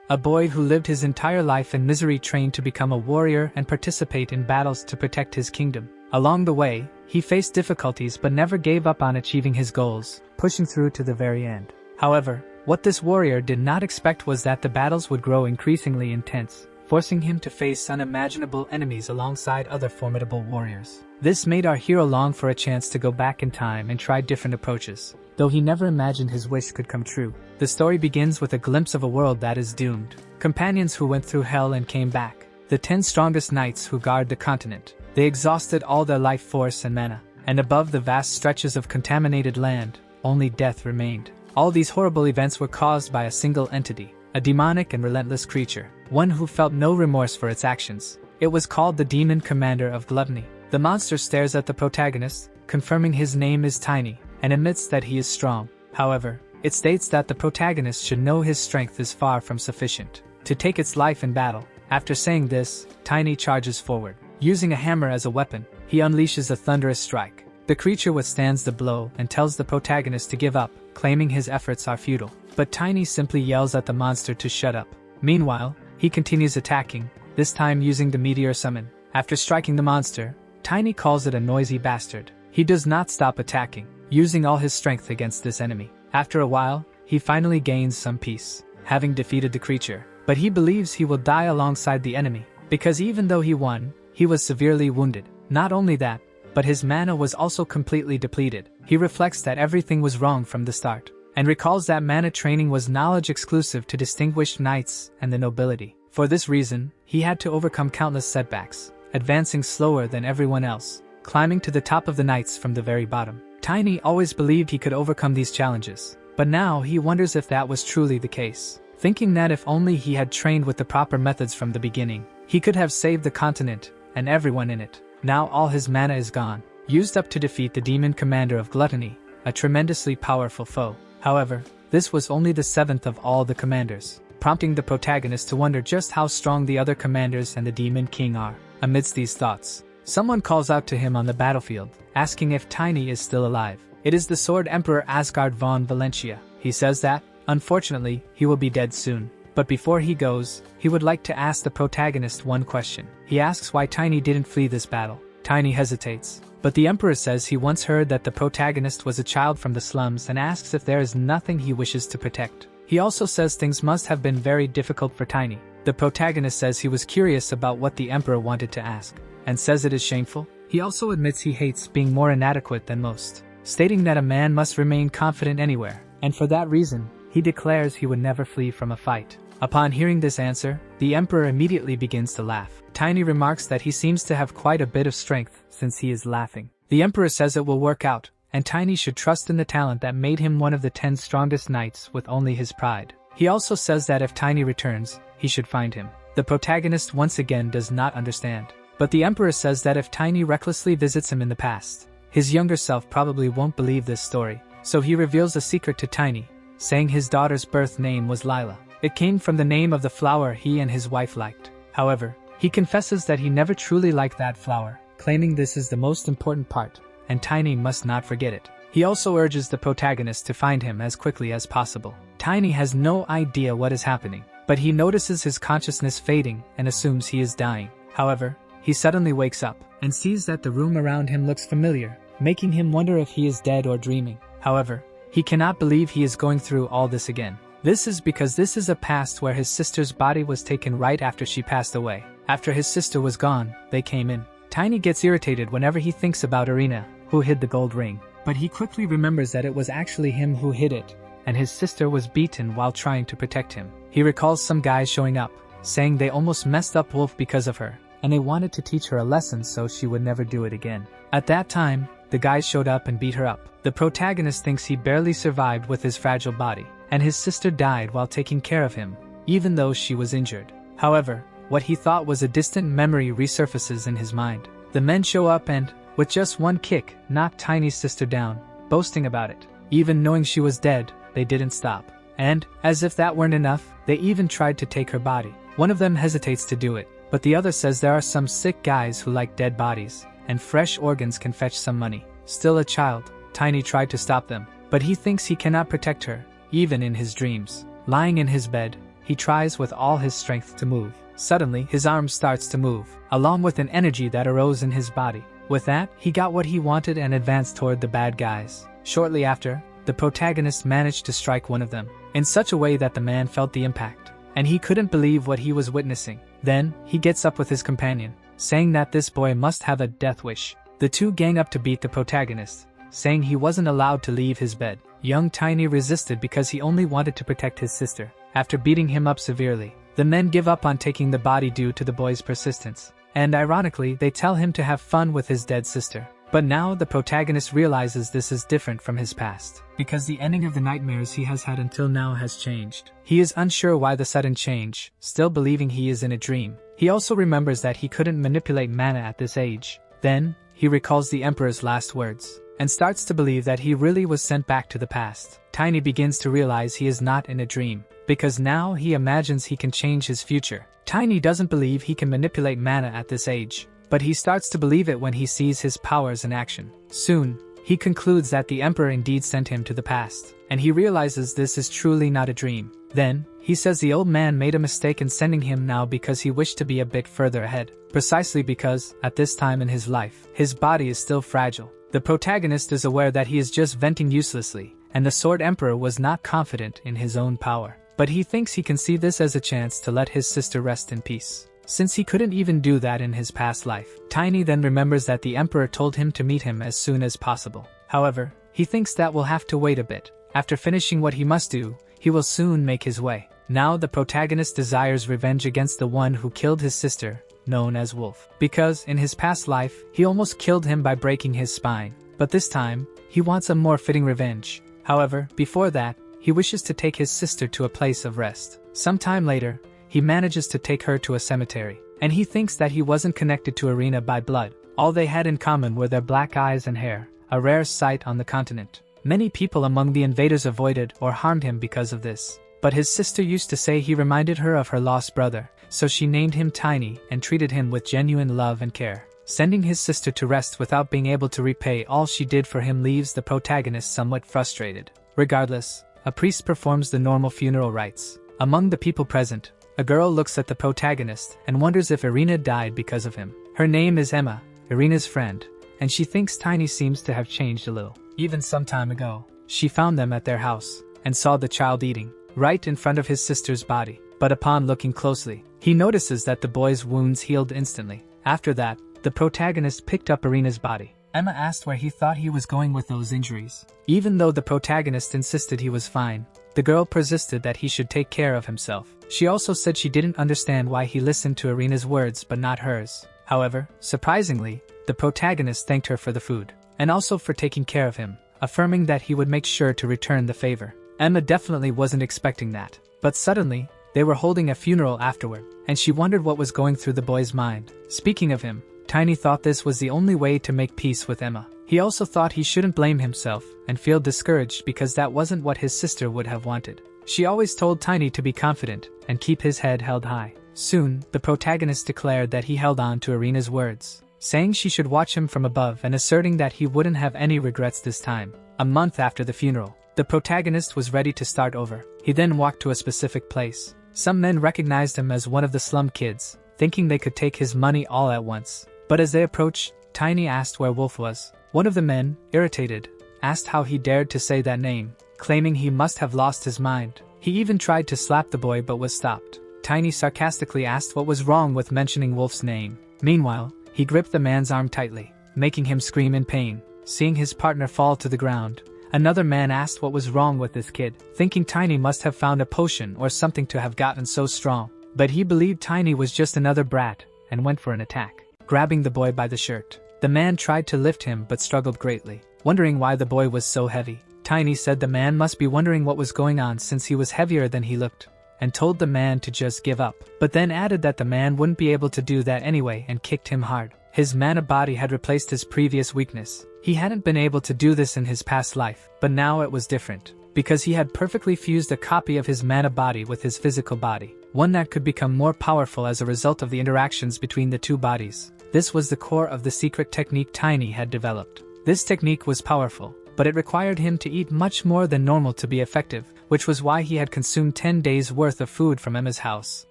a boy who lived his entire life in misery trained to become a warrior and participate in battles to protect his kingdom. Along the way, he faced difficulties but never gave up on achieving his goals, pushing through to the very end. However, what this warrior did not expect was that the battles would grow increasingly intense, forcing him to face unimaginable enemies alongside other formidable warriors. This made our hero long for a chance to go back in time and try different approaches, though he never imagined his wish could come true. The story begins with a glimpse of a world that is doomed. Companions who went through hell and came back. The 10 strongest knights who guard the continent. They exhausted all their life force and mana, and above the vast stretches of contaminated land, only death remained. All these horrible events were caused by a single entity, a demonic and relentless creature, one who felt no remorse for its actions. It was called the Demon Commander of Gluttony. The monster stares at the protagonist, confirming his name is Tiny, and admits that he is strong. However, it states that the protagonist should know his strength is far from sufficient to take its life in battle. After saying this, Tiny charges forward. Using a hammer as a weapon, he unleashes a thunderous strike. The creature withstands the blow and tells the protagonist to give up, claiming his efforts are futile. But Tiny simply yells at the monster to shut up. Meanwhile, he continues attacking, this time using the meteor summon. After striking the monster, Tiny calls it a noisy bastard. He does not stop attacking, using all his strength against this enemy. After a while, he finally gains some peace, having defeated the creature. But he believes he will die alongside the enemy, because even though he won, he was severely wounded. Not only that, but his mana was also completely depleted. He reflects that everything was wrong from the start, and recalls that mana training was knowledge exclusive to distinguished knights and the nobility. For this reason, he had to overcome countless setbacks, advancing slower than everyone else, climbing to the top of the knights from the very bottom. Tiny always believed he could overcome these challenges, but now he wonders if that was truly the case. Thinking that if only he had trained with the proper methods from the beginning, he could have saved the continent and everyone in it. Now all his mana is gone, used up to defeat the Demon Commander of Gluttony, a tremendously powerful foe. However, this was only the 7th of all the commanders, prompting the protagonist to wonder just how strong the other commanders and the Demon King are. Amidst these thoughts, someone calls out to him on the battlefield, asking if Tiny is still alive. It is the Sword Emperor Asgard von Valentia. He says that, unfortunately, he will be dead soon. But before he goes, he would like to ask the protagonist one question. He asks why Tiny didn't flee this battle. Tiny hesitates, but the Emperor says he once heard that the protagonist was a child from the slums and asks if there is nothing he wishes to protect. He also says things must have been very difficult for Tiny. The protagonist says he was curious about what the Emperor wanted to ask, and says it is shameful. He also admits he hates being more inadequate than most, stating that a man must remain confident anywhere, and for that reason, he declares he would never flee from a fight. Upon hearing this answer, the Emperor immediately begins to laugh. Tiny remarks that he seems to have quite a bit of strength since he is laughing. The Emperor says it will work out, and Tiny should trust in the talent that made him one of the 10 strongest knights with only his pride. He also says that if Tiny returns, he should find him. The protagonist once again does not understand, but the Emperor says that if Tiny recklessly visits him in the past, his younger self probably won't believe this story, so he reveals a secret to Tiny, saying his daughter's birth name was Lila. It came from the name of the flower he and his wife liked. However, he confesses that he never truly liked that flower, claiming this is the most important part, and Tiny must not forget it. He also urges the protagonist to find him as quickly as possible. Tiny has no idea what is happening, but he notices his consciousness fading and assumes he is dying. However, he suddenly wakes up and sees that the room around him looks familiar, making him wonder if he is dead or dreaming. However, he cannot believe he is going through all this again. This is because this is a past where his sister's body was taken right after she passed away. After his sister was gone, they came in. Tiny gets irritated whenever he thinks about Irina, who hid the gold ring, but he quickly remembers that it was actually him who hid it, and his sister was beaten while trying to protect him. He recalls some guys showing up, saying they almost messed up Wolf because of her, and they wanted to teach her a lesson so she would never do it again. At that time, the guys showed up and beat her up. The protagonist thinks he barely survived with his fragile body, and his sister died while taking care of him, even though she was injured. However, what he thought was a distant memory resurfaces in his mind. The men show up and, with just one kick, knock Tiny's sister down, boasting about it. Even knowing she was dead, they didn't stop. And, as if that weren't enough, they even tried to take her body. One of them hesitates to do it, but the other says there are some sick guys who like dead bodies, and fresh organs can fetch some money. Still a child, Tiny tried to stop them, but he thinks he cannot protect her, even in his dreams. Lying in his bed, he tries with all his strength to move. Suddenly, his arm starts to move, along with an energy that arose in his body. With that, he got what he wanted and advanced toward the bad guys. Shortly after, the protagonist managed to strike one of them, in such a way that the man felt the impact, and he couldn't believe what he was witnessing. Then, he gets up with his companion, saying that this boy must have a death wish. The two gang up to beat the protagonist, saying he wasn't allowed to leave his bed. Young Tiny resisted because he only wanted to protect his sister. After beating him up severely, the men give up on taking the body due to the boy's persistence, and ironically they tell him to have fun with his dead sister. But now the protagonist realizes this is different from his past, because the ending of the nightmares he has had until now has changed. He is unsure why the sudden change, still believing he is in a dream. He also remembers that he couldn't manipulate mana at this age. Then, he recalls the Emperor's last words, and starts to believe that he really was sent back to the past. Tiny begins to realize he is not in a dream, because now he imagines he can change his future. Tiny doesn't believe he can manipulate mana at this age, but he starts to believe it when he sees his powers in action. Soon, he concludes that the Emperor indeed sent him to the past, and he realizes this is truly not a dream. Then, he says the old man made a mistake in sending him now because he wished to be a bit further ahead, precisely because, at this time in his life, his body is still fragile. The protagonist is aware that he is just venting uselessly, and the Sword Emperor was not confident in his own power. But he thinks he can see this as a chance to let his sister rest in peace, since he couldn't even do that in his past life. Tiny then remembers that the Emperor told him to meet him as soon as possible. However, he thinks that will have to wait a bit. After finishing what he must do, he will soon make his way. Now the protagonist desires revenge against the one who killed his sister, known as Wolf, because in his past life, he almost killed him by breaking his spine. But this time, he wants a more fitting revenge. However, before that, he wishes to take his sister to a place of rest. Sometime later, he manages to take her to a cemetery, and he thinks that he wasn't connected to Irina by blood. All they had in common were their black eyes and hair, a rare sight on the continent. Many people among the invaders avoided or harmed him because of this, but his sister used to say he reminded her of her lost brother, so she named him Tiny and treated him with genuine love and care. Sending his sister to rest without being able to repay all she did for him leaves the protagonist somewhat frustrated. Regardless, a priest performs the normal funeral rites. Among the people present, a girl looks at the protagonist and wonders if Irina died because of him. Her name is Emma, Irina's friend, and she thinks Tiny seems to have changed a little. Even some time ago, she found them at their house and saw the child eating right in front of his sister's body. But upon looking closely, he notices that the boy's wounds healed instantly. After that, the protagonist picked up Irina's body. Emma asked where he thought he was going with those injuries. Even though the protagonist insisted he was fine, the girl persisted that he should take care of himself. She also said she didn't understand why he listened to Irina's words but not hers. However, surprisingly, the protagonist thanked her for the food, and also for taking care of him, affirming that he would make sure to return the favor. Emma definitely wasn't expecting that, but suddenly, they were holding a funeral afterward, and she wondered what was going through the boy's mind. Speaking of him, Tiny thought this was the only way to make peace with Emma. He also thought he shouldn't blame himself and feel discouraged because that wasn't what his sister would have wanted. She always told Tiny to be confident and keep his head held high. Soon, the protagonist declared that he held on to Irina's words, saying she should watch him from above and asserting that he wouldn't have any regrets this time. A month after the funeral, the protagonist was ready to start over. He then walked to a specific place. Some men recognized him as one of the slum kids, thinking they could take his money all at once. But as they approached, Tiny asked where Wolf was. One of the men, irritated, asked how he dared to say that name, claiming he must have lost his mind. He even tried to slap the boy but was stopped. Tiny sarcastically asked what was wrong with mentioning Wolf's name. Meanwhile, he gripped the man's arm tightly, making him scream in pain. Seeing his partner fall to the ground, another man asked what was wrong with this kid, thinking Tiny must have found a potion or something to have gotten so strong. But he believed Tiny was just another brat, and went for an attack. Grabbing the boy by the shirt, the man tried to lift him but struggled greatly, wondering why the boy was so heavy. Tiny said the man must be wondering what was going on since he was heavier than he looked, and told the man to just give up, but then added that the man wouldn't be able to do that anyway and kicked him hard. His mana body had replaced his previous weakness. He hadn't been able to do this in his past life, but now it was different, because he had perfectly fused a copy of his mana body with his physical body, one that could become more powerful as a result of the interactions between the two bodies. This was the core of the secret technique Tiny had developed. This technique was powerful, but it required him to eat much more than normal to be effective, which was why he had consumed 10 days' worth of food from Emma's house.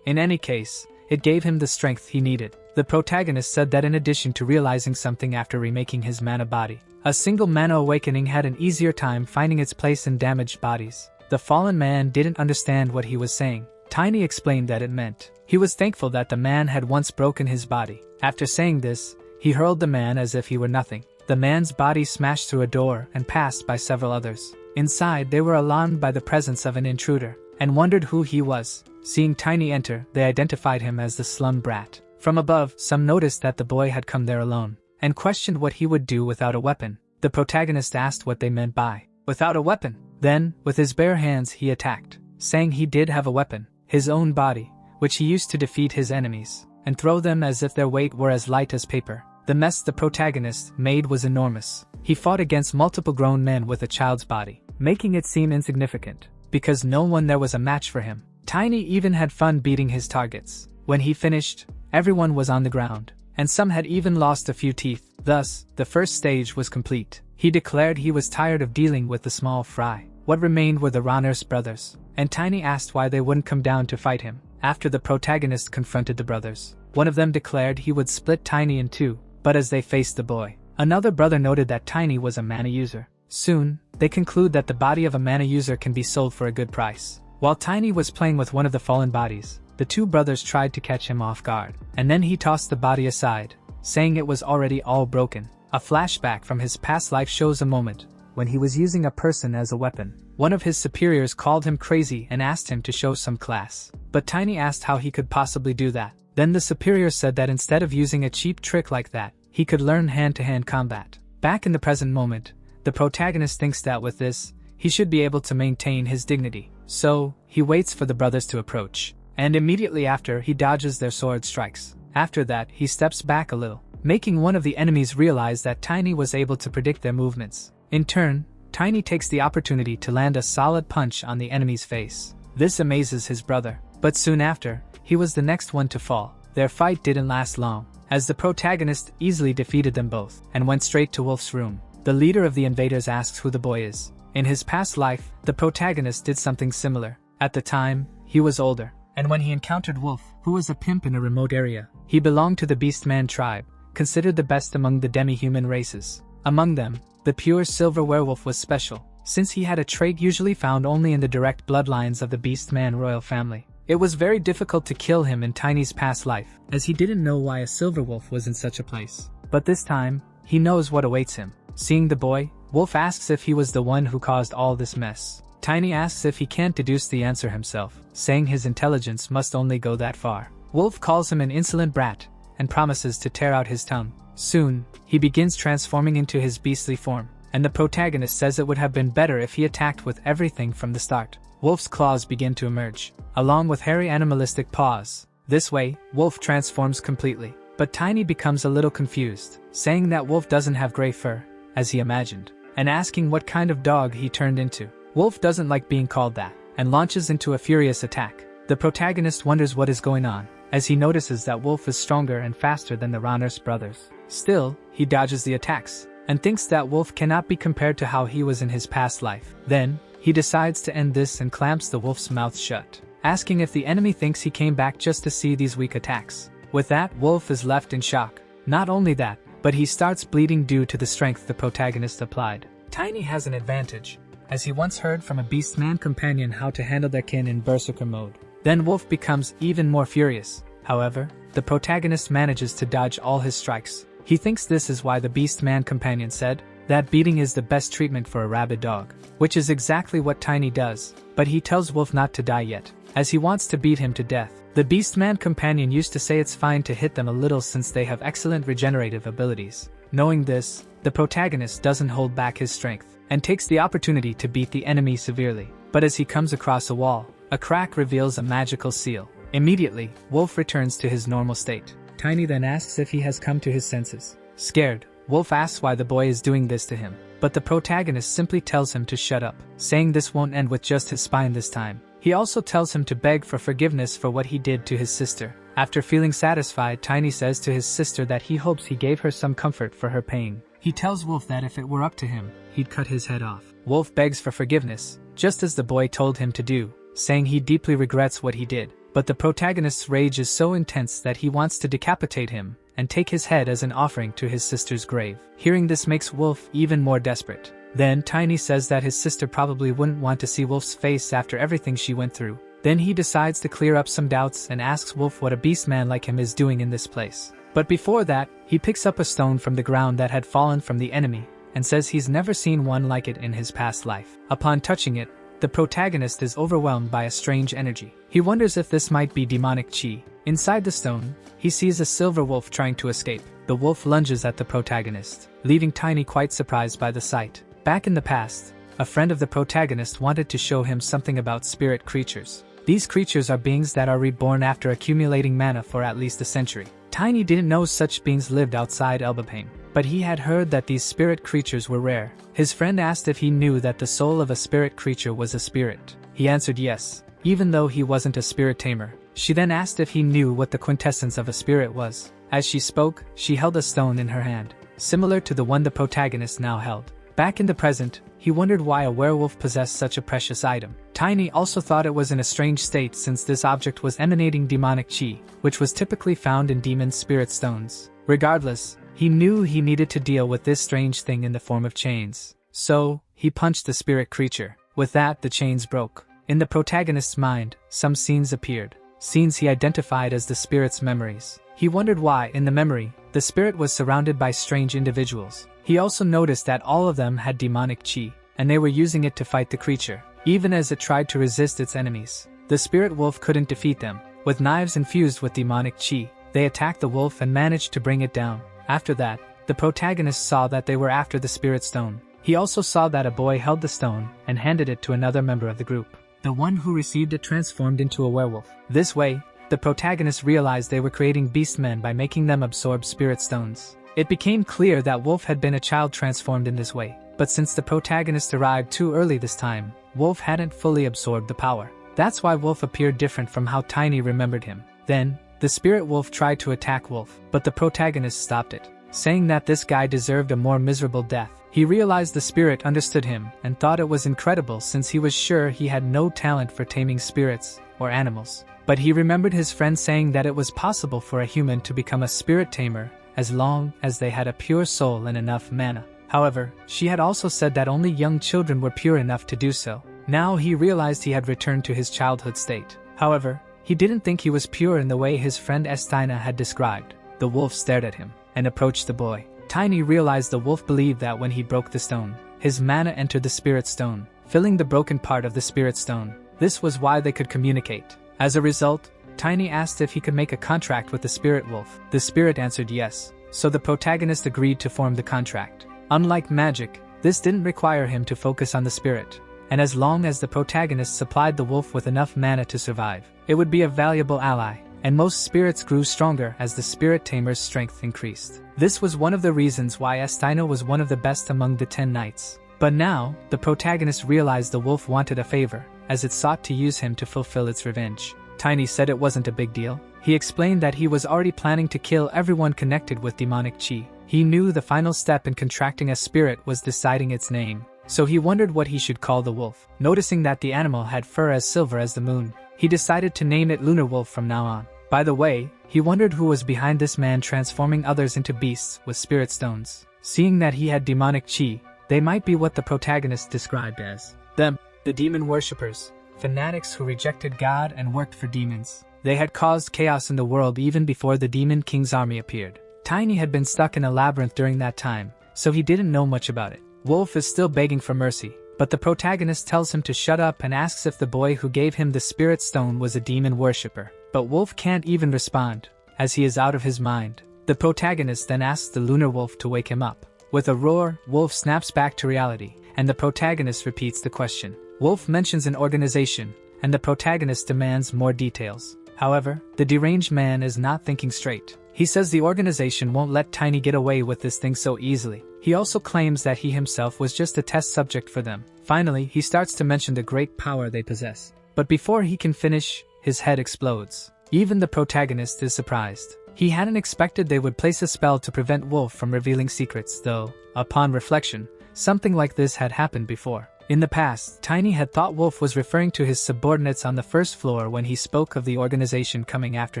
In any case, it gave him the strength he needed. The protagonist said that in addition to realizing something after remaking his mana body, a single mana awakening had an easier time finding its place in damaged bodies. The fallen man didn't understand what he was saying. Tiny explained that it meant he was thankful that the man had once broken his body. After saying this, he hurled the man as if he were nothing. The man's body smashed through a door and passed by several others. Inside, they were alarmed by the presence of an intruder and wondered who he was. Seeing Tiny enter, they identified him as the slum brat. From above, some noticed that the boy had come there alone and questioned what he would do without a weapon. The protagonist asked what they meant by without a weapon. Then, with his bare hands, he attacked, saying he did have a weapon, his own body, which he used to defeat his enemies and throw them as if their weight were as light as paper. The mess the protagonist made was enormous. He fought against multiple grown men with a child's body, making it seem insignificant, because no one there was a match for him. Tiny even had fun beating his targets. When he finished, everyone was on the ground, and some had even lost a few teeth. Thus, the first stage was complete. He declared he was tired of dealing with the small fry. What remained were the Reincarnated brothers, and Tiny asked why they wouldn't come down to fight him. After the protagonist confronted the brothers, one of them declared he would split Tiny in two, but as they faced the boy, another brother noted that Tiny was a mana user. Soon, they conclude that the body of a mana user can be sold for a good price. While Tiny was playing with one of the fallen bodies, the two brothers tried to catch him off guard, and then he tossed the body aside, saying it was already all broken. A flashback from his past life shows a moment when he was using a person as a weapon. One of his superiors called him crazy and asked him to show some class, but Tiny asked how he could possibly do that. Then the superior said that instead of using a cheap trick like that, he could learn hand-to-hand combat. Back in the present moment, the protagonist thinks that with this, he should be able to maintain his dignity. So, he waits for the brothers to approach, and immediately after he dodges their sword strikes. After that, he steps back a little, making one of the enemies realize that Tiny was able to predict their movements. In turn, Tiny takes the opportunity to land a solid punch on the enemy's face. This amazes his brother, but soon after, he was the next one to fall. Their fight didn't last long, as the protagonist easily defeated them both and went straight to Wolf's room. The leader of the invaders asks who the boy is. In his past life, the protagonist did something similar. At the time, he was older, and when he encountered Wolf, who was a pimp in a remote area, he belonged to the Beastman tribe, considered the best among the demi-human races. Among them, the pure silver werewolf was special, since he had a trait usually found only in the direct bloodlines of the Beastman royal family. It was very difficult to kill him in Tiny's past life, as he didn't know why a silver wolf was in such a place. But this time, he knows what awaits him. Seeing the boy, Wolf asks if he was the one who caused all this mess. Tiny asks if he can't deduce the answer himself, saying his intelligence must only go that far. Wolf calls him an insolent brat, and promises to tear out his tongue. Soon, he begins transforming into his beastly form, and the protagonist says it would have been better if he attacked with everything from the start. Wolf's claws begin to emerge, along with hairy animalistic paws. This way, Wolf transforms completely, but Tiny becomes a little confused, saying that Wolf doesn't have gray fur, as he imagined, and asking what kind of dog he turned into. Wolf doesn't like being called that, and launches into a furious attack. The protagonist wonders what is going on, as he notices that Wolf is stronger and faster than the Reincarnated brothers. Still, he dodges the attacks, and thinks that Wolf cannot be compared to how he was in his past life. Then, he decides to end this and clamps the wolf's mouth shut, asking if the enemy thinks he came back just to see these weak attacks. With that, Wolf is left in shock. Not only that, but he starts bleeding due to the strength the protagonist applied. Tiny has an advantage, as he once heard from a Beastman companion how to handle their kin in berserker mode. Then Wolf becomes even more furious. However, the protagonist manages to dodge all his strikes. He thinks this is why the Beastman companion said that beating is the best treatment for a rabid dog, which is exactly what Tiny does, but he tells Wolf not to die yet, as he wants to beat him to death. The Beastman companion used to say it's fine to hit them a little since they have excellent regenerative abilities. Knowing this, the protagonist doesn't hold back his strength, and takes the opportunity to beat the enemy severely. But as he comes across a wall, a crack reveals a magical seal. Immediately, Wolf returns to his normal state. Tiny then asks if he has come to his senses. Scared, Wolf asks why the boy is doing this to him, but the protagonist simply tells him to shut up, saying this won't end with just his spine this time. He also tells him to beg for forgiveness for what he did to his sister. After feeling satisfied, Tiny says to his sister that he hopes he gave her some comfort for her pain, He tells Wolf that if it were up to him, he'd cut his head off. Wolf begs for forgiveness, just as the boy told him to do, saying he deeply regrets what he did. But the protagonist's rage is so intense that he wants to decapitate him and take his head as an offering to his sister's grave. Hearing this makes Wolf even more desperate. Then Tiny says that his sister probably wouldn't want to see Wolf's face after everything she went through. Then he decides to clear up some doubts and asks Wolf what a beastman like him is doing in this place. But before that, he picks up a stone from the ground that had fallen from the enemy and says he's never seen one like it in his past life. Upon touching it, the protagonist is overwhelmed by a strange energy. He wonders if this might be demonic chi. Inside the stone, he sees a silver wolf trying to escape. The wolf lunges at the protagonist, leaving Tiny quite surprised by the sight. Back in the past, a friend of the protagonist wanted to show him something about spirit creatures. These creatures are beings that are reborn after accumulating mana for at least a century. Tiny didn't know such beings lived outside Elbapane, but he had heard that these spirit creatures were rare. His friend asked if he knew that the soul of a spirit creature was a spirit. He answered yes, even though he wasn't a spirit tamer. She then asked if he knew what the quintessence of a spirit was. As she spoke, she held a stone in her hand, similar to the one the protagonist now held. Back in the present, he wondered why a werewolf possessed such a precious item. Tiny also thought it was in a strange state since this object was emanating demonic chi, which was typically found in demon spirit stones. Regardless, he knew he needed to deal with this strange thing in the form of chains. So, he punched the spirit creature. With that, the chains broke. In the protagonist's mind, some scenes appeared. Scenes he identified as the spirit's memories. He wondered why, in the memory, the spirit was surrounded by strange individuals. He also noticed that all of them had demonic chi, and they were using it to fight the creature. Even as it tried to resist its enemies, the spirit wolf couldn't defeat them. With knives infused with demonic chi, they attacked the wolf and managed to bring it down. After that, the protagonist saw that they were after the spirit stone. He also saw that a boy held the stone and handed it to another member of the group. The one who received it transformed into a werewolf. This way, the protagonist realized they were creating beastmen by making them absorb spirit stones. It became clear that Wolf had been a child transformed in this way, but since the protagonist arrived too early this time, Wolf hadn't fully absorbed the power. That's why Wolf appeared different from how Tiny remembered him. Then, the spirit wolf tried to attack Wolf, but the protagonist stopped it, saying that this guy deserved a more miserable death. He realized the spirit understood him and thought it was incredible since he was sure he had no talent for taming spirits or animals. But he remembered his friend saying that it was possible for a human to become a spirit tamer as long as they had a pure soul and enough mana. However, she had also said that only young children were pure enough to do so. Now he realized he had returned to his childhood state. However, he didn't think he was pure in the way his friend Estina had described. The wolf stared at him and approached the boy. Tiny realized the wolf believed that when he broke the stone, his mana entered the spirit stone, filling the broken part of the spirit stone. This was why they could communicate. As a result, Tiny asked if he could make a contract with the spirit wolf. The spirit answered yes, so the protagonist agreed to form the contract. Unlike magic, this didn't require him to focus on the spirit, and as long as the protagonist supplied the wolf with enough mana to survive, it would be a valuable ally, and most spirits grew stronger as the spirit tamer's strength increased. This was one of the reasons why Estina was one of the best among the 10 knights. But now, the protagonist realized the wolf wanted a favor, as it sought to use him to fulfill its revenge. Tiny said it wasn't a big deal. He explained that he was already planning to kill everyone connected with demonic chi. He knew the final step in contracting a spirit was deciding its name, so he wondered what he should call the wolf. Noticing that the animal had fur as silver as the moon, he decided to name it Lunar Wolf from now on. By the way, he wondered who was behind this man transforming others into beasts with spirit stones. Seeing that he had demonic chi, they might be what the protagonist described as them, the demon worshippers, fanatics who rejected God and worked for demons. They had caused chaos in the world even before the Demon King's army appeared. Tiny had been stuck in a labyrinth during that time, so he didn't know much about it. Wolf is still begging for mercy, but the protagonist tells him to shut up and asks if the boy who gave him the spirit stone was a demon worshipper. But Wolf can't even respond, as he is out of his mind. The protagonist then asks the Lunar Wolf to wake him up. With a roar, Wolf snaps back to reality, and the protagonist repeats the question. Wolf mentions an organization, and the protagonist demands more details. However, the deranged man is not thinking straight. He says the organization won't let Tiny get away with this thing so easily. He also claims that he himself was just a test subject for them. Finally, he starts to mention the great power they possess. But before he can finish, his head explodes. Even the protagonist is surprised. He hadn't expected they would place a spell to prevent Wolf from revealing secrets, though, upon reflection, something like this had happened before. In the past, Tiny had thought Wolf was referring to his subordinates on the first floor when he spoke of the organization coming after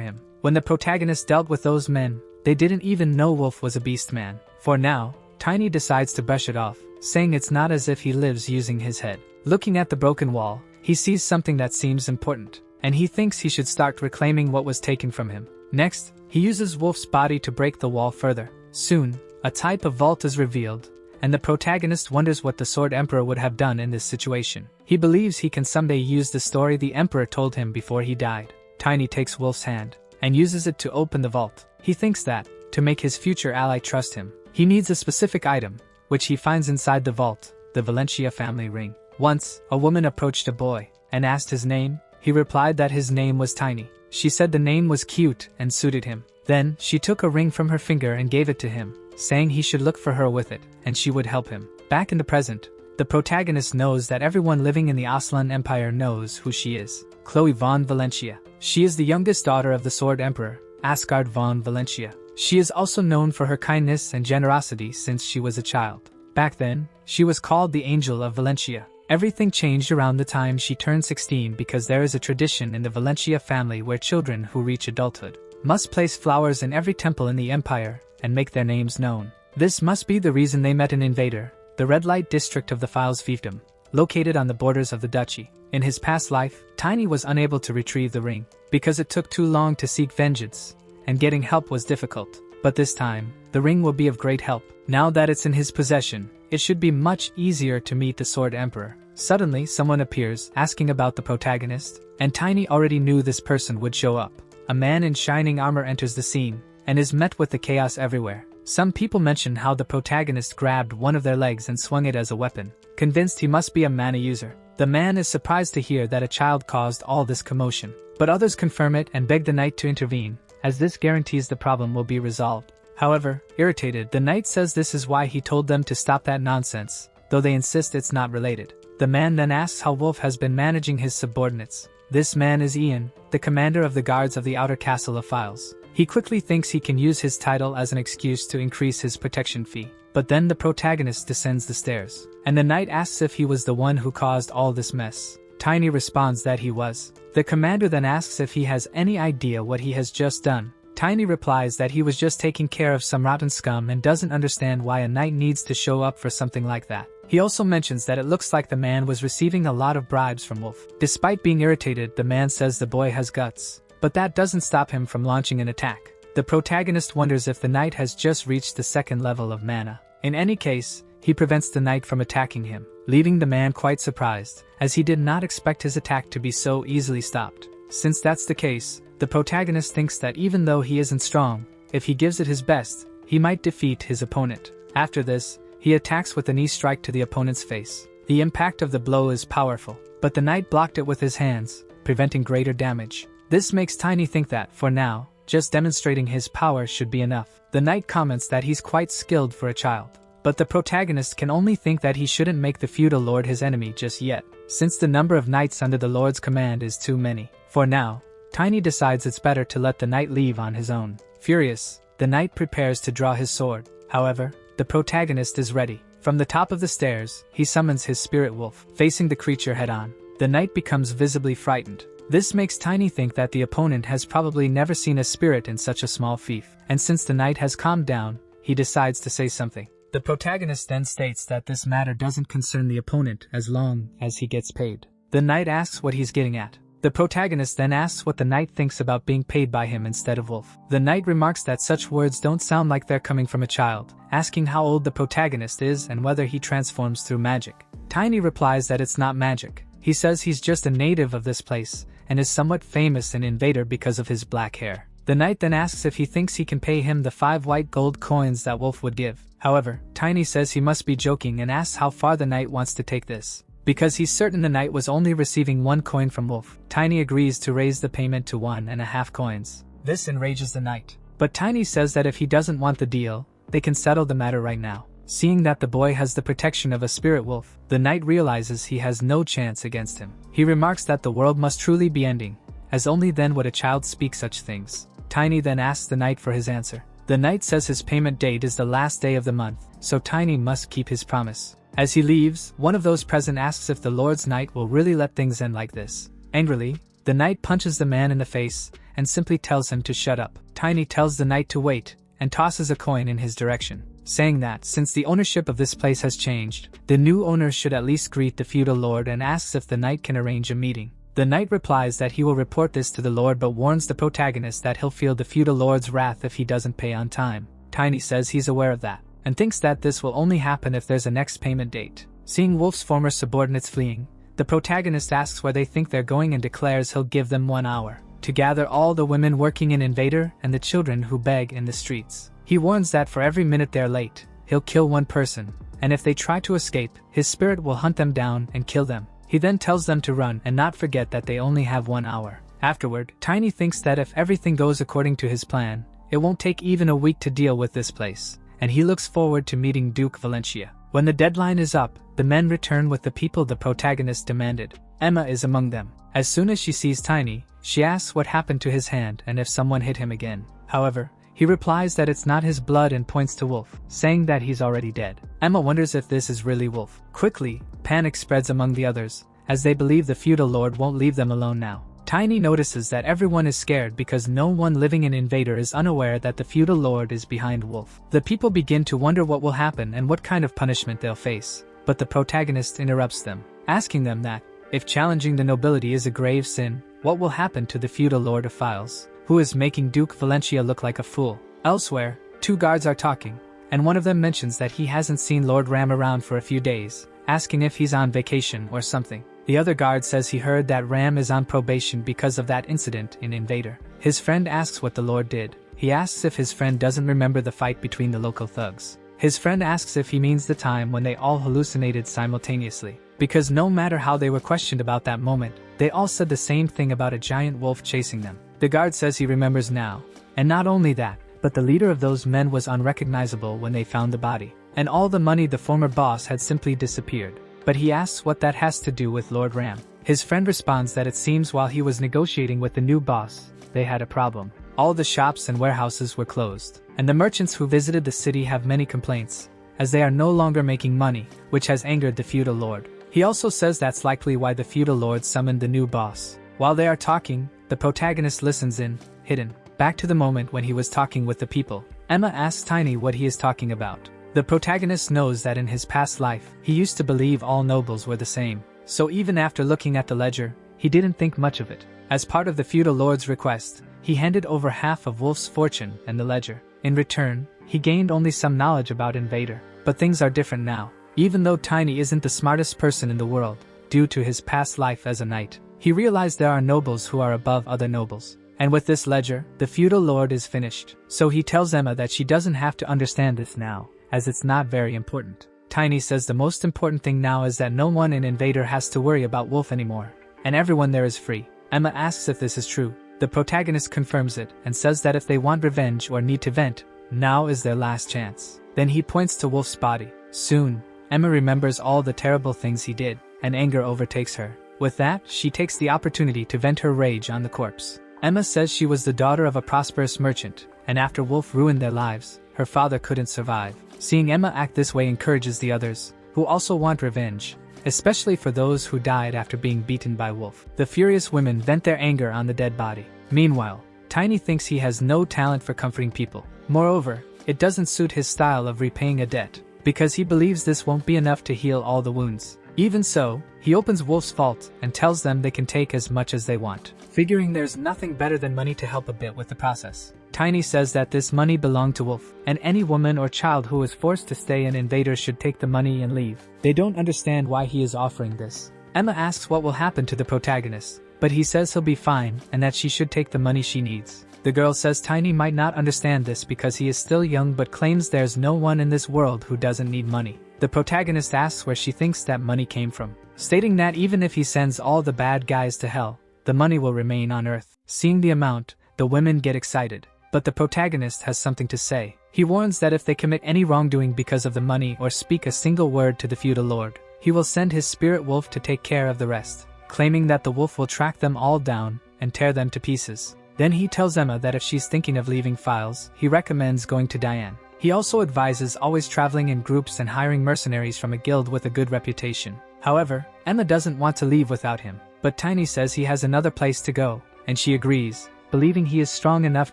him. When the protagonist dealt with those men, they didn't even know Wolf was a beast man. For now, Tiny decides to brush it off, saying it's not as if he lives using his head. Looking at the broken wall, he sees something that seems important, and he thinks he should start reclaiming what was taken from him. Next, he uses Wolf's body to break the wall further. Soon, a type of vault is revealed, and the protagonist wonders what the Sword Emperor would have done in this situation. He believes he can someday use the story the Emperor told him before he died. Tiny takes Wolf's hand and uses it to open the vault. He thinks that, to make his future ally trust him, he needs a specific item, which he finds inside the vault, the Valencia family ring. Once, a woman approached a boy and asked his name. He replied that his name was Tiny. She said the name was cute and suited him. Then, she took a ring from her finger and gave it to him, saying he should look for her with it, and she would help him. Back in the present, the protagonist knows that everyone living in the Aslan Empire knows who she is. Chloe von Valencia. She is the youngest daughter of the Sword Emperor, Asgard von Valencia. She is also known for her kindness and generosity since she was a child. Back then, she was called the Angel of Valencia. Everything changed around the time she turned 16 because there is a tradition in the Valencia family where children who reach adulthood must place flowers in every temple in the empire and make their names known. This must be the reason they met an invader, the red light district of the Files fiefdom, located on the borders of the duchy. In his past life, Tiny was unable to retrieve the ring because it took too long to seek vengeance, and getting help was difficult. But this time, the ring will be of great help. Now that it's in his possession, it should be much easier to meet the Sword Emperor. Suddenly, someone appears, asking about the protagonist, and Tiny already knew this person would show up. A man in shining armor enters the scene, and is met with the chaos everywhere. Some people mention how the protagonist grabbed one of their legs and swung it as a weapon, convinced he must be a mana user. The man is surprised to hear that a child caused all this commotion, but others confirm it and beg the knight to intervene, as this guarantees the problem will be resolved. However, irritated, the knight says this is why he told them to stop that nonsense, though they insist it's not related. The man then asks how Wolf has been managing his subordinates. This man is Ian, the commander of the guards of the outer castle of Files. He quickly thinks he can use his title as an excuse to increase his protection fee. But then the protagonist descends the stairs, and the knight asks if he was the one who caused all this mess. Tiny responds that he was. The commander then asks if he has any idea what he has just done. Tiny replies that he was just taking care of some rotten scum and doesn't understand why a knight needs to show up for something like that. He also mentions that it looks like the man was receiving a lot of bribes from Wolf. Despite being irritated, the man says the boy has guts, but that doesn't stop him from launching an attack. The protagonist wonders if the knight has just reached the second level of mana. In any case, he prevents the knight from attacking him, leaving the man quite surprised, as he did not expect his attack to be so easily stopped. Since that's the case, the protagonist thinks that even though he isn't strong, if he gives it his best, he might defeat his opponent. After this, he attacks with a knee strike to the opponent's face. The impact of the blow is powerful, but the knight blocked it with his hands, preventing greater damage. This makes Tiny think that, for now, just demonstrating his power should be enough. The knight comments that he's quite skilled for a child, but the protagonist can only think that he shouldn't make the feudal lord his enemy just yet, since the number of knights under the lord's command is too many. For now, Tiny decides it's better to let the knight leave on his own. Furious, the knight prepares to draw his sword. However, the protagonist is ready. From the top of the stairs, he summons his spirit wolf, facing the creature head-on. The knight becomes visibly frightened. This makes Tiny think that the opponent has probably never seen a spirit in such a small fief, and since the knight has calmed down, he decides to say something. The protagonist then states that this matter doesn't concern the opponent as long as he gets paid. The knight asks what he's getting at. The protagonist then asks what the knight thinks about being paid by him instead of Wolf. The knight remarks that such words don't sound like they're coming from a child, asking how old the protagonist is and whether he transforms through magic. Tiny replies that it's not magic. He says he's just a native of this place, and is somewhat famous an invader because of his black hair. The knight then asks if he thinks he can pay him the 5 white gold coins that Wolf would give. However, Tiny says he must be joking and asks how far the knight wants to take this. Because he's certain the knight was only receiving 1 coin from Wolf, Tiny agrees to raise the payment to 1.5 coins. This enrages the knight, but Tiny says that if he doesn't want the deal, they can settle the matter right now. Seeing that the boy has the protection of a spirit wolf, the knight realizes he has no chance against him. He remarks that the world must truly be ending, as only then would a child speak such things. Tiny then asks the knight for his answer. The knight says his payment date is the last day of the month, so Tiny must keep his promise. As he leaves, one of those present asks if the Lord's knight will really let things end like this. Angrily, the knight punches the man in the face and simply tells him to shut up. Tiny tells the knight to wait and tosses a coin in his direction, saying that since the ownership of this place has changed, the new owner should at least greet the feudal lord, and asks if the knight can arrange a meeting. The knight replies that he will report this to the lord, but warns the protagonist that he'll feel the feudal lord's wrath if he doesn't pay on time. Tiny says he's aware of that, and thinks that this will only happen if there's a next payment date. Seeing Wolf's former subordinates fleeing, the protagonist asks where they think they're going and declares he'll give them 1 hour to gather all the women working in Invader and the children who beg in the streets. He warns that for every minute they're late, he'll kill one person, and if they try to escape, his spirit will hunt them down and kill them. He then tells them to run and not forget that they only have 1 hour. Afterward, Tiny thinks that if everything goes according to his plan, it won't take even a week to deal with this place, and he looks forward to meeting Duke Valencia. When the deadline is up, the men return with the people the protagonist demanded. Emma is among them. As soon as she sees Tiny, she asks what happened to his hand and if someone hit him again. However, he replies that it's not his blood and points to Wolf, saying that he's already dead. Emma wonders if this is really Wolf. Quickly, panic spreads among the others, as they believe the feudal lord won't leave them alone now. Tiny notices that everyone is scared because no one living in Invader is unaware that the feudal lord is behind Wolf. The people begin to wonder what will happen and what kind of punishment they'll face, but the protagonist interrupts them, asking them that, if challenging the nobility is a grave sin, what will happen to the feudal lord of Files, who is making Duke Valencia look like a fool. Elsewhere, 2 guards are talking, and one of them mentions that he hasn't seen Lord Ram around for a few days, asking if he's on vacation or something. The other guard says he heard that Ram is on probation because of that incident in Invader. His friend asks what the Lord did. He asks if his friend doesn't remember the fight between the local thugs. His friend asks if he means the time when they all hallucinated simultaneously, because no matter how they were questioned about that moment, they all said the same thing about a giant wolf chasing them. The guard says he remembers now, and not only that, but the leader of those men was unrecognizable when they found the body, and all the money the former boss had simply disappeared. But he asks what that has to do with Lord Ram. His friend responds that it seems while he was negotiating with the new boss, they had a problem. All the shops and warehouses were closed, and the merchants who visited the city have many complaints, as they are no longer making money, which has angered the feudal lord. He also says that's likely why the feudal lord summoned the new boss. While they are talking, the protagonist listens in, hidden, back to the moment when he was talking with the people. Emma asks Tiny what he is talking about. The protagonist knows that in his past life, he used to believe all nobles were the same, so even after looking at the ledger, he didn't think much of it. As part of the feudal lord's request, he handed over half of Wolf's fortune and the ledger. In return, he gained only some knowledge about Invader. But things are different now. Even though Tiny isn't the smartest person in the world, due to his past life as a knight, he realized there are nobles who are above other nobles. And with this ledger, the feudal lord is finished. So he tells Emma that she doesn't have to understand this now, as it's not very important. Tiny says the most important thing now is that no one in Invader has to worry about Wolf anymore, and everyone there is free. Emma asks if this is true. The protagonist confirms it and says that if they want revenge or need to vent, now is their last chance. Then he points to Wolf's body. Soon, Emma remembers all the terrible things he did, and anger overtakes her. With that, she takes the opportunity to vent her rage on the corpse. Emma says she was the daughter of a prosperous merchant, and after Wolf ruined their lives, her father couldn't survive. Seeing Emma act this way encourages the others, who also want revenge, especially for those who died after being beaten by Wolf. The furious women vent their anger on the dead body. Meanwhile, Tiny thinks he has no talent for comforting people. Moreover, it doesn't suit his style of repaying a debt, because he believes this won't be enough to heal all the wounds. Even so, he opens Wolf's vault and tells them they can take as much as they want, figuring there's nothing better than money to help a bit with the process. Tiny says that this money belonged to Wolf, and any woman or child who is forced to stay in Invader should take the money and leave. They don't understand why he is offering this. Emma asks what will happen to the protagonist, but he says he'll be fine and that she should take the money she needs. The girl says Tiny might not understand this because he is still young, but claims there's no one in this world who doesn't need money. The protagonist asks where she thinks that money came from, stating that even if he sends all the bad guys to hell, the money will remain on Earth. Seeing the amount, the women get excited, but the protagonist has something to say. He warns that if they commit any wrongdoing because of the money or speak a single word to the feudal lord, he will send his spirit wolf to take care of the rest, claiming that the wolf will track them all down and tear them to pieces. Then he tells Emma that if she's thinking of leaving Files, he recommends going to Diane. He also advises always traveling in groups and hiring mercenaries from a guild with a good reputation. However, Emma doesn't want to leave without him, but Tiny says he has another place to go, and she agrees, believing he is strong enough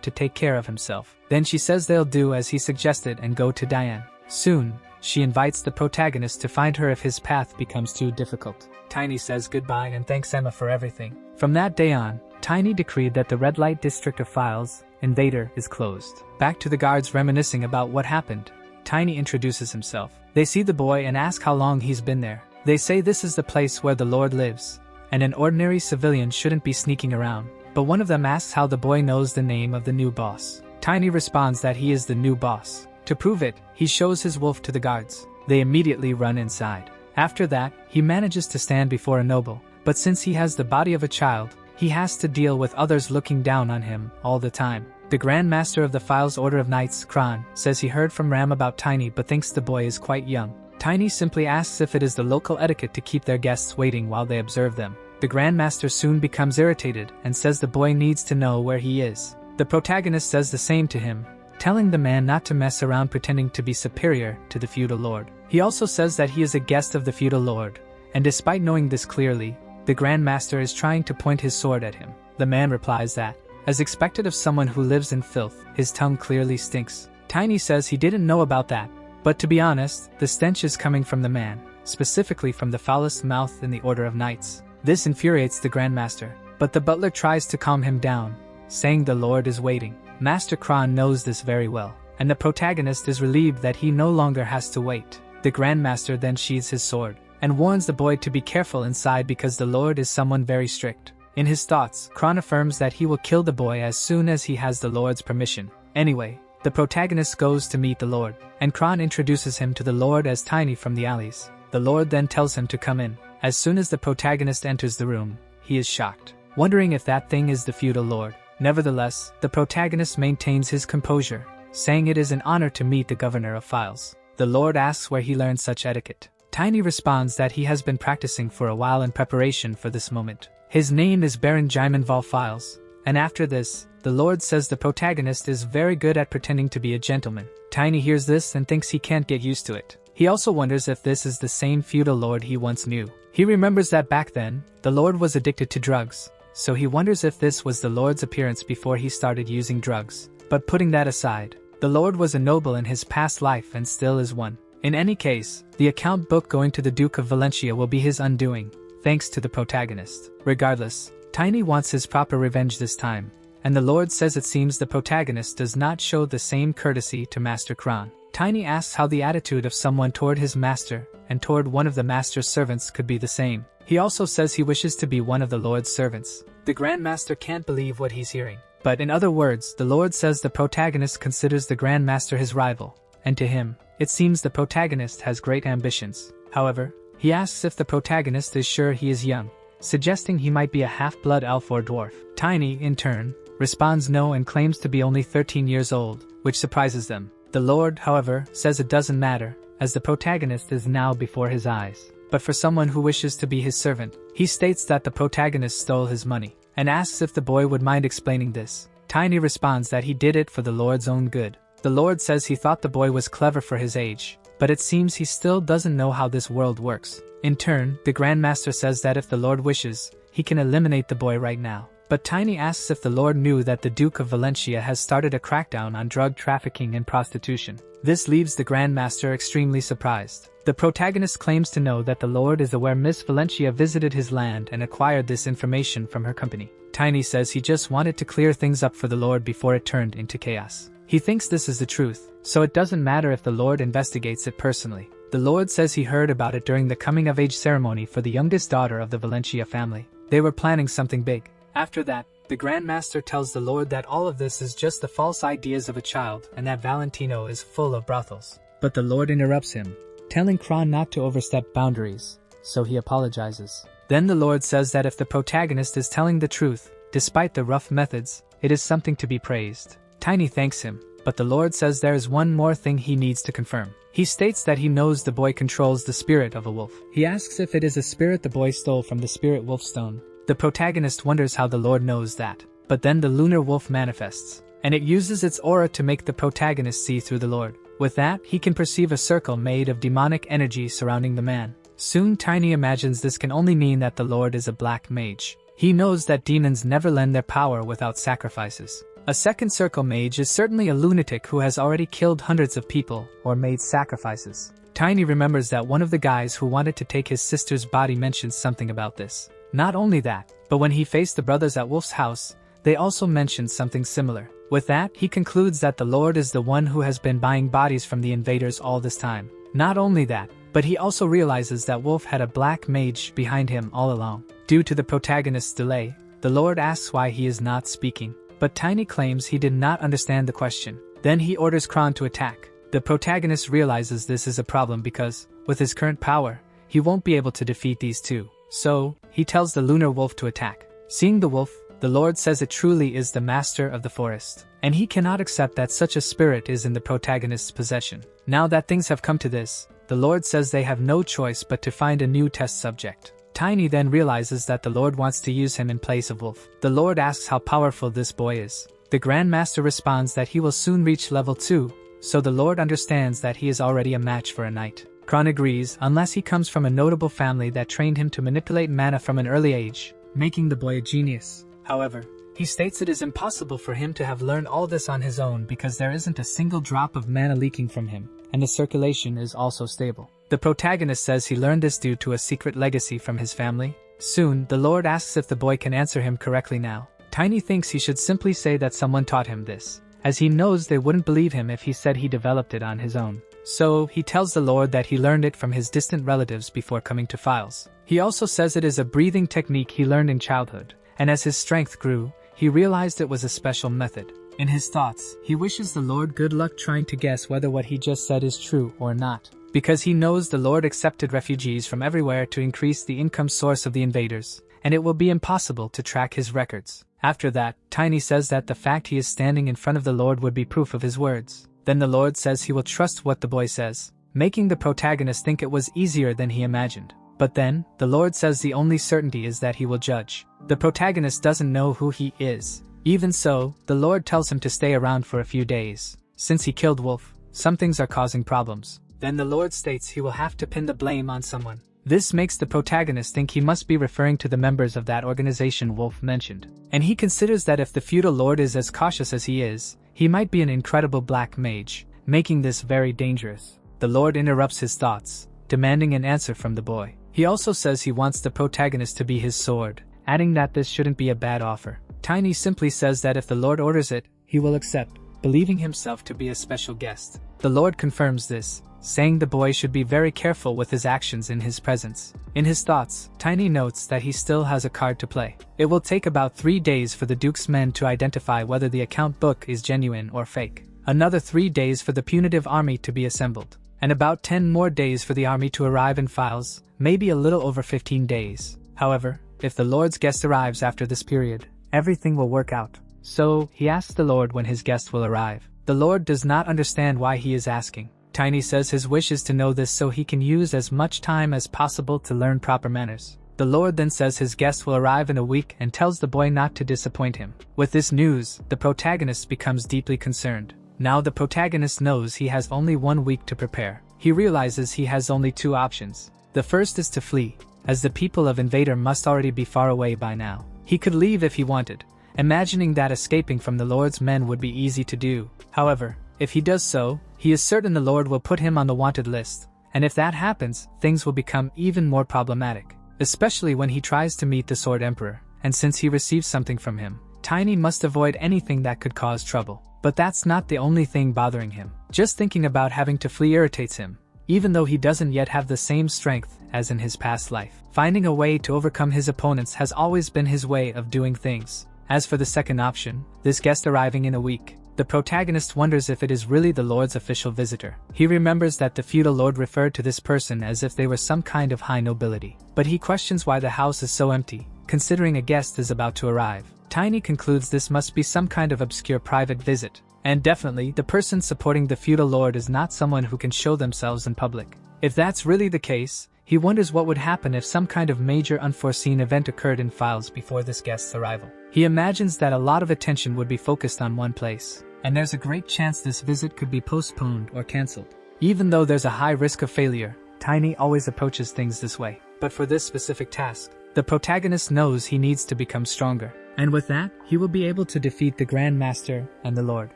to take care of himself. Then she says they'll do as he suggested and go to Diane. Soon, she invites the protagonist to find her if his path becomes too difficult. Tiny says goodbye and thanks Emma for everything. From that day on, Tiny decreed that the red light district of Files, Invader, is closed. Back to the guards reminiscing about what happened, Tiny introduces himself. They see the boy and ask how long he's been there. They say this is the place where the Lord lives, and an ordinary civilian shouldn't be sneaking around. But one of them asks how the boy knows the name of the new boss. Tiny responds that he is the new boss. To prove it, he shows his wolf to the guards. They immediately run inside. After that, he manages to stand before a noble, but since he has the body of a child, he has to deal with others looking down on him all the time. The Grand Master of the Files Order of Knights, Kron, says he heard from Ram about Tiny but thinks the boy is quite young. Tiny simply asks if it is the local etiquette to keep their guests waiting while they observe them. The Grand Master soon becomes irritated and says the boy needs to know where he is. The protagonist says the same to him, telling the man not to mess around pretending to be superior to the feudal lord. He also says that he is a guest of the feudal lord, and despite knowing this clearly, the Grand Master is trying to point his sword at him. The man replies that, as expected of someone who lives in filth, his tongue clearly stinks. Tiny says he didn't know about that, but to be honest, the stench is coming from the man, specifically from the foulest mouth in the Order of Knights. This infuriates the Grand Master, but the butler tries to calm him down, saying the Lord is waiting. Master Kron knows this very well, and the protagonist is relieved that he no longer has to wait. The Grand Master then sheathes his sword, and warns the boy to be careful inside because the Lord is someone very strict. In his thoughts, Kron affirms that he will kill the boy as soon as he has the Lord's permission. Anyway, the protagonist goes to meet the Lord, and Kron introduces him to the Lord as Tiny from the alleys. The Lord then tells him to come in. As soon as the protagonist enters the room, he is shocked, wondering if that thing is the feudal lord. Nevertheless, the protagonist maintains his composure, saying it is an honor to meet the governor of Files. The Lord asks where he learned such etiquette. Tiny responds that he has been practicing for a while in preparation for this moment. His name is Baron Jaimin Val Files, and after this, the Lord says the protagonist is very good at pretending to be a gentleman. Tiny hears this and thinks he can't get used to it. He also wonders if this is the same feudal lord he once knew. He remembers that back then, the Lord was addicted to drugs, so he wonders if this was the Lord's appearance before he started using drugs. But putting that aside, the Lord was a noble in his past life and still is one. In any case, the account book going to the Duke of Valencia will be his undoing, thanks to the protagonist. Regardless, Tiny wants his proper revenge this time, and the Lord says it seems the protagonist does not show the same courtesy to Master Kron. Tiny asks how the attitude of someone toward his master and toward one of the master's servants could be the same. He also says he wishes to be one of the Lord's servants. The Grand Master can't believe what he's hearing. But in other words, the Lord says the protagonist considers the Grand Master his rival, and to him, it seems the protagonist has great ambitions. However, he asks if the protagonist is sure he is young, suggesting he might be a half-blood elf or dwarf. Tiny, in turn, responds no and claims to be only 13 years old, which surprises them. The Lord, however, says it doesn't matter, as the protagonist is now before his eyes. But for someone who wishes to be his servant, he states that the protagonist stole his money, and asks if the boy would mind explaining this. Tiny responds that he did it for the Lord's own good. The Lord says he thought the boy was clever for his age, but it seems he still doesn't know how this world works. In turn, the Grand Master says that if the Lord wishes, he can eliminate the boy right now. But Tiny asks if the Lord knew that the Duke of Valencia has started a crackdown on drug trafficking and prostitution. This leaves the Grand Master extremely surprised. The protagonist claims to know that the Lord is aware Miss Valencia visited his land and acquired this information from her company. Tiny says he just wanted to clear things up for the Lord before it turned into chaos. He thinks this is the truth, so it doesn't matter if the Lord investigates it personally. The Lord says he heard about it during the coming-of-age ceremony for the youngest daughter of the Valencia family. They were planning something big. After that, the Grand Master tells the Lord that all of this is just the false ideas of a child and that Valentino is full of brothels. But the Lord interrupts him, telling Kron not to overstep boundaries, so he apologizes. Then the Lord says that if the protagonist is telling the truth, despite the rough methods, it is something to be praised. Tiny thanks him, but the Lord says there is one more thing he needs to confirm. He states that he knows the boy controls the spirit of a wolf. He asks if it is a spirit the boy stole from the spirit wolf stone. The protagonist wonders how the Lord knows that. but then the lunar wolf manifests, and it uses its aura to make the protagonist see through the Lord. With that, he can perceive a circle made of demonic energy surrounding the man. Soon Tiny imagines this can only mean that the Lord is a black mage. He knows that demons never lend their power without sacrifices. A second circle mage is certainly a lunatic who has already killed hundreds of people or made sacrifices. Tiny remembers that one of the guys who wanted to take his sister's body mentioned something about this. Not only that, but when he faced the brothers at Wolf's house, they also mentioned something similar. With that, he concludes that the Lord is the one who has been buying bodies from the invaders all this time. Not only that, but he also realizes that Wolf had a black mage behind him all along. Due to the protagonist's delay, the Lord asks why he is not speaking, but Tiny claims he did not understand the question. Then he orders Kron to attack. The protagonist realizes this is a problem because, with his current power, he won't be able to defeat these two. So, he tells the lunar wolf to attack. Seeing the wolf, the Lord says it truly is the master of the forest, and he cannot accept that such a spirit is in the protagonist's possession. Now that things have come to this, the Lord says they have no choice but to find a new test subject. Tiny then realizes that the Lord wants to use him in place of Wolf. The Lord asks how powerful this boy is. The Grandmaster responds that he will soon reach level 2, so the Lord understands that he is already a match for a knight. Kron agrees unless he comes from a notable family that trained him to manipulate mana from an early age, making the boy a genius. However, he states it is impossible for him to have learned all this on his own because there isn't a single drop of mana leaking from him, and the circulation is also stable. The protagonist says he learned this due to a secret legacy from his family. Soon, the Lord asks if the boy can answer him correctly now. Tiny thinks he should simply say that someone taught him this, as he knows they wouldn't believe him if he said he developed it on his own. So, he tells the Lord that he learned it from his distant relatives before coming to Files. He also says it is a breathing technique he learned in childhood, and as his strength grew, he realized it was a special method. In his thoughts, he wishes the Lord good luck trying to guess whether what he just said is true or not, because he knows the Lord accepted refugees from everywhere to increase the income source of the invaders, and it will be impossible to track his records. After that, Tiny says that the fact he is standing in front of the Lord would be proof of his words. Then the Lord says he will trust what the boy says, making the protagonist think it was easier than he imagined. But then, the Lord says the only certainty is that he will judge. The protagonist doesn't know who he is. Even so, the Lord tells him to stay around for a few days. Since he killed Wolf, some things are causing problems. Then the Lord states he will have to pin the blame on someone. This makes the protagonist think he must be referring to the members of that organization Wolf mentioned. And he considers that if the feudal lord is as cautious as he is, he might be an incredible black mage, making this very dangerous. The Lord interrupts his thoughts, demanding an answer from the boy. He also says he wants the protagonist to be his sword, adding that this shouldn't be a bad offer. Tiny simply says that if the Lord orders it, he will accept, believing himself to be a special guest. The Lord confirms this, saying the boy should be very careful with his actions in his presence. In his thoughts, Tiny notes that he still has a card to play. It will take about 3 days for the Duke's men to identify whether the account book is genuine or fake. Another 3 days for the punitive army to be assembled. And about 10 more days for the army to arrive in Files, maybe a little over 15 days. However, if the Lord's guest arrives after this period, everything will work out. So, he asks the Lord when his guest will arrive. The Lord does not understand why he is asking. Tiny says his wish is to know this so he can use as much time as possible to learn proper manners. The Lord then says his guest will arrive in a week and tells the boy not to disappoint him. With this news, the protagonist becomes deeply concerned. Now the protagonist knows he has only 1 week to prepare. He realizes he has only 2 options. The first is to flee, as the people of Invader must already be far away by now. He could leave if he wanted, imagining that escaping from the Lord's men would be easy to do. However, if he does so, he is certain the Lord will put him on the wanted list, and if that happens, things will become even more problematic, especially when he tries to meet the Sword Emperor, and since he receives something from him, Tiny must avoid anything that could cause trouble. But that's not the only thing bothering him. Just thinking about having to flee irritates him, even though he doesn't yet have the same strength as in his past life. Finding a way to overcome his opponents has always been his way of doing things. As for the second option, this guest arriving in a week, the protagonist wonders if it is really the Lord's official visitor. He remembers that the feudal lord referred to this person as if they were some kind of high nobility. But he questions why the house is so empty, considering a guest is about to arrive. Tiny concludes this must be some kind of obscure private visit. And definitely, the person supporting the feudal lord is not someone who can show themselves in public. If that's really the case, he wonders what would happen if some kind of major unforeseen event occurred in Files before this guest's arrival. He imagines that a lot of attention would be focused on one place, and there's a great chance this visit could be postponed or cancelled. Even though there's a high risk of failure, Tiny always approaches things this way. But for this specific task, the protagonist knows he needs to become stronger. And with that, he will be able to defeat the Grand Master and the Lord.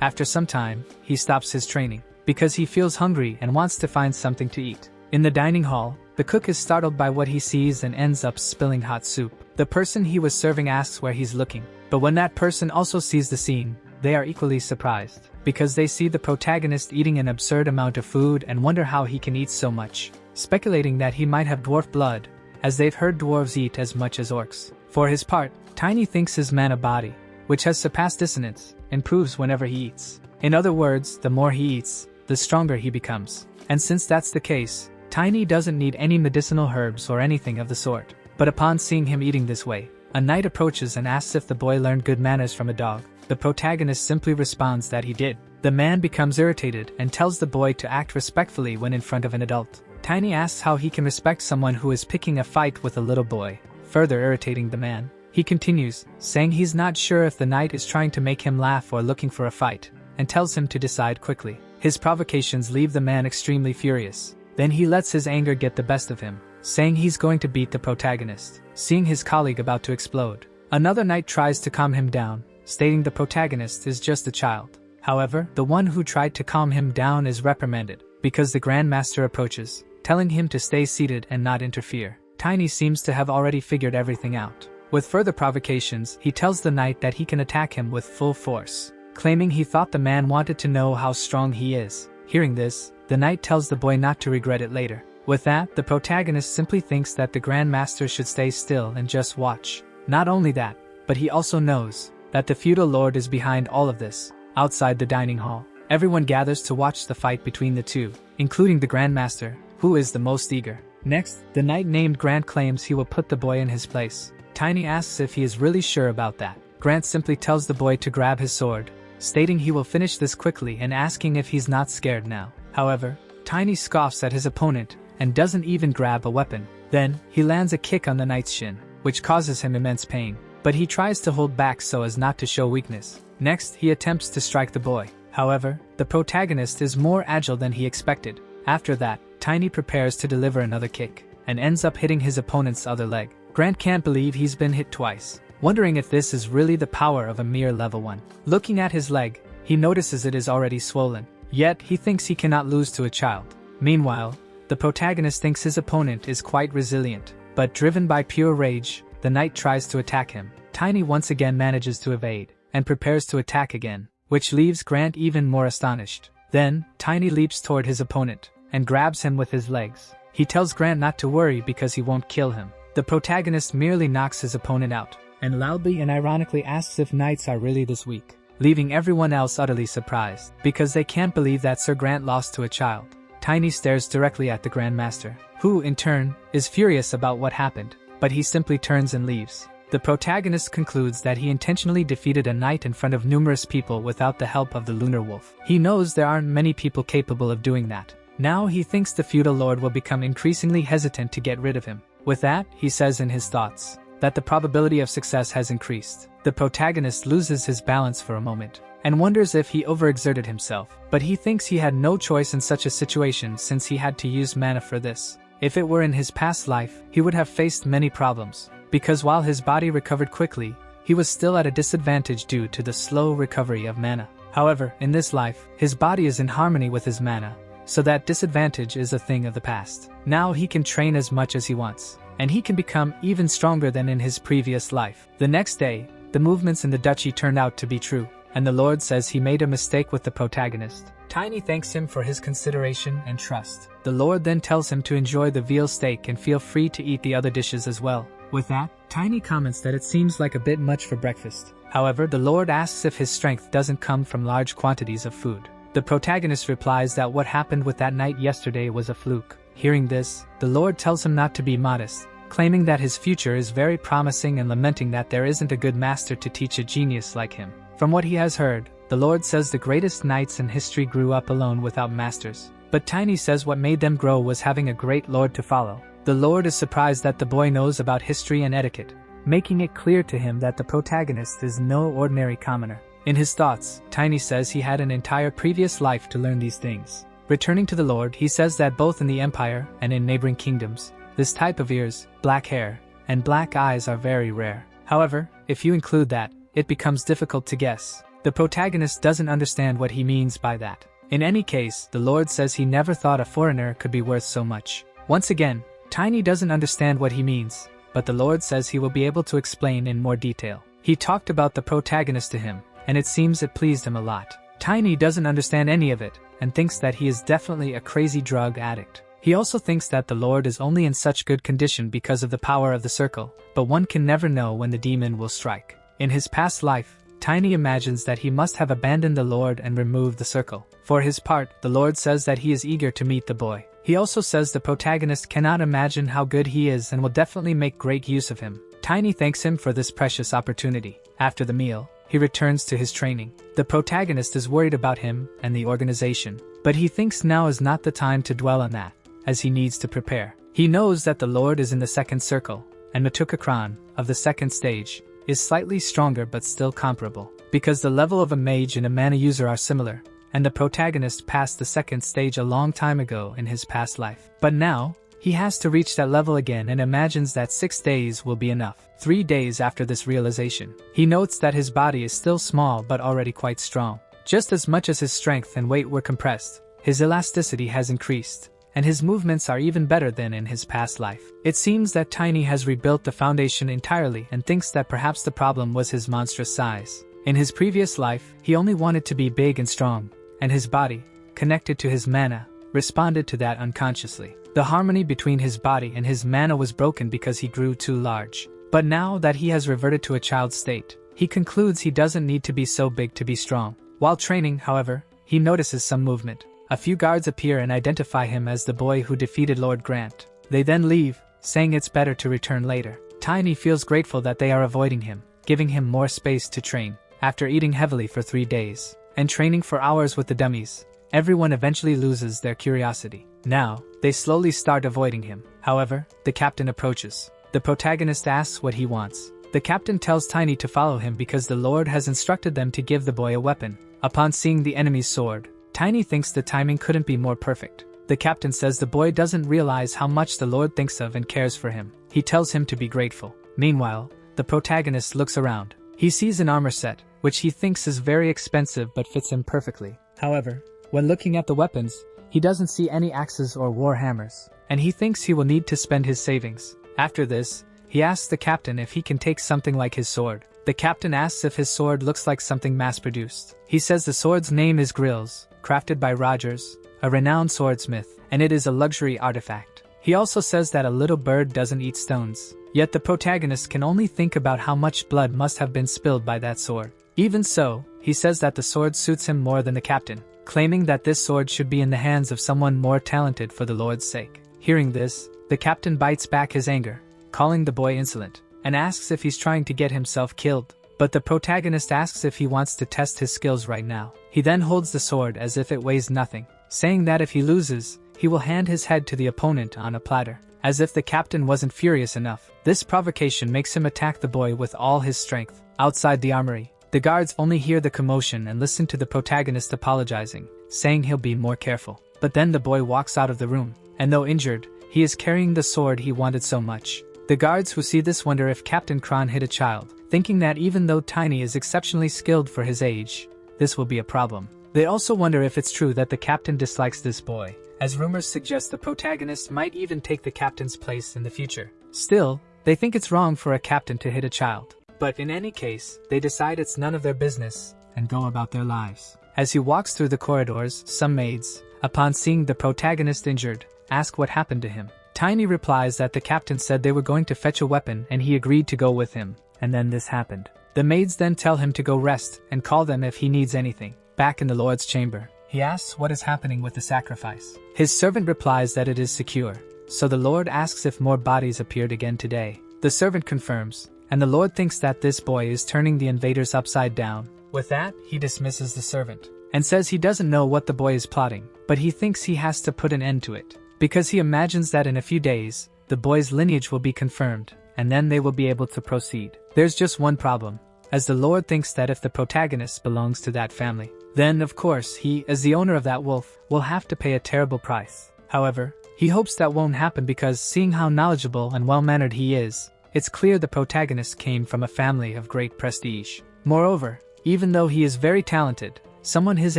After some time, he stops his training, because he feels hungry and wants to find something to eat. In the dining hall, the cook is startled by what he sees and ends up spilling hot soup. The person he was serving asks where he's looking, but when that person also sees the scene, they are equally surprised, because they see the protagonist eating an absurd amount of food and wonder how he can eat so much, speculating that he might have dwarf blood, as they've heard dwarves eat as much as orcs. For his part, Tiny thinks his mana body, which has surpassed dissonance, improves whenever he eats. In other words, the more he eats, the stronger he becomes. And since that's the case, Tiny doesn't need any medicinal herbs or anything of the sort. But upon seeing him eating this way, a knight approaches and asks if the boy learned good manners from a dog. The protagonist simply responds that he did. The man becomes irritated and tells the boy to act respectfully when in front of an adult. Tiny asks how he can respect someone who is picking a fight with a little boy, further irritating the man. He continues, saying he's not sure if the knight is trying to make him laugh or looking for a fight, and tells him to decide quickly. His provocations leave the man extremely furious. Then he lets his anger get the best of him, saying he's going to beat the protagonist. Seeing his colleague about to explode, another knight tries to calm him down, stating the protagonist is just a child. However, the one who tried to calm him down is reprimanded, because the Grand Master approaches, telling him to stay seated and not interfere. Tiny seems to have already figured everything out. With further provocations, he tells the knight that he can attack him with full force, claiming he thought the man wanted to know how strong he is. Hearing this, the knight tells the boy not to regret it later. With that, the protagonist simply thinks that the Grand Master should stay still and just watch. Not only that, but he also knows that the feudal lord is behind all of this. Outside the dining hall, everyone gathers to watch the fight between the two, including the Grand Master, who is the most eager. Next, the knight named Grant claims he will put the boy in his place. Tiny asks if he is really sure about that. Grant simply tells the boy to grab his sword, stating he will finish this quickly and asking if he's not scared now. However, Tiny scoffs at his opponent and doesn't even grab a weapon. Then, he lands a kick on the knight's shin, which causes him immense pain, but he tries to hold back so as not to show weakness. Next, he attempts to strike the boy. However, the protagonist is more agile than he expected. After that, Tiny prepares to deliver another kick, and ends up hitting his opponent's other leg. Grant can't believe he's been hit twice, wondering if this is really the power of a mere level 1. Looking at his leg, he notices it is already swollen, yet he thinks he cannot lose to a child. Meanwhile, the protagonist thinks his opponent is quite resilient, but driven by pure rage, the knight tries to attack him. Tiny once again manages to evade, and prepares to attack again, which leaves Grant even more astonished. Then, Tiny leaps toward his opponent, and grabs him with his legs. He tells Grant not to worry because he won't kill him. The protagonist merely knocks his opponent out, and loudly and ironically asks if knights are really this weak, leaving everyone else utterly surprised, because they can't believe that Sir Grant lost to a child. Tiny stares directly at the Grand Master, who, in turn, is furious about what happened, but he simply turns and leaves. The protagonist concludes that he intentionally defeated a knight in front of numerous people without the help of the Lunar Wolf. He knows there aren't many people capable of doing that. Now he thinks the feudal lord will become increasingly hesitant to get rid of him. With that, he says in his thoughts that the probability of success has increased. The protagonist loses his balance for a moment, and wonders if he overexerted himself, but he thinks he had no choice in such a situation since he had to use mana for this. If it were in his past life, he would have faced many problems, because while his body recovered quickly, he was still at a disadvantage due to the slow recovery of mana. However, in this life, his body is in harmony with his mana, so that disadvantage is a thing of the past. Now he can train as much as he wants, and he can become even stronger than in his previous life. The next day, the movements in the duchy turned out to be true, and the Lord says he made a mistake with the protagonist. Tiny thanks him for his consideration and trust. The Lord then tells him to enjoy the veal steak and feel free to eat the other dishes as well. With that, Tiny comments that it seems like a bit much for breakfast. However, the Lord asks if his strength doesn't come from large quantities of food. The protagonist replies that what happened with that knight yesterday was a fluke. Hearing this, the Lord tells him not to be modest, claiming that his future is very promising and lamenting that there isn't a good master to teach a genius like him. From what he has heard, the Lord says the greatest knights in history grew up alone without masters. But Tiny says what made them grow was having a great lord to follow. The Lord is surprised that the boy knows about history and etiquette, making it clear to him that the protagonist is no ordinary commoner. In his thoughts, Tiny says he had an entire previous life to learn these things. Returning to the Lord, he says that both in the Empire and in neighboring kingdoms, this type of ears, black hair, and black eyes are very rare. However, if you include that, it becomes difficult to guess. The protagonist doesn't understand what he means by that. In any case, the Lord says he never thought a foreigner could be worth so much. Once again, Tiny doesn't understand what he means, but the Lord says he will be able to explain in more detail. He talked about the protagonist to him, and it seems it pleased him a lot. Tiny doesn't understand any of it, and thinks that he is definitely a crazy drug addict. He also thinks that the Lord is only in such good condition because of the power of the circle, but one can never know when the demon will strike. In his past life, Tiny imagines that he must have abandoned the Lord and removed the circle. For his part, the Lord says that he is eager to meet the boy. He also says the protagonist cannot imagine how good he is and will definitely make great use of him. Tiny thanks him for this precious opportunity. After the meal, he returns to his training. The protagonist is worried about him and the organization, but he thinks now is not the time to dwell on that, as he needs to prepare. He knows that the Lord is in the second circle, and Matukakran, of the second stage, is slightly stronger but still comparable, because the level of a mage and a mana user are similar, and the protagonist passed the second stage a long time ago in his past life. But now, he has to reach that level again and imagines that 6 days will be enough. 3 days after this realization, he notes that his body is still small but already quite strong. Just as much as his strength and weight were compressed, his elasticity has increased, and his movements are even better than in his past life. It seems that Tiny has rebuilt the foundation entirely and thinks that perhaps the problem was his monstrous size. In his previous life, he only wanted to be big and strong, and his body, connected to his mana, responded to that unconsciously. The harmony between his body and his mana was broken because he grew too large. But now that he has reverted to a child state, he concludes he doesn't need to be so big to be strong. While training, however, he notices some movement. A few guards appear and identify him as the boy who defeated Lord Grant. They then leave, saying it's better to return later. Tiny feels grateful that they are avoiding him, giving him more space to train. After eating heavily for 3 days, and training for hours with the dummies, everyone eventually loses their curiosity. Now, they slowly start avoiding him. However, the captain approaches. The protagonist asks what he wants. The captain tells Tiny to follow him because the Lord has instructed them to give the boy a weapon. Upon seeing the enemy's sword, Tiny thinks the timing couldn't be more perfect. The captain says the boy doesn't realize how much the Lord thinks of and cares for him. He tells him to be grateful. Meanwhile, the protagonist looks around. He sees an armor set, which he thinks is very expensive but fits him perfectly. However, when looking at the weapons, he doesn't see any axes or war hammers, and he thinks he will need to spend his savings. After this, he asks the captain if he can take something like his sword. The captain asks if his sword looks like something mass-produced. He says the sword's name is Grills, crafted by Rogers, a renowned swordsmith, and it is a luxury artifact. He also says that a little bird doesn't eat stones. Yet the protagonist can only think about how much blood must have been spilled by that sword. Even so, he says that the sword suits him more than the captain, claiming that this sword should be in the hands of someone more talented for the Lord's sake. Hearing this, the captain bites back his anger, calling the boy insolent, and asks if he's trying to get himself killed. But the protagonist asks if he wants to test his skills right now. He then holds the sword as if it weighs nothing, saying that if he loses, he will hand his head to the opponent on a platter. As if the captain wasn't furious enough, this provocation makes him attack the boy with all his strength. Outside the armory, the guards only hear the commotion and listen to the protagonist apologizing, saying he'll be more careful. But then the boy walks out of the room, and though injured, he is carrying the sword he wanted so much. The guards who see this wonder if Captain Kron hit a child, thinking that even though Tiny is exceptionally skilled for his age, this will be a problem. They also wonder if it's true that the captain dislikes this boy, as rumors suggest the protagonist might even take the captain's place in the future. Still, they think it's wrong for a captain to hit a child. But in any case, they decide it's none of their business, and go about their lives. As he walks through the corridors, some maids, upon seeing the protagonist injured, ask what happened to him. Tiny replies that the captain said they were going to fetch a weapon and he agreed to go with him, and then this happened. The maids then tell him to go rest and call them if he needs anything. Back in the Lord's chamber, he asks what is happening with the sacrifice. His servant replies that it is secure, so the Lord asks if more bodies appeared again today. The servant confirms, and the Lord thinks that this boy is turning the invaders upside down. With that, he dismisses the servant, and says he doesn't know what the boy is plotting, but he thinks he has to put an end to it, because he imagines that in a few days, the boy's lineage will be confirmed, and then they will be able to proceed. There's just one problem, as the Lord thinks that if the protagonist belongs to that family, then of course he, as the owner of that wolf, will have to pay a terrible price. However, he hopes that won't happen because seeing how knowledgeable and well-mannered he is, it's clear the protagonist came from a family of great prestige. Moreover, even though he is very talented, someone his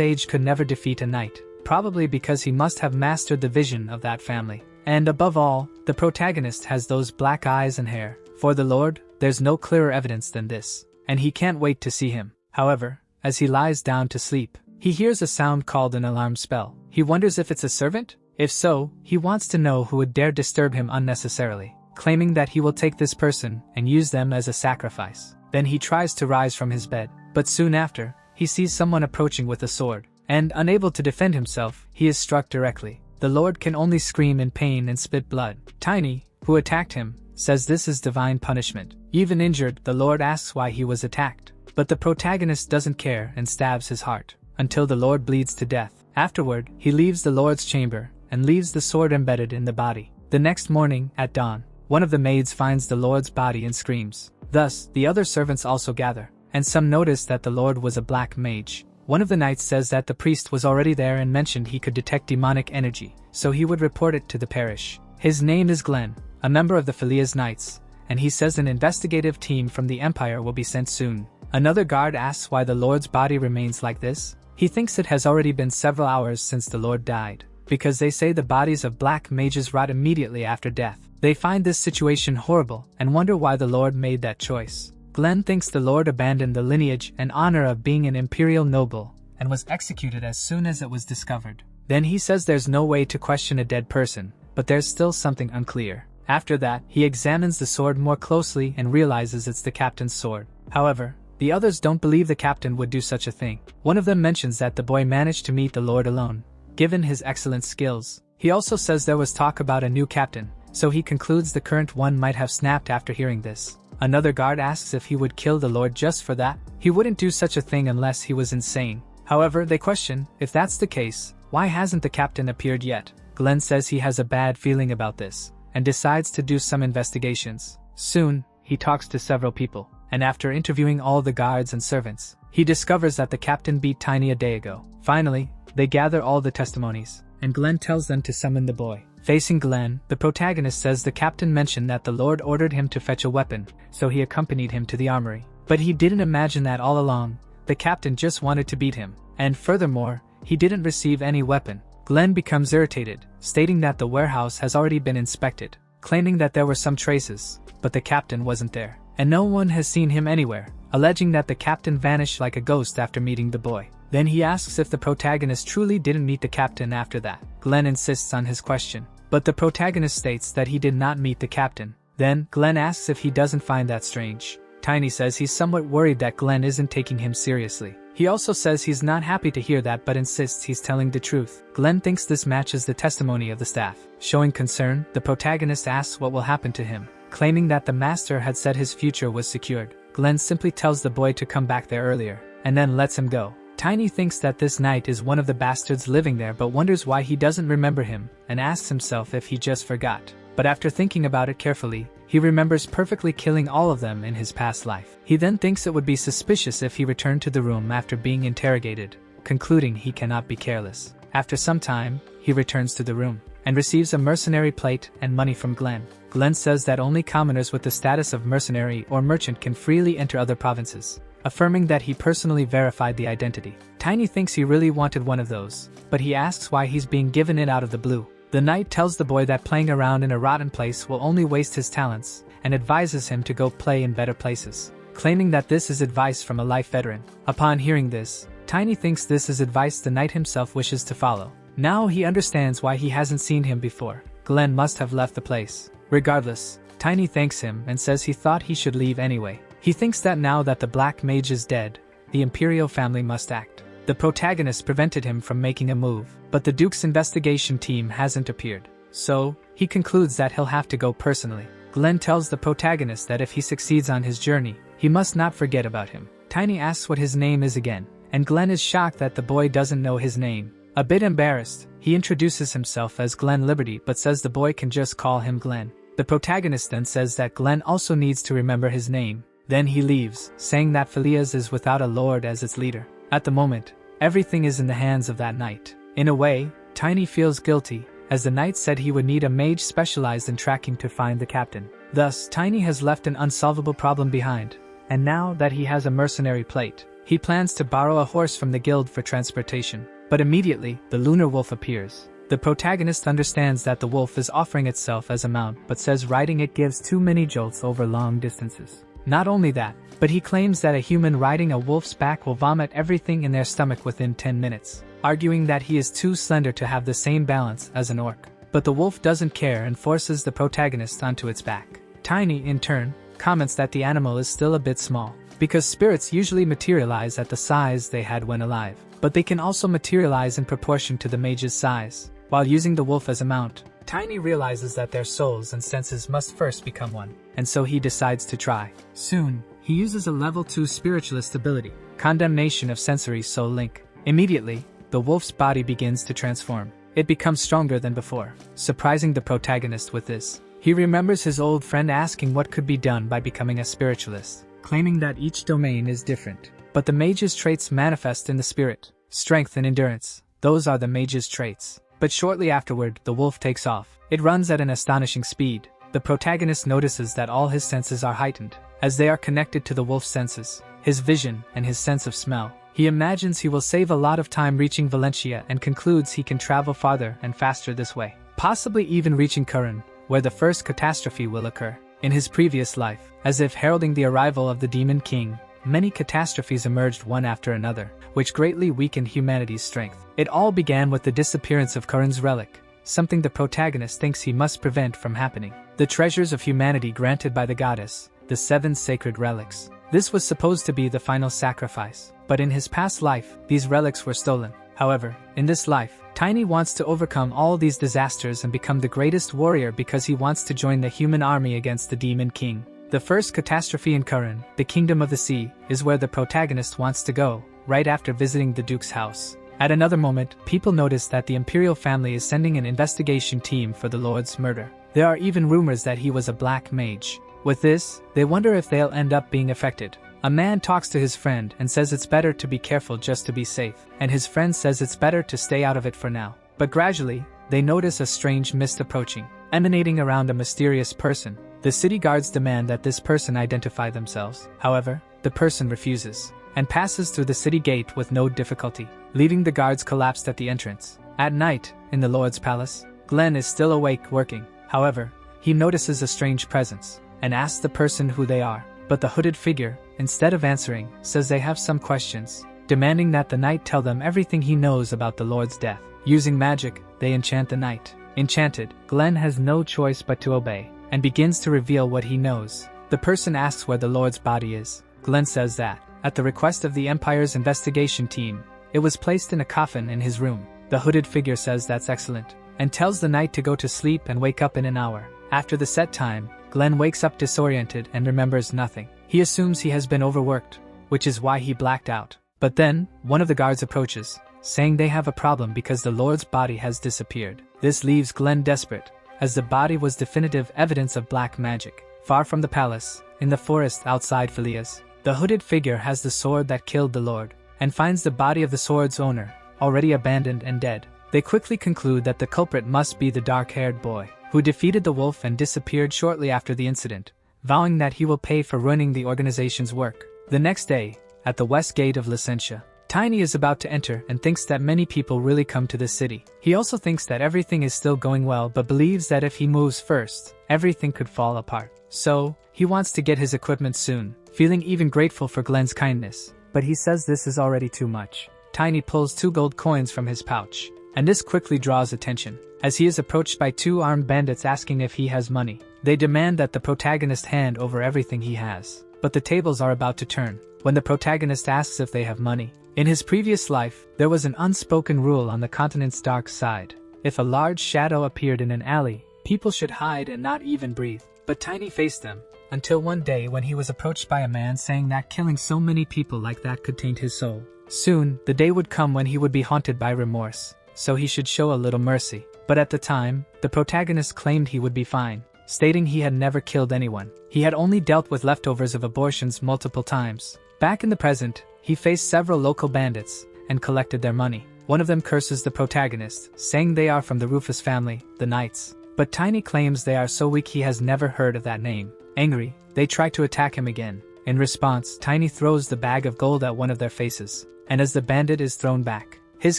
age could never defeat a knight, probably because he must have mastered the vision of that family. And above all, the protagonist has those black eyes and hair. For the Lord, there's no clearer evidence than this, and he can't wait to see him. However, as he lies down to sleep, he hears a sound called an alarm spell. He wonders if it's a servant? If so, he wants to know who would dare disturb him unnecessarily, claiming that he will take this person and use them as a sacrifice. Then he tries to rise from his bed, but soon after, he sees someone approaching with a sword, and unable to defend himself, he is struck directly. The Lord can only scream in pain and spit blood. Tiny, who attacked him, says this is divine punishment. Even injured, the Lord asks why he was attacked, but the protagonist doesn't care and stabs his heart, until the Lord bleeds to death. Afterward, he leaves the Lord's chamber, and leaves the sword embedded in the body. The next morning, at dawn, one of the maids finds the Lord's body and screams. Thus, the other servants also gather, and some notice that the Lord was a black mage. One of the knights says that the priest was already there and mentioned he could detect demonic energy, so he would report it to the parish. His name is Glenn, a member of the Philia's Knights, and he says an investigative team from the Empire will be sent soon. Another guard asks why the Lord's body remains like this. He thinks it has already been several hours since the Lord died, because they say the bodies of black mages rot immediately after death. They find this situation horrible and wonder why the Lord made that choice. Glenn thinks the Lord abandoned the lineage and honor of being an imperial noble and was executed as soon as it was discovered. Then he says there's no way to question a dead person, but there's still something unclear. After that, he examines the sword more closely and realizes it's the captain's sword. However, the others don't believe the captain would do such a thing. One of them mentions that the boy managed to meet the Lord alone, given his excellent skills. He also says there was talk about a new captain, so he concludes the current one might have snapped after hearing this. Another guard asks if he would kill the Lord just for that. He wouldn't do such a thing unless he was insane. However, they question, if that's the case, why hasn't the captain appeared yet? Glenn says he has a bad feeling about this, and decides to do some investigations. Soon, he talks to several people, and after interviewing all the guards and servants, he discovers that the captain beat Tiny a day ago. Finally, they gather all the testimonies, and Glenn tells them to summon the boy. Facing Glenn, the protagonist says the captain mentioned that the Lord ordered him to fetch a weapon, so he accompanied him to the armory. But he didn't imagine that all along. The captain just wanted to beat him, and furthermore, he didn't receive any weapon. Glenn becomes irritated, stating that the warehouse has already been inspected, claiming that there were some traces, but the captain wasn't there, and no one has seen him anywhere, alleging that the captain vanished like a ghost after meeting the boy. Then he asks if the protagonist truly didn't meet the captain after that. Glenn insists on his question, but the protagonist states that he did not meet the captain. Then, Glenn asks if he doesn't find that strange. Tiny says he's somewhat worried that Glenn isn't taking him seriously. He also says he's not happy to hear that but insists he's telling the truth. Glenn thinks this matches the testimony of the staff. Showing concern, the protagonist asks what will happen to him, claiming that the master had said his future was secured. Glenn simply tells the boy to come back there earlier, and then lets him go. Tiny thinks that this knight is one of the bastards living there but wonders why he doesn't remember him, and asks himself if he just forgot. But after thinking about it carefully, he remembers perfectly killing all of them in his past life. He then thinks it would be suspicious if he returned to the room after being interrogated, concluding he cannot be careless. After some time, he returns to the room, and receives a mercenary plate and money from Glenn. Glenn says that only commoners with the status of mercenary or merchant can freely enter other provinces, affirming that he personally verified the identity. Tiny thinks he really wanted one of those, but he asks why he's being given it out of the blue. The knight tells the boy that playing around in a rotten place will only waste his talents, and advises him to go play in better places, claiming that this is advice from a life veteran. Upon hearing this, Tiny thinks this is advice the knight himself wishes to follow. Now he understands why he hasn't seen him before. Glenn must have left the place. Regardless, Tiny thanks him and says he thought he should leave anyway. He thinks that now that the Black Mage is dead, the Imperial family must act. The protagonist prevented him from making a move, but the Duke's investigation team hasn't appeared. So, he concludes that he'll have to go personally. Glenn tells the protagonist that if he succeeds on his journey, he must not forget about him. Tiny asks what his name is again, and Glenn is shocked that the boy doesn't know his name. A bit embarrassed, he introduces himself as Glenn Liberty but says the boy can just call him Glenn. The protagonist then says that Glenn also needs to remember his name. Then he leaves, saying that Phileas is without a lord as its leader. At the moment, everything is in the hands of that knight. In a way, Tiny feels guilty, as the knight said he would need a mage specialized in tracking to find the captain. Thus, Tiny has left an unsolvable problem behind, and now that he has a mercenary plate, he plans to borrow a horse from the guild for transportation. But immediately, the lunar wolf appears. The protagonist understands that the wolf is offering itself as a mount but says riding it gives too many jolts over long distances. Not only that, but he claims that a human riding a wolf's back will vomit everything in their stomach within 10 minutes, arguing that he is too slender to have the same balance as an orc. But the wolf doesn't care and forces the protagonist onto its back. Tiny, in turn, comments that the animal is still a bit small, because spirits usually materialize at the size they had when alive, but they can also materialize in proportion to the mage's size. While using the wolf as a mount, Tiny realizes that their souls and senses must first become one, and so he decides to try. Soon, he uses a level 2 spiritualist ability, Condemnation of Sensory Soul Link. Immediately, the wolf's body begins to transform. It becomes stronger than before, surprising the protagonist with this. He remembers his old friend asking what could be done by becoming a spiritualist, claiming that each domain is different. But the mage's traits manifest in the spirit. Strength and endurance, those are the mage's traits. But shortly afterward, the wolf takes off. It runs at an astonishing speed. The protagonist notices that all his senses are heightened, as they are connected to the wolf's senses, his vision and his sense of smell. He imagines he will save a lot of time reaching Valencia and concludes he can travel farther and faster this way, possibly even reaching Curran, where the first catastrophe will occur. In his previous life, as if heralding the arrival of the Demon King, many catastrophes emerged one after another, which greatly weakened humanity's strength. It all began with the disappearance of Curran's relic, something the protagonist thinks he must prevent from happening. The treasures of humanity granted by the goddess, the 7 sacred relics. This was supposed to be the final sacrifice, but in his past life, these relics were stolen. However, in this life, Tiny wants to overcome all these disasters and become the greatest warrior because he wants to join the human army against the Demon King. The first catastrophe in Curran, the Kingdom of the Sea, is where the protagonist wants to go, right after visiting the Duke's house. At another moment, people notice that the Imperial family is sending an investigation team for the Lord's murder. There are even rumors that he was a black mage. With this, they wonder if they'll end up being affected. A man talks to his friend and says it's better to be careful just to be safe, and his friend says it's better to stay out of it for now. But gradually, they notice a strange mist approaching, emanating around a mysterious person. The city guards demand that this person identify themselves. However, the person refuses, and passes through the city gate with no difficulty, leaving the guards collapsed at the entrance. At night, in the Lord's palace, Glenn is still awake working. However, he notices a strange presence, and asks the person who they are. But the hooded figure, instead of answering, says they have some questions, demanding that the knight tell them everything he knows about the Lord's death. Using magic, they enchant the knight. Enchanted, Glenn has no choice but to obey, and begins to reveal what he knows. The person asks where the Lord's body is. Glenn says that, at the request of the Empire's investigation team, it was placed in a coffin in his room. The hooded figure says that's excellent, and tells the knight to go to sleep and wake up in an hour. After the set time, Glenn wakes up disoriented and remembers nothing. He assumes he has been overworked, which is why he blacked out. But then, one of the guards approaches, saying they have a problem because the Lord's body has disappeared. This leaves Glenn desperate, as the body was definitive evidence of black magic. Far from the palace, in the forest outside Phileas, the hooded figure has the sword that killed the Lord, and finds the body of the sword's owner, already abandoned and dead. They quickly conclude that the culprit must be the dark-haired boy, who defeated the wolf and disappeared shortly after the incident, vowing that he will pay for ruining the organization's work. The next day, at the west gate of Licentia, Tiny is about to enter and thinks that many people really come to this city. He also thinks that everything is still going well but believes that if he moves first, everything could fall apart. So, he wants to get his equipment soon, feeling even grateful for Glenn's kindness. But he says this is already too much. Tiny pulls 2 gold coins from his pouch, and this quickly draws attention, as he is approached by 2 armed bandits asking if he has money. They demand that the protagonist hand over everything he has. But the tables are about to turn, when the protagonist asks if they have money. In his previous life, there was an unspoken rule on the continent's dark side. If a large shadow appeared in an alley, people should hide and not even breathe. But Tiny faced them, until one day when he was approached by a man saying that killing so many people like that could taint his soul. Soon, the day would come when he would be haunted by remorse, so he should show a little mercy. But at the time, the protagonist claimed he would be fine. stating he had never killed anyone. He had only dealt with leftovers of abortions multiple times. Back in the present, he faced several local bandits and collected their money. One of them curses the protagonist, saying they are from the Rufus family, the Knights. But Tiny claims they are so weak he has never heard of that name. Angry, they try to attack him again. In response, Tiny throws the bag of gold at one of their faces, and as the bandit is thrown back, his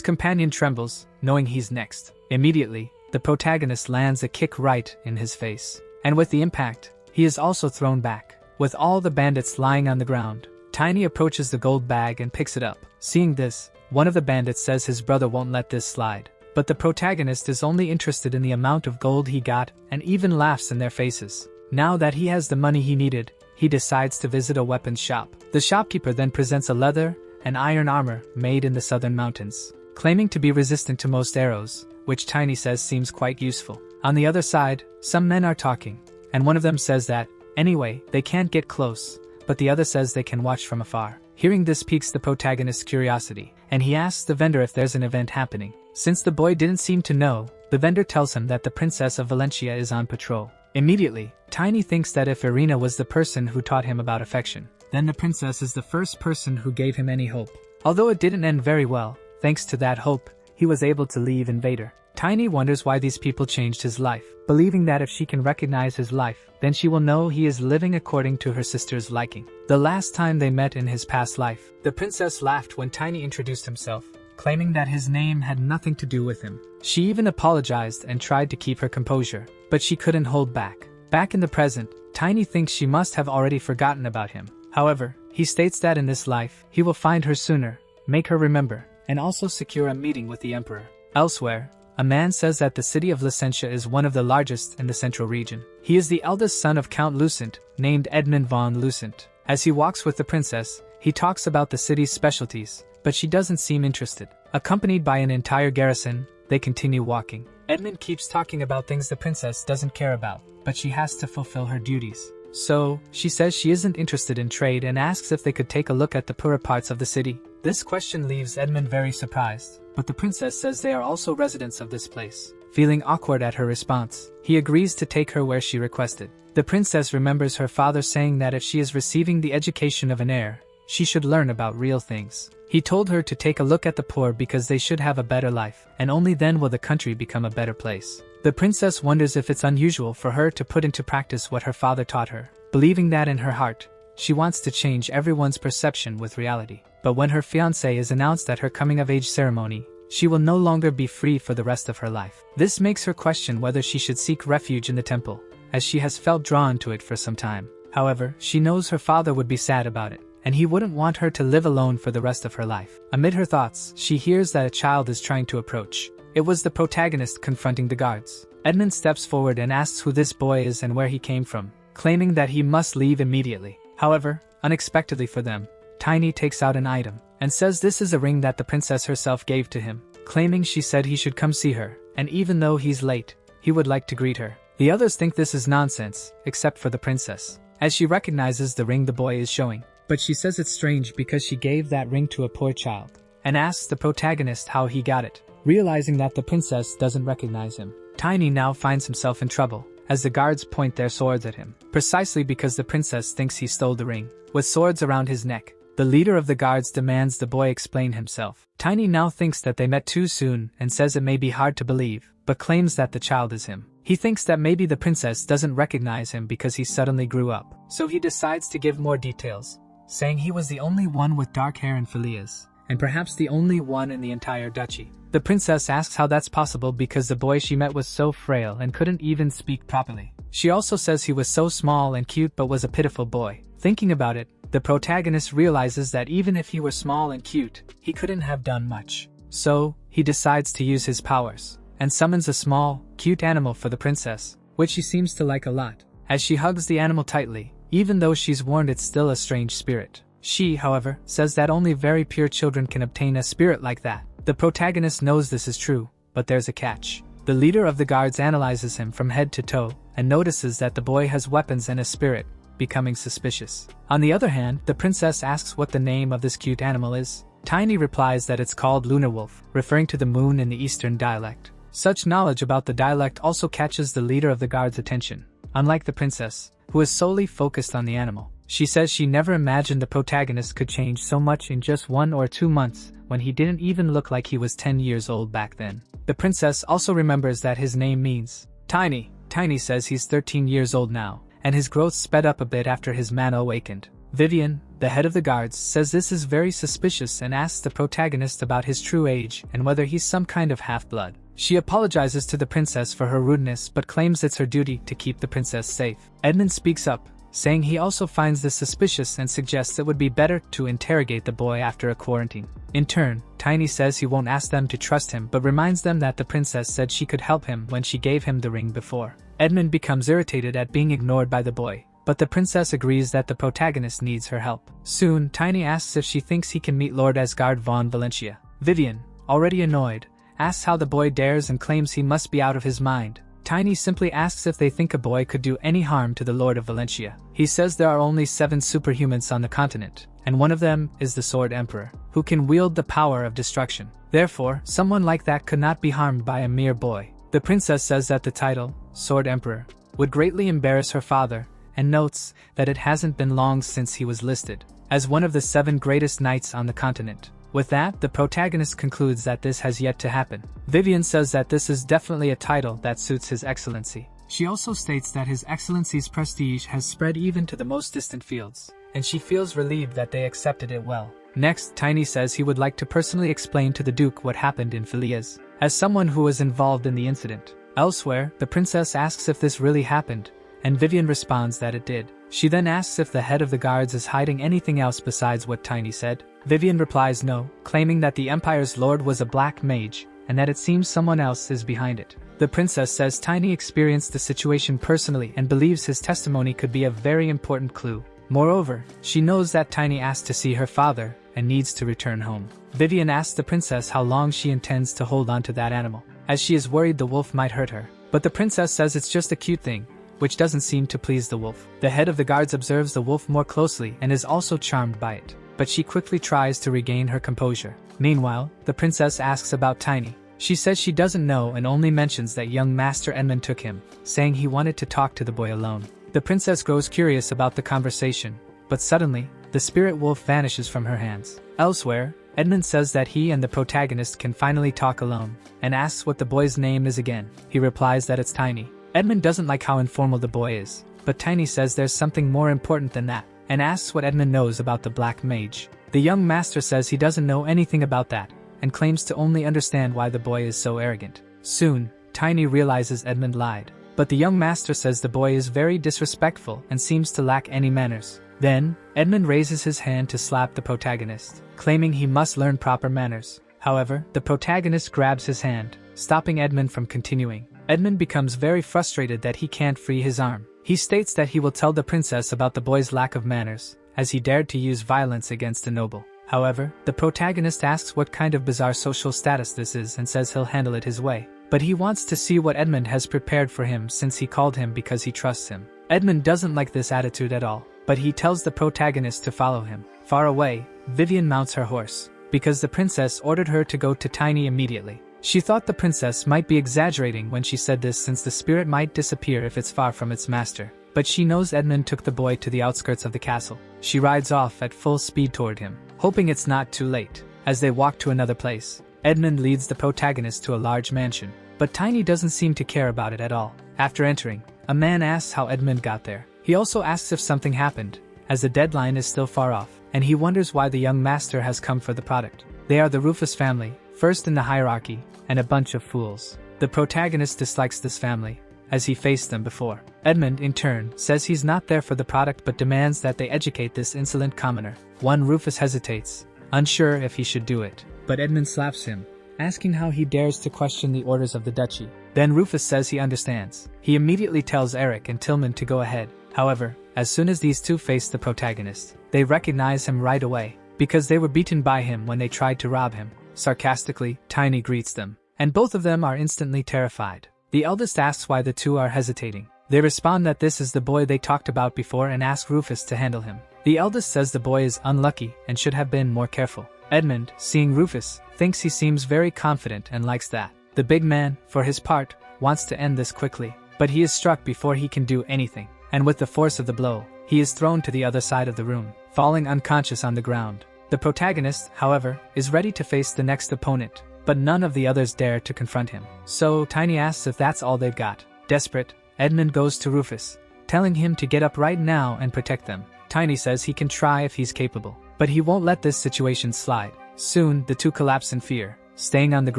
companion trembles, knowing he's next. Immediately, the protagonist lands a kick right in his face, and with the impact, he is also thrown back. With all the bandits lying on the ground, Tiny approaches the gold bag and picks it up. Seeing this, one of the bandits says his brother won't let this slide. But the protagonist is only interested in the amount of gold he got and even laughs in their faces. Now that he has the money he needed, he decides to visit a weapons shop. The shopkeeper then presents a leather and iron armor made in the southern mountains, claiming to be resistant to most arrows, which Tiny says seems quite useful. On the other side, some men are talking, and one of them says that, anyway, they can't get close, but the other says they can watch from afar. Hearing this piques the protagonist's curiosity, and he asks the vendor if there's an event happening. Since the boy didn't seem to know, the vendor tells him that the Princess of Valencia is on patrol. Immediately, Tiny thinks that if Irina was the person who taught him about affection, then the princess is the first person who gave him any hope. Although it didn't end very well, thanks to that hope, he was able to leave Invader. Tiny wonders why these people changed his life, believing that if she can recognize his life, then she will know he is living according to her sister's liking. The last time they met in his past life, the princess laughed when Tiny introduced himself, claiming that his name had nothing to do with him. She even apologized and tried to keep her composure, but she couldn't hold back. Back in the present, Tiny thinks she must have already forgotten about him. However, he states that in this life, he will find her sooner, make her remember, and also secure a meeting with the emperor. Elsewhere, a man says that the city of Licentia is one of the largest in the central region. He is the eldest son of Count Lucent, named Edmund von Lucent. As he walks with the princess, he talks about the city's specialties, but she doesn't seem interested. Accompanied by an entire garrison, they continue walking. Edmund keeps talking about things the princess doesn't care about, but she has to fulfill her duties. So, she says she isn't interested in trade and asks if they could take a look at the poorer parts of the city. This question leaves Edmund very surprised, but the princess says they are also residents of this place. Feeling awkward at her response, he agrees to take her where she requested. The princess remembers her father saying that if she is receiving the education of an heir, she should learn about real things. He told her to take a look at the poor because they should have a better life, and only then will the country become a better place. The princess wonders if it's unusual for her to put into practice what her father taught her, believing that in her heart, she wants to change everyone's perception with reality. But when her fiancé is announced at her coming-of-age ceremony, she will no longer be free for the rest of her life. This makes her question whether she should seek refuge in the temple, as she has felt drawn to it for some time. However, she knows her father would be sad about it, and he wouldn't want her to live alone for the rest of her life. Amid her thoughts, she hears that a child is trying to approach. It was the protagonist confronting the guards. Edmund steps forward and asks who this boy is and where he came from, claiming that he must leave immediately. However, unexpectedly for them, Tiny takes out an item, and says this is a ring that the princess herself gave to him, claiming she said he should come see her, and even though he's late, he would like to greet her. The others think this is nonsense, except for the princess, as she recognizes the ring the boy is showing. But she says it's strange because she gave that ring to a poor child, and asks the protagonist how he got it. Realizing that the princess doesn't recognize him, Tiny now finds himself in trouble, as the guards point their swords at him, precisely because the princess thinks he stole the ring. With swords around his neck, the leader of the guards demands the boy explain himself. Tiny now thinks that they met too soon and says it may be hard to believe, but claims that the child is him. He thinks that maybe the princess doesn't recognize him because he suddenly grew up, so he decides to give more details, saying he was the only one with dark hair in Filias, and perhaps the only one in the entire duchy. The princess asks how that's possible because the boy she met was so frail and couldn't even speak properly. She also says he was so small and cute but was a pitiful boy. Thinking about it, the protagonist realizes that even if he were small and cute, he couldn't have done much. So, he decides to use his powers, and summons a small, cute animal for the princess, which she seems to like a lot. As she hugs the animal tightly, even though she's warned it's still a strange spirit. She, however, says that only very pure children can obtain a spirit like that. The protagonist knows this is true, but there's a catch. The leader of the guards analyzes him from head to toe, and notices that the boy has weapons and a spirit, becoming suspicious. On the other hand, the princess asks what the name of this cute animal is. Tiny replies that it's called Lunar Wolf, referring to the moon in the Eastern dialect. Such knowledge about the dialect also catches the leader of the guard's attention. unlike the princess, who is solely focused on the animal. She says she never imagined the protagonist could change so much in just 1 or 2 months, when he didn't even look like he was 10 years old back then. The princess also remembers that his name means tiny. Tiny says he's 13 years old now, and his growth sped up a bit after his mana awakened. Vivian, the head of the guards, says this is very suspicious and asks the protagonist about his true age and whether he's some kind of half-blood. She apologizes to the princess for her rudeness but claims it's her duty to keep the princess safe. Edmund speaks up, saying he also finds this suspicious and suggests it would be better to interrogate the boy after a quarantine. In turn, Tiny says he won't ask them to trust him but reminds them that the princess said she could help him when she gave him the ring before. Edmund becomes irritated at being ignored by the boy, but the princess agrees that the protagonist needs her help. Soon, Tiny asks if she thinks he can meet Lord Asgard von Valencia. Vivian, already annoyed, asks how the boy dares and claims he must be out of his mind. Tiny simply asks if they think a boy could do any harm to the Lord of Valencia. He says there are only 7 superhumans on the continent, and one of them is the Sword Emperor, who can wield the power of destruction. Therefore, someone like that could not be harmed by a mere boy. The princess says that the title, Sword Emperor, would greatly embarrass her father, and notes that it hasn't been long since he was listed as one of the 7 greatest knights on the continent. With that, the protagonist concludes that this has yet to happen. Vivian says that this is definitely a title that suits His Excellency. She also states that His Excellency's prestige has spread even to the most distant fields, and she feels relieved that they accepted it well. Next, Tiny says he would like to personally explain to the Duke what happened in Filias, as someone who was involved in the incident. Elsewhere, the princess asks if this really happened, and Vivian responds that it did. She then asks if the head of the guards is hiding anything else besides what Tiny said. Vivian replies no, claiming that the Empire's lord was a black mage, and that it seems someone else is behind it. The princess says Tiny experienced the situation personally and believes his testimony could be a very important clue. Moreover, she knows that Tiny asked to see her father and needs to return home. Vivian asks the princess how long she intends to hold on to that animal, as she is worried the wolf might hurt her. But the princess says it's just a cute thing, which doesn't seem to please the wolf. The head of the guards observes the wolf more closely and is also charmed by it, but she quickly tries to regain her composure. Meanwhile, the princess asks about Tiny. She says she doesn't know and only mentions that young Master Edmund took him, saying he wanted to talk to the boy alone. The princess grows curious about the conversation, but suddenly, the spirit wolf vanishes from her hands. Elsewhere, Edmund says that he and the protagonist can finally talk alone, and asks what the boy's name is again. He replies that it's Tiny. Edmund doesn't like how informal the boy is, but Tiny says there's something more important than that, and asks what Edmund knows about the Black Mage. The young master says he doesn't know anything about that, and claims to only understand why the boy is so arrogant. Soon, Tiny realizes Edmund lied, but the young master says the boy is very disrespectful and seems to lack any manners. Then, Edmund raises his hand to slap the protagonist, claiming he must learn proper manners. However, the protagonist grabs his hand, stopping Edmund from continuing. Edmund becomes very frustrated that he can't free his arm. He states that he will tell the princess about the boy's lack of manners, as he dared to use violence against a noble. However, the protagonist asks what kind of bizarre social status this is and says he'll handle it his way. But he wants to see what Edmund has prepared for him since he called him because he trusts him. Edmund doesn't like this attitude at all, but he tells the protagonist to follow him. Far away, Vivian mounts her horse, because the princess ordered her to go to Tiny immediately. She thought the princess might be exaggerating when she said this since the spirit might disappear if it's far from its master. But she knows Edmund took the boy to the outskirts of the castle. She rides off at full speed toward him, hoping it's not too late. As they walk to another place, Edmund leads the protagonist to a large mansion, but Tiny doesn't seem to care about it at all. After entering, a man asks how Edmund got there. He also asks if something happened, as the deadline is still far off, and he wonders why the young master has come for the product. They are the Rufus family, first in the hierarchy, and a bunch of fools. The protagonist dislikes this family, as he faced them before. Edmund, in turn, says he's not there for the product but demands that they educate this insolent commoner. One Rufus hesitates, unsure if he should do it, but Edmund slaps him, asking how he dares to question the orders of the duchy. Then Rufus says he understands. He immediately tells Eric and Tillman to go ahead. However, as soon as these two face the protagonist, they recognize him right away, because they were beaten by him when they tried to rob him. Sarcastically, Tiny greets them, and both of them are instantly terrified. The eldest asks why the two are hesitating. They respond that this is the boy they talked about before and ask Rufus to handle him. The eldest says the boy is unlucky and should have been more careful. Edmund, seeing Rufus, thinks he seems very confident and likes that. The big man, for his part, wants to end this quickly, but he is struck before he can do anything, and with the force of the blow, he is thrown to the other side of the room, falling unconscious on the ground. The protagonist, however, is ready to face the next opponent, but none of the others dare to confront him. So Tiny asks if that's all they've got. Desperate, Edmund goes to Rufus, telling him to get up right now and protect them. Tiny says he can try if he's capable, but he won't let this situation slide. Soon, the two collapse in fear, staying on the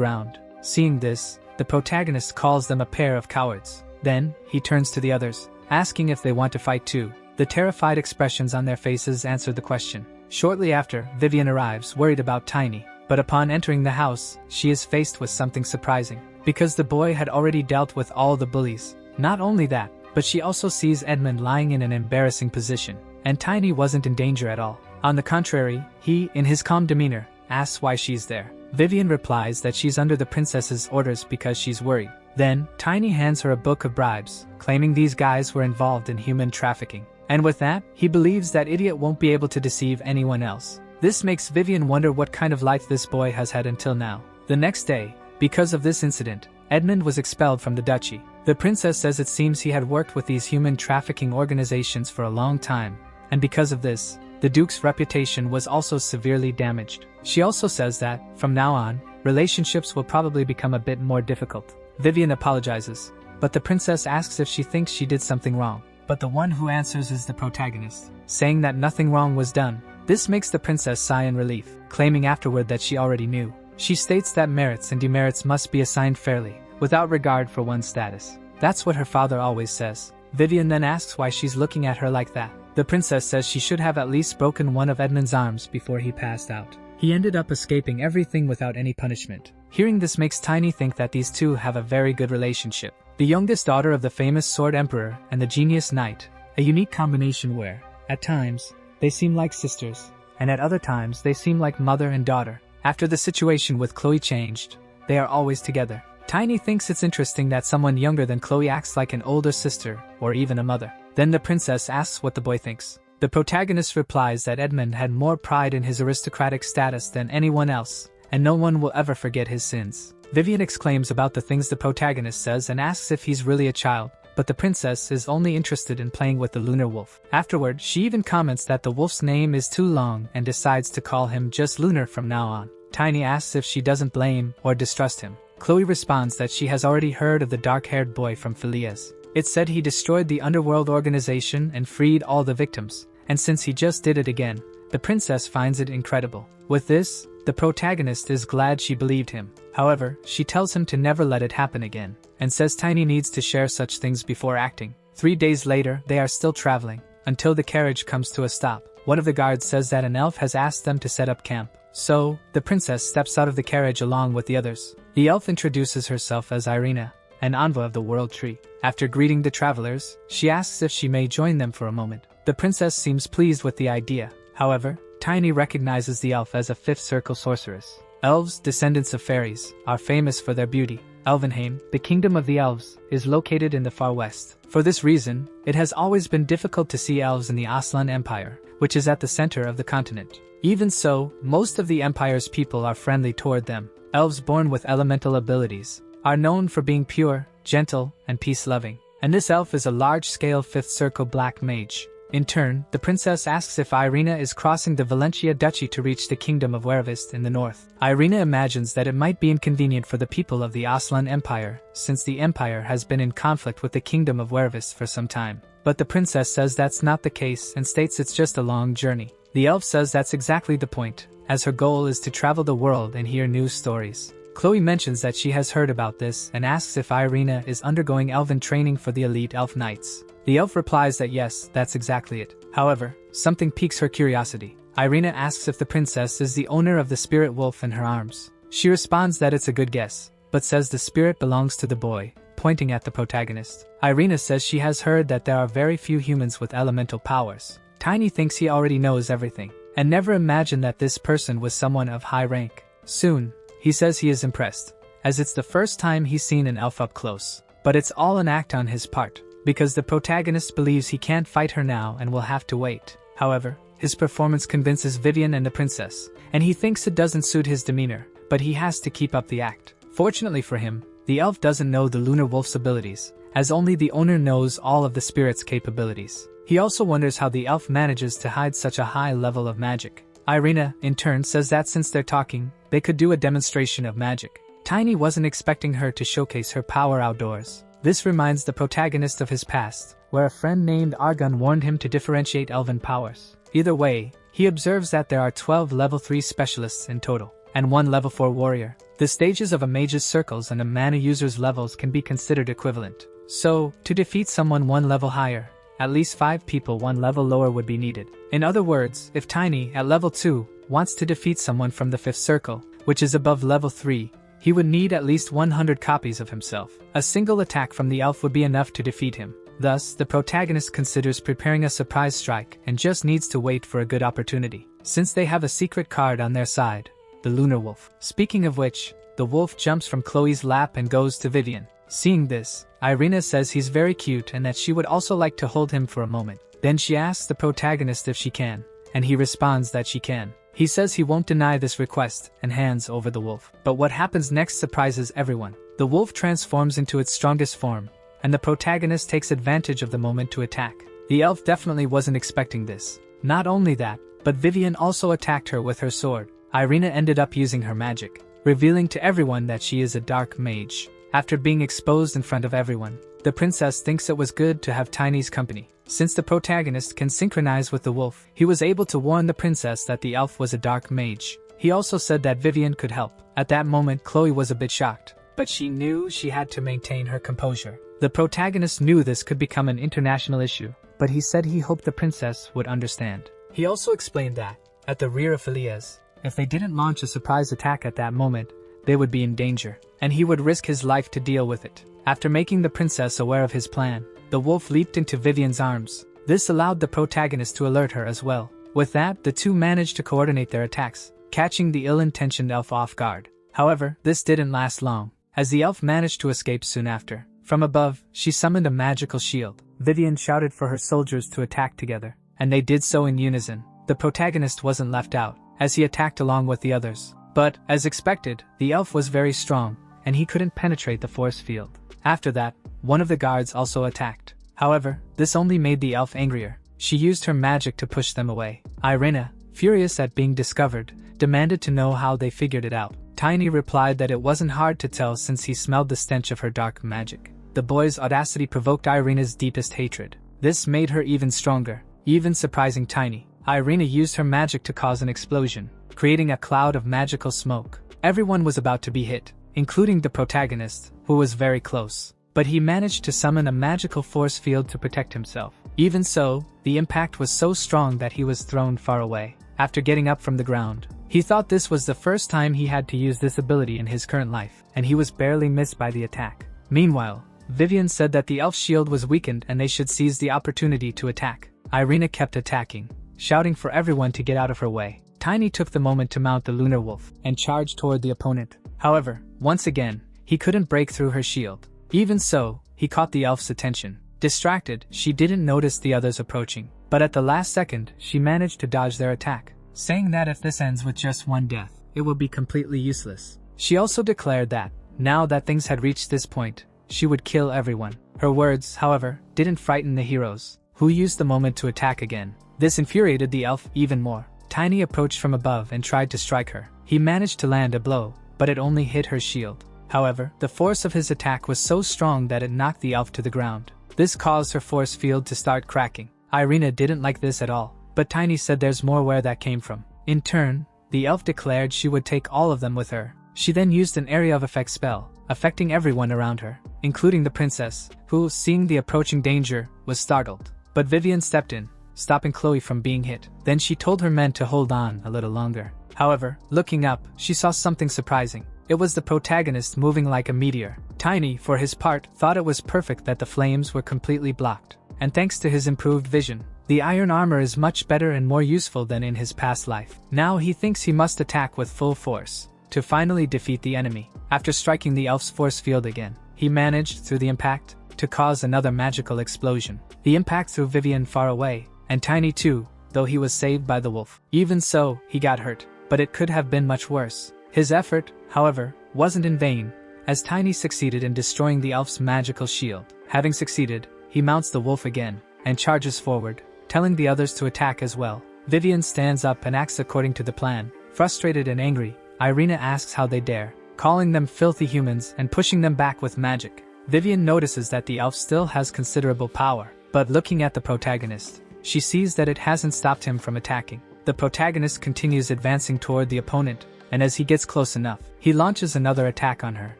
ground. Seeing this, the protagonist calls them a pair of cowards. Then, he turns to the others, asking if they want to fight too. The terrified expressions on their faces answer the question. Shortly after, Vivian arrives, worried about Tiny, but upon entering the house, she is faced with something surprising, because the boy had already dealt with all the bullies. Not only that, but she also sees Edmund lying in an embarrassing position, and Tiny wasn't in danger at all. On the contrary, he, in his calm demeanor, asks why she's there. Vivian replies that she's under the princess's orders because she's worried. Then, Tiny hands her a book of bribes, claiming these guys were involved in human trafficking. And with that, he believes that idiot won't be able to deceive anyone else. This makes Vivian wonder what kind of life this boy has had until now. The next day, because of this incident, Edmund was expelled from the duchy. The princess says it seems he had worked with these human trafficking organizations for a long time, and because of this, the Duke's reputation was also severely damaged. She also says that, from now on, relationships will probably become a bit more difficult. Vivian apologizes, but the princess asks if she thinks she did something wrong. But the one who answers is the protagonist, saying that nothing wrong was done. This makes the princess sigh in relief, claiming afterward that she already knew. She states that merits and demerits must be assigned fairly, without regard for one's status. That's what her father always says. Vivian then asks why she's looking at her like that. The princess says she should have at least broken one of Edmund's arms before he passed out. He ended up escaping everything without any punishment. Hearing this makes Tiny think that these two have a very good relationship. The youngest daughter of the famous Sword Emperor and the Genius Knight, a unique combination where, at times, they seem like sisters, and at other times they seem like mother and daughter. After the situation with Chloe changed, they are always together. Tiny thinks it's interesting that someone younger than Chloe acts like an older sister, or even a mother. Then the princess asks what the boy thinks. The protagonist replies that Edmund had more pride in his aristocratic status than anyone else, and no one will ever forget his sins. Vivian exclaims about the things the protagonist says and asks if he's really a child, but the princess is only interested in playing with the lunar wolf. Afterward, she even comments that the wolf's name is too long and decides to call him just Lunar from now on. Tiny asks if she doesn't blame or distrust him. Chloe responds that she has already heard of the dark-haired boy from Phileas. It's said he destroyed the underworld organization and freed all the victims, and since he just did it again, the princess finds it incredible. With this, the protagonist is glad she believed him. However, she tells him to never let it happen again, and says Tiny needs to share such things before acting. 3 days later, they are still traveling, until the carriage comes to a stop. One of the guards says that an elf has asked them to set up camp. So, the princess steps out of the carriage along with the others. The elf introduces herself as Irina, an envoy of the World Tree. After greeting the travelers, she asks if she may join them for a moment. The princess seems pleased with the idea. However, Tiny recognizes the elf as a fifth circle sorceress. Elves, descendants of fairies, are famous for their beauty. Elvenheim, the kingdom of the elves, is located in the far west. For this reason, it has always been difficult to see elves in the Aslan Empire, which is at the center of the continent. Even so, most of the empire's people are friendly toward them. Elves born with elemental abilities are known for being pure, gentle, and peace-loving. And this elf is a large-scale fifth circle black mage. In turn, the princess asks if Irina is crossing the Valentia Duchy to reach the kingdom of Werevist in the north. Irina imagines that it might be inconvenient for the people of the Aslan Empire, since the empire has been in conflict with the kingdom of Werevist for some time. But the princess says that's not the case and states it's just a long journey. The elf says that's exactly the point, as her goal is to travel the world and hear new stories. Chloe mentions that she has heard about this and asks if Irina is undergoing elven training for the elite elf knights. The elf replies that yes, that's exactly it. However, something piques her curiosity. Irina asks if the princess is the owner of the spirit wolf in her arms. She responds that it's a good guess, but says the spirit belongs to the boy, pointing at the protagonist. Irina says she has heard that there are very few humans with elemental powers. Tiny thinks he already knows everything, and never imagined that this person was someone of high rank. Soon, he says he is impressed, as it's the first time he's seen an elf up close. But it's all an act on his part, because the protagonist believes he can't fight her now and will have to wait. However, his performance convinces Vivian and the princess, and he thinks it doesn't suit his demeanor, but he has to keep up the act. Fortunately for him, the elf doesn't know the lunar wolf's abilities, as only the owner knows all of the spirit's capabilities. He also wonders how the elf manages to hide such a high level of magic. Irina, in turn, says that since they're talking, they could do a demonstration of magic. Tiny wasn't expecting her to showcase her power outdoors. This reminds the protagonist of his past, where a friend named Argun warned him to differentiate elven powers. Either way, he observes that there are 12 level 3 specialists in total, and 1 level 4 warrior. The stages of a mage's circles and a mana user's levels can be considered equivalent. So, to defeat someone 1 level higher, at least 5 people 1 level lower would be needed. In other words, if Tiny, at level 2, wants to defeat someone from the 5th circle, which is above level 3, he would need at least 100 copies of himself. A single attack from the elf would be enough to defeat him. Thus, the protagonist considers preparing a surprise strike and just needs to wait for a good opportunity, since they have a secret card on their side, the Lunar Wolf. Speaking of which, the wolf jumps from Chloe's lap and goes to Vivian. Seeing this, Irina says he's very cute and that she would also like to hold him for a moment. Then she asks the protagonist if she can, and he responds that she can. He says he won't deny this request and hands over the wolf. But what happens next surprises everyone. The wolf transforms into its strongest form, and the protagonist takes advantage of the moment to attack. The elf definitely wasn't expecting this. Not only that, but Vivian also attacked her with her sword. Irina ended up using her magic, revealing to everyone that she is a dark mage. After being exposed in front of everyone, the princess thinks it was good to have Tiny's company. Since the protagonist can synchronize with the wolf, he was able to warn the princess that the elf was a dark mage. He also said that Vivian could help. At that moment, Chloe was a bit shocked, but she knew she had to maintain her composure. The protagonist knew this could become an international issue, but he said he hoped the princess would understand. He also explained that, at the rear of Filia's, if they didn't launch a surprise attack at that moment, they would be in danger, and he would risk his life to deal with it. After making the princess aware of his plan, the wolf leaped into Vivian's arms. This allowed the protagonist to alert her as well. With that, the two managed to coordinate their attacks, catching the ill-intentioned elf off guard. However, this didn't last long, as the elf managed to escape soon after. From above, she summoned a magical shield. Vivian shouted for her soldiers to attack together, and they did so in unison. The protagonist wasn't left out, as he attacked along with the others. But, as expected, the elf was very strong, and he couldn't penetrate the force field. After that, one of the guards also attacked. However, this only made the elf angrier. She used her magic to push them away. Irina, furious at being discovered, demanded to know how they figured it out. Tiny replied that it wasn't hard to tell since he smelled the stench of her dark magic. The boy's audacity provoked Irina's deepest hatred. This made her even stronger, even surprising Tiny. Irina used her magic to cause an explosion, creating a cloud of magical smoke. Everyone was about to be hit, including the protagonist, who was very close. But he managed to summon a magical force field to protect himself. Even so, the impact was so strong that he was thrown far away. After getting up from the ground, he thought this was the first time he had to use this ability in his current life, and he was barely missed by the attack. Meanwhile, Vivian said that the elf's shield was weakened and they should seize the opportunity to attack. Irina kept attacking, shouting for everyone to get out of her way. Tiny took the moment to mount the Lunar Wolf and charge toward the opponent. However, once again, he couldn't break through her shield. Even so, he caught the elf's attention. Distracted, she didn't notice the others approaching, but at the last second, she managed to dodge their attack, saying that if this ends with just one death, it will be completely useless. She also declared that, now that things had reached this point, she would kill everyone. Her words, however, didn't frighten the heroes, who used the moment to attack again. This infuriated the elf even more. Tiny approached from above and tried to strike her. He managed to land a blow, but it only hit her shield. However, the force of his attack was so strong that it knocked the elf to the ground. This caused her force field to start cracking. Irina didn't like this at all, but Tiny said there's more where that came from. In turn, the elf declared she would take all of them with her. She then used an area of effect spell, affecting everyone around her, including the princess, who, seeing the approaching danger, was startled. But Vivian stepped in, stopping Chloe from being hit. Then she told her men to hold on a little longer. However, looking up, she saw something surprising. It was the protagonist moving like a meteor. Tiny, for his part, thought it was perfect that the flames were completely blocked. And thanks to his improved vision, the iron armor is much better and more useful than in his past life. Now he thinks he must attack with full force to finally defeat the enemy. After striking the elf's force field again, he managed, through the impact, to cause another magical explosion. The impact threw Vivian far away, and Tiny too, though he was saved by the wolf. Even so, he got hurt, but it could have been much worse. His effort, however, wasn't in vain, as Tiny succeeded in destroying the elf's magical shield. Having succeeded, he mounts the wolf again, and charges forward, telling the others to attack as well. Vivian stands up and acts according to the plan. Frustrated and angry, Irina asks how they dare, calling them filthy humans and pushing them back with magic. Vivian notices that the elf still has considerable power, but looking at the protagonist, she sees that it hasn't stopped him from attacking. The protagonist continues advancing toward the opponent, and as he gets close enough, he launches another attack on her.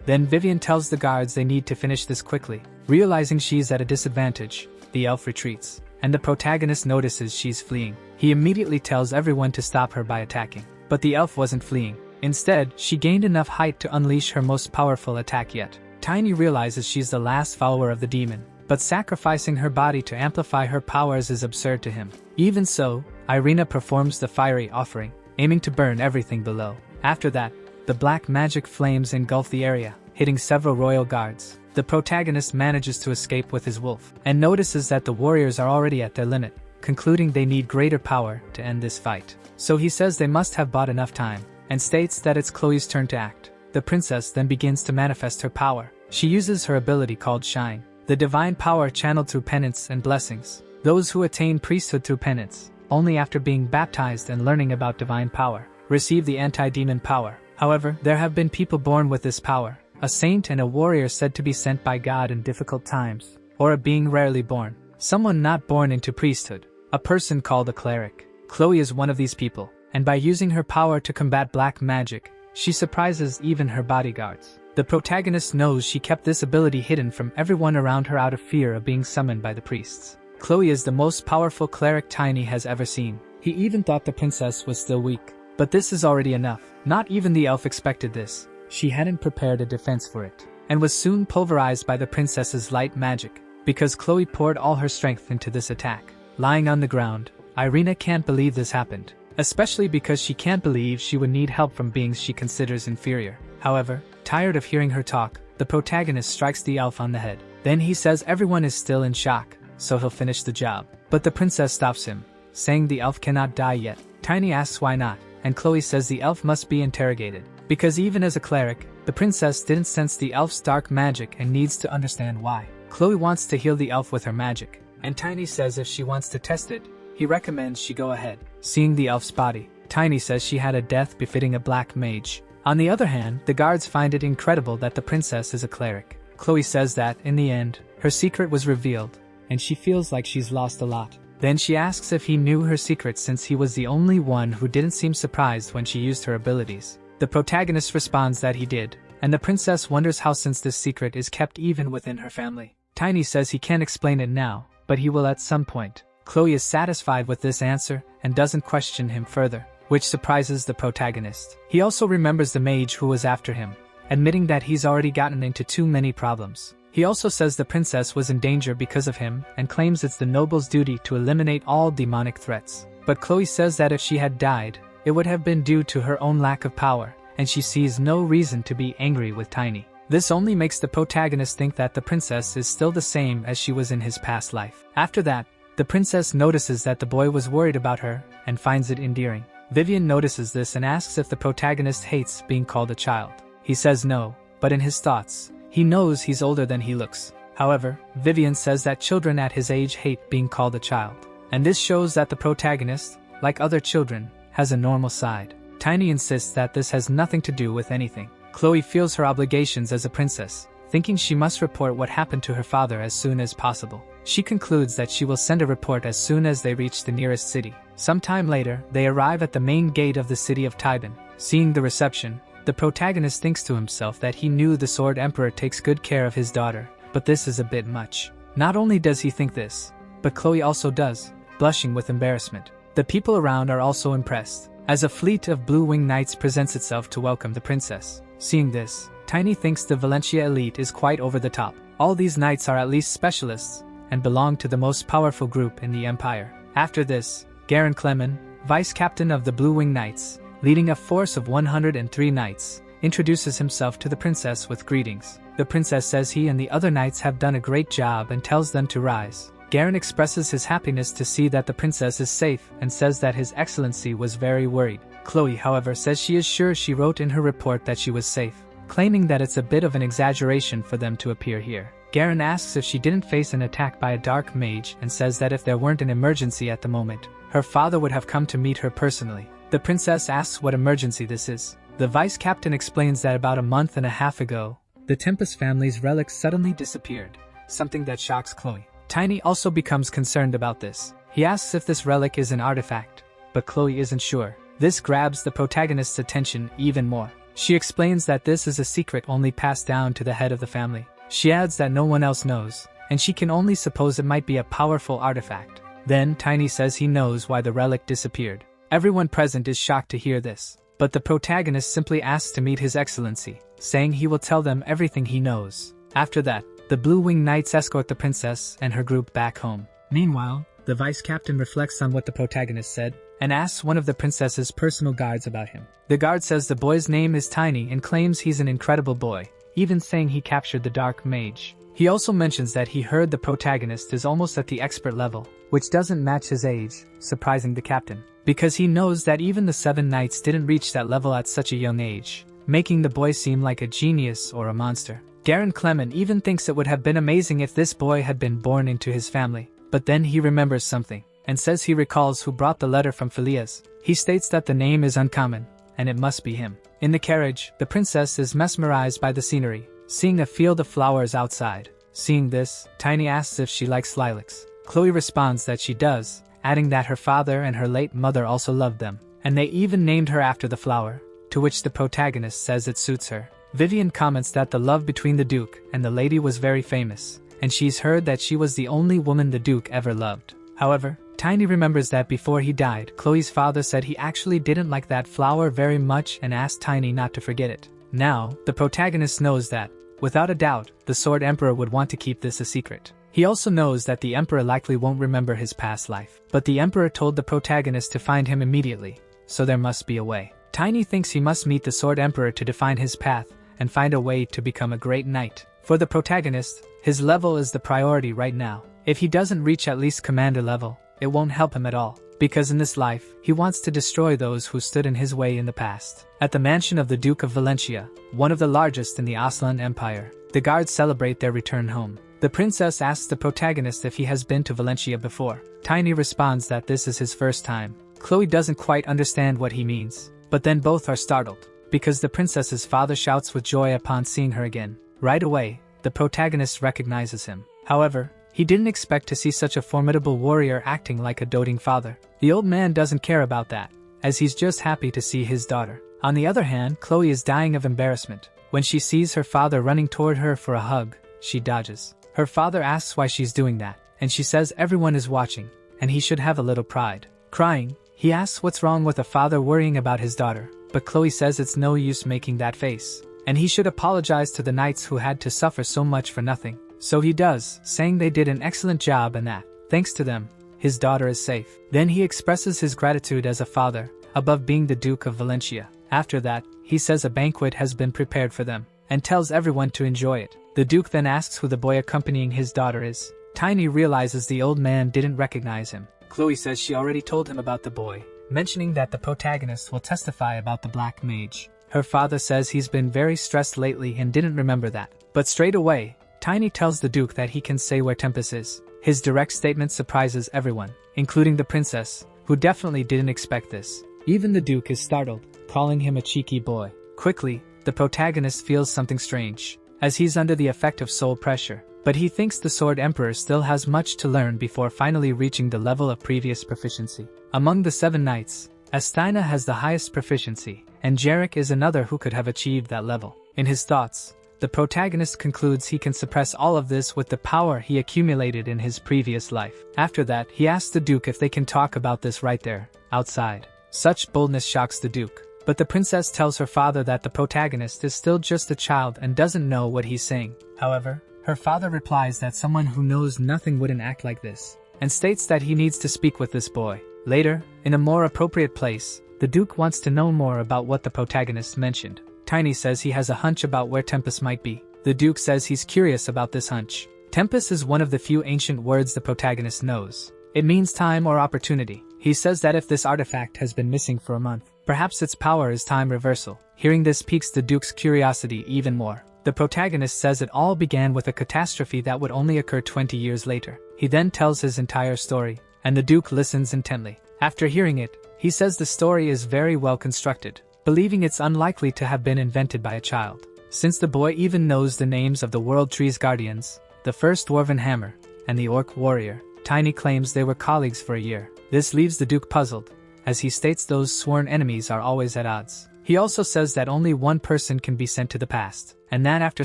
Then Vivian tells the guards they need to finish this quickly. Realizing she's at a disadvantage, the elf retreats, and the protagonist notices she's fleeing. He immediately tells everyone to stop her by attacking. But the elf wasn't fleeing. Instead, she gained enough height to unleash her most powerful attack yet. Tiny realizes she's the last follower of the demon, but sacrificing her body to amplify her powers is absurd to him. Even so, Irina performs the fiery offering, aiming to burn everything below. After that, the black magic flames engulf the area, hitting several royal guards. The protagonist manages to escape with his wolf, and notices that the warriors are already at their limit, concluding they need greater power to end this fight. So he says they must have bought enough time, and states that it's Chloe's turn to act. The princess then begins to manifest her power. She uses her ability called Shine, the divine power channeled through penance and blessings. Those who attain priesthood through penance, only after being baptized and learning about divine power, receive the anti-demon power. However, there have been people born with this power, a saint and a warrior said to be sent by God in difficult times, or a being rarely born, someone not born into priesthood, a person called a cleric. Chloe is one of these people, and by using her power to combat black magic, she surprises even her bodyguards. The protagonist knows she kept this ability hidden from everyone around her out of fear of being summoned by the priests. Chloe is the most powerful cleric Tiny has ever seen. He even thought the princess was still weak. But this is already enough. Not even the elf expected this. She hadn't prepared a defense for it, and was soon pulverized by the princess's light magic, because Chloe poured all her strength into this attack. Lying on the ground, Irina can't believe this happened, especially because she can't believe she would need help from beings she considers inferior. However, tired of hearing her talk, the protagonist strikes the elf on the head. Then he says everyone is still in shock, so he'll finish the job. But the princess stops him, saying the elf cannot die yet. Tiny asks why not, and Chloe says the elf must be interrogated, because even as a cleric, the princess didn't sense the elf's dark magic and needs to understand why. Chloe wants to heal the elf with her magic, and Tiny says if she wants to test it, he recommends she go ahead. Seeing the elf's body, Tiny says she had a death befitting a black mage. On the other hand, the guards find it incredible that the princess is a cleric. Chloe says that, in the end, her secret was revealed, and she feels like she's lost a lot. Then she asks if he knew her secret since he was the only one who didn't seem surprised when she used her abilities. The protagonist responds that he did, and the princess wonders how since this secret is kept even within her family. Tiny says he can't explain it now, but he will at some point. Chloe is satisfied with this answer and doesn't question him further, which surprises the protagonist. He also remembers the mage who was after him, admitting that he's already gotten into too many problems. He also says the princess was in danger because of him and claims it's the noble's duty to eliminate all demonic threats. But Chloe says that if she had died, it would have been due to her own lack of power, and she sees no reason to be angry with Tiny. This only makes the protagonist think that the princess is still the same as she was in his past life. After that, the princess notices that the boy was worried about her and finds it endearing. Vivian notices this and asks if the protagonist hates being called a child. He says no, but in his thoughts, he knows he's older than he looks. However, Vivian says that children at his age hate being called a child. And this shows that the protagonist, like other children, has a normal side. Tiny insists that this has nothing to do with anything. Chloe feels her obligations as a princess, thinking she must report what happened to her father as soon as possible. She concludes that she will send a report as soon as they reach the nearest city. Sometime later, they arrive at the main gate of the city of Taiban. Seeing the reception, the protagonist thinks to himself that he knew the Sword Emperor takes good care of his daughter, but this is a bit much. Not only does he think this, but Chloe also does, blushing with embarrassment. The people around are also impressed, as a fleet of blue-winged knights presents itself to welcome the princess. Seeing this, Tiny thinks the Valencia elite is quite over the top. All these knights are at least specialists, and belong to the most powerful group in the empire. After this, Garen Clemen, vice-captain of the Blue-Winged Knights, leading a force of 103 knights, introduces himself to the princess with greetings. The princess says he and the other knights have done a great job and tells them to rise. Garen expresses his happiness to see that the princess is safe and says that His Excellency was very worried. Chloe, however, says she is sure she wrote in her report that she was safe, claiming that it's a bit of an exaggeration for them to appear here. Garen asks if she didn't face an attack by a dark mage and says that if there weren't an emergency at the moment, her father would have come to meet her personally. The princess asks what emergency this is. The vice captain explains that about a month and a half ago, the Tempest family's relic suddenly disappeared, something that shocks Chloe. Tiny also becomes concerned about this. He asks if this relic is an artifact, but Chloe isn't sure. This grabs the protagonist's attention even more. She explains that this is a secret only passed down to the head of the family. She adds that no one else knows, and she can only suppose it might be a powerful artifact. Then Tiny says he knows why the relic disappeared. Everyone present is shocked to hear this, but the protagonist simply asks to meet His Excellency, saying he will tell them everything he knows. After that, the Blue Wing Knights escort the princess and her group back home. Meanwhile, the vice captain reflects on what the protagonist said and asks one of the princess's personal guards about him. The guard says the boy's name is Tiny and claims he's an incredible boy, even saying he captured the dark mage. He also mentions that he heard the protagonist is almost at the expert level, which doesn't match his age, surprising the captain, because he knows that even the 7 knights didn't reach that level at such a young age, making the boy seem like a genius or a monster. Garen Clement even thinks it would have been amazing if this boy had been born into his family, but then he remembers something, and says he recalls who brought the letter from Philias. He states that the name is uncommon, and it must be him. In the carriage, the princess is mesmerized by the scenery, seeing a field of flowers outside. Seeing this, Tiny asks if she likes lilacs. Chloe responds that she does, adding that her father and her late mother also loved them, and they even named her after the flower, to which the protagonist says it suits her. Vivian comments that the love between the Duke and the lady was very famous, and she's heard that she was the only woman the Duke ever loved. However, Tiny remembers that before he died, Chloe's father said he actually didn't like that flower very much and asked Tiny not to forget it. Now, the protagonist knows that, without a doubt, the Sword Emperor would want to keep this a secret. He also knows that the Emperor likely won't remember his past life, but the Emperor told the protagonist to find him immediately, so there must be a way. Tiny thinks he must meet the Sword Emperor to define his path and find a way to become a great knight. For the protagonist, his level is the priority right now. If he doesn't reach at least commander level, it won't help him at all, because in this life, he wants to destroy those who stood in his way in the past. At the mansion of the Duke of Valencia, one of the largest in the Aslan Empire, the guards celebrate their return home. The princess asks the protagonist if he has been to Valencia before. Tiny responds that this is his first time. Chloe doesn't quite understand what he means, but then both are startled, because the princess's father shouts with joy upon seeing her again. Right away, the protagonist recognizes him. However, he didn't expect to see such a formidable warrior acting like a doting father. The old man doesn't care about that, as he's just happy to see his daughter. On the other hand, Chloe is dying of embarrassment. When she sees her father running toward her for a hug, she dodges. Her father asks why she's doing that, and she says everyone is watching, and he should have a little pride. Crying, he asks what's wrong with a father worrying about his daughter, but Chloe says it's no use making that face, and he should apologize to the knights who had to suffer so much for nothing. So he does, saying they did an excellent job and that, thanks to them, his daughter is safe. Then he expresses his gratitude as a father, above being the Duke of Valencia. After that, he says a banquet has been prepared for them, and tells everyone to enjoy it. The Duke then asks who the boy accompanying his daughter is. Tiny realizes the old man didn't recognize him. Chloe says she already told him about the boy, mentioning that the protagonist will testify about the Black Mage. Her father says he's been very stressed lately and didn't remember that. But straight away, Tiny tells the Duke that he can say where Tempest is. His direct statement surprises everyone, including the princess, who definitely didn't expect this. Even the Duke is startled, calling him a cheeky boy. Quickly, the protagonist feels something strange, as he's under the effect of soul pressure, but he thinks the Sword Emperor still has much to learn before finally reaching the level of previous proficiency. Among the 7 knights, Astaina has the highest proficiency, and Jarek is another who could have achieved that level. In his thoughts, the protagonist concludes he can suppress all of this with the power he accumulated in his previous life. After that, he asks the Duke if they can talk about this right there, outside. Such boldness shocks the Duke, but the princess tells her father that the protagonist is still just a child and doesn't know what he's saying. However, her father replies that someone who knows nothing wouldn't act like this, and states that he needs to speak with this boy. Later, in a more appropriate place, the Duke wants to know more about what the protagonist mentioned. Tiny says he has a hunch about where Tempest might be. The Duke says he's curious about this hunch. Tempest is one of the few ancient words the protagonist knows. It means time or opportunity. He says that if this artifact has been missing for a month, perhaps its power is time reversal. Hearing this piques the Duke's curiosity even more. The protagonist says it all began with a catastrophe that would only occur 20 years later. He then tells his entire story, and the Duke listens intently. After hearing it, he says the story is very well constructed, believing it's unlikely to have been invented by a child. Since the boy even knows the names of the World Tree's guardians, the first Dwarven Hammer, and the Orc Warrior, Tiny claims they were colleagues for a year. This leaves the Duke puzzled, as he states those sworn enemies are always at odds. He also says that only one person can be sent to the past, and that after